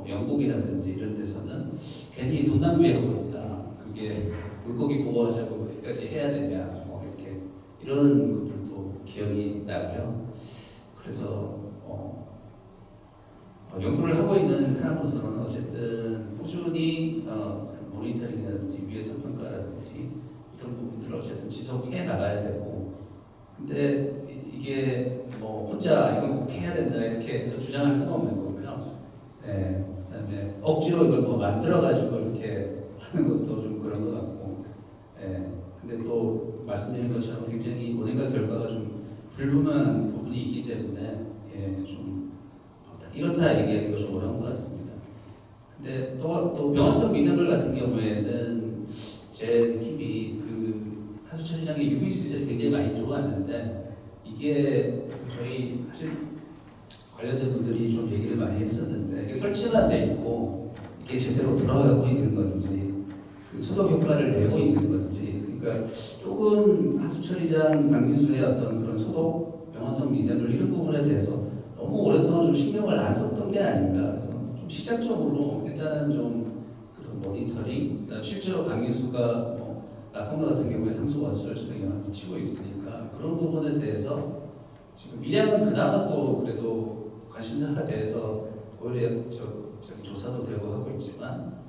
영국이라든지 이런 데서는 괜히 돈 낭비하고 있다. 그게 물고기 보호하자고 그렇게까지 해야 되냐, 이렇게 이런 것들도 기억이 나고요. 그래서 연구를 하고 있는 사람으로서는 어쨌든 꾸준히 모니터링이라든지 위해성 평가라든지 이런 부분들을 어쨌든 지속해 나가야 되고. 근데 이게 혼자 이거 꼭 해야 된다 이렇게 해서 주장할 수는 없는 거고요. 네, 그다음에 억지로 이걸 만들어가지고 이렇게 하는 것도 좀 그런 것 같고. 네, 근데 또 말씀드린 것처럼 굉장히 원인과 결과가 좀 불분명한 부분이 있기 때문에 좀 이렇다 얘기하기가 좀 어려운 것 같습니다. 근데 또 병원성 미생물 같은 경우에는 제 느낌이 시장에 유비 시설이 굉장히 많이 들어왔는데 이게 저희 사실 관련된 분들이 좀 얘기를 많이 했었는데 이게 설치가 안 돼 있고 이게 제대로 돌아가고 있는 건지 그 소독 효과를 내고 있는 건지 그러니까 조금 하수처리장 방류수의 어떤 그런 소독 영화성 미생물 이런 부분에 대해서 너무 오랫동안 좀 신경을 안 썼던 게 아닌가 그래서 좀 시작적으로 일단은 좀 그런 모니터링 그다음 실제로 방류수가 뭐 낙동강 같은 경우에 상수 원수열차 등에 미치고 있으니까 그런 부분에 대해서 지금 밀양은 그나마 또 그래도 관심사가 돼서 오히려 저기 조사도 되고 하고 있지만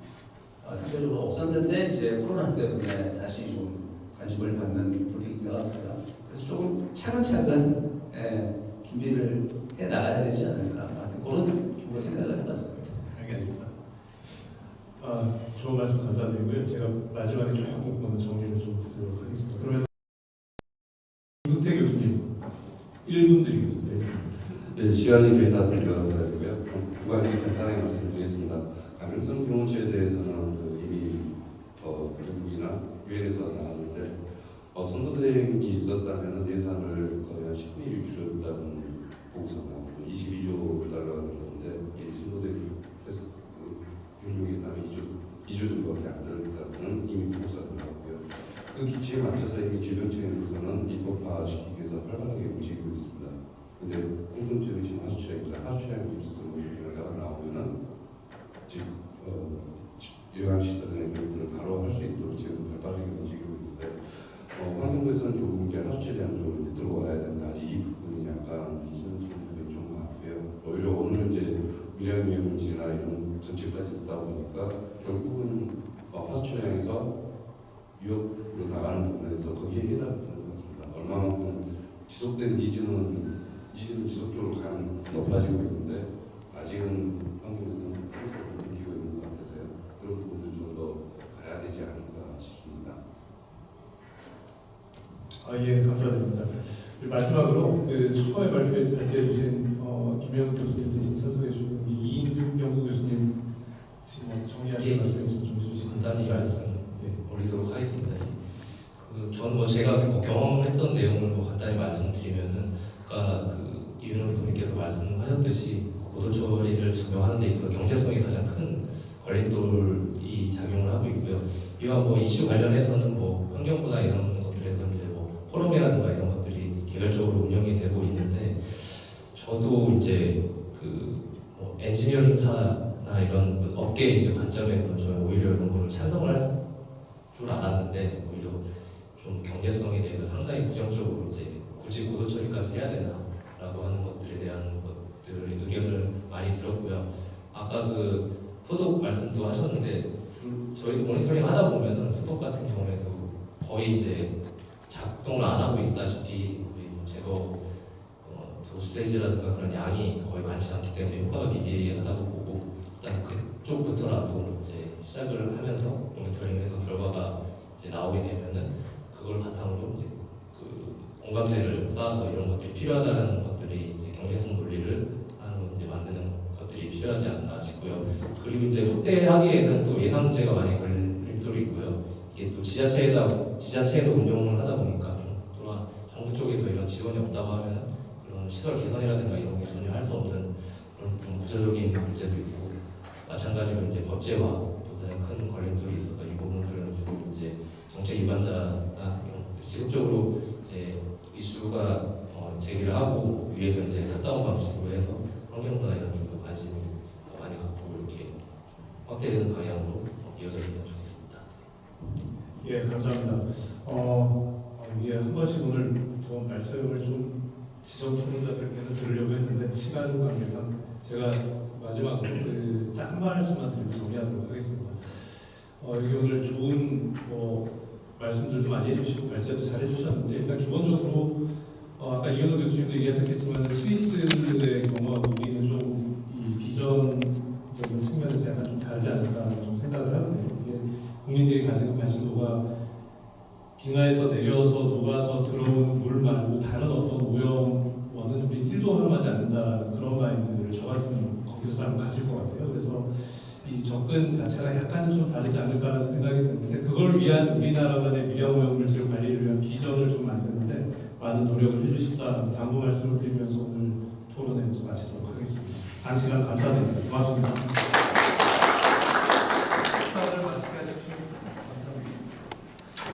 상대적으로 없었는데 이제 코로나 때문에 다시 좀 관심을 받는 분위기인 것 같고요. 그래서 조금 차근차근 준비를 해 나가야 되지 않을까 하여튼 그런 정도 생각을 해봤습니다. 알겠습니다. 좋은 말씀 감사드리고요. 제가 마지막에 조금 정리를 좀 드리도록 하겠습니다. 그러면 김근태 교수님 1분 드리겠습니다. 네, 시간이 거의 다 들려가지고요. 두 가지 간단하게 말씀드리겠습니다. 가능성 경험치에 대해서는 이미 미국이나 유엔에서 나왔는데 선도대행이 있었다면 예산을 거의 한 10분의 1 줄였다는 보고서가 나오고 22조 달러가 들었는데 이 선도대행에서 운용에 따르면 2조 정도밖에 안 들었다는 이미 보고서가 나왔고요. 그 기치에 맞춰서 이미 질병청에서는 입법화시키기 위해서 활발하게 움직이고 있습니다. 근데 공동체는 지금 하수처리입니다. 하수처리에 있어서 연락이 나오면은 요양시설의 교육을 바로 할 수 있도록 지금 발빠르게 움직이고 있는데 환경부에서는 결국 이제 하수처리하는 쪽으로 이제 들어와야 된다. 아직 이 부분이 약간 미지는 소리가 좀 많고요. 오히려 오늘 이제 밀양위험물질이나 이런 정책까지 듣다 보니까 결국은 하수처리에서 유업으로 나가는 부분에서 거기에 해당되는 것 같습니다. 얼마만큼 지속된 니즈는 지속적으로 높아지고 있는데 아직은 환경에서는 계속 느끼고 있는 것 같아서요. 그런 부분을 좀 더 가야 되지 않을까 싶습니다. 예, 감사드립니다. 마지막으로 처음에 발표해 주신 김영욱 교수님 대신 선수해 주신 이인규 연구 교수님 혹시 뭐 정리하실 말씀 있으면 좀 해주시면 간단히 말씀 올리도록 하겠습니다. 저는 뭐 제가 경험했던 내용을 간단히 말씀드리면은 아까 이윤호 부님께서 말씀하셨듯이 고도 처리를 적용하는 데 있어서 경제성이 가장 큰 걸림돌이 작용을 하고 있고요. 이와 뭐 이슈 관련해서는 뭐 환경부나 이런 것들에서 이제 뭐 포럼이라든가 이런 것들이 개별적으로 운영이 되고 있는데 저도 이제 뭐 엔지니어링사나 이런 업계 이제 관점에서 저는 오히려 이런 거를 찬성을 할 줄 알았는데 오히려 좀 경제성에 대해서 상당히 부정적으로 이제 굳이 고도 처리까지 해야 되나라고 하는 것들에 대한 것들을 의견을 많이 들었고요. 아까 소독 말씀도 하셨는데 저희도 모니터링 하다 보면은 소독 같은 경우에도 거의 이제 작동을 안 하고 있다시피 제거 도스테이지라든가 그런 양이 거의 많지 않기 때문에 효과가 미비하다고 보고 일단 그쪽부터라도 이제 시작을 하면서 모니터링해서 결과가 이제 나오게 되면은 그걸 바탕으로 이제 공감대를 쌓아서 이런 것들이 필요하다는 것들이 이제 경제성 논리를 이제 만드는 것들이 필요하지 않나 싶고요. 그리고 이제 확대하기에는 또 예산 문제가 많이 걸림돌이 있고요. 이게 또 지자체에서 운영을 하다 보니까 또한 정부 쪽에서 이런 지원이 없다고 하면 그런 시설 개선이라든가 이런 게 전혀 할 수 없는 그런 좀 구조적인 문제도 있고 마찬가지로 이제 법제화 또 가장 큰 걸림돌이 있어서 이 부분들은 주로 이제 정책 위반자나 이런 것들 지속적으로 이제 이슈가 제기를 하고 위에서 이제 탑다운 방식으로 해서 환경부나 이런 쪽도 관심을 많이 갖고 이렇게 확대되는 방향으로 이어졌으면 좋겠습니다. 예, 감사합니다. 한 번씩 오늘 더 말씀을 좀 지적 토론자들께는 들으려고 했는데 시간 관계상 제가 마지막으로 딱 한 말씀만 드리고 정리하도록 하겠습니다. 여기 오늘 좋은 말씀들도 많이 해주시고 발제도 잘 해주셨는데 일단 기본적으로 아까 이현우 교수님도 얘기하셨겠지만 스위스의 경우하고 우리는 좀 이 비전적인 측면에서 약간 좀 다르지 않을까 좀 생각을 하거든요. 이게 국민들이 가지는 관심도가 빙하에서 내려서 녹아서 들어온 물 말고 다른 어떤 오염원은 우리 1도 활용하지 않는다는 그런 마인드를 저 같으면 거기서 사람 가질 것 같아요. 그래서 이 접근 자체가 약간은 좀 다르지 않을까라는 생각이 드는데 그걸 위한 우리나라만의 미량 오염물질 관리를 위한 비전을 많은 노력을 해주십사라는 당부 말씀을 드리면서 오늘 토론회 여기서 마치도록 하겠습니다. 장시간 감사드립니다. 고맙습니다.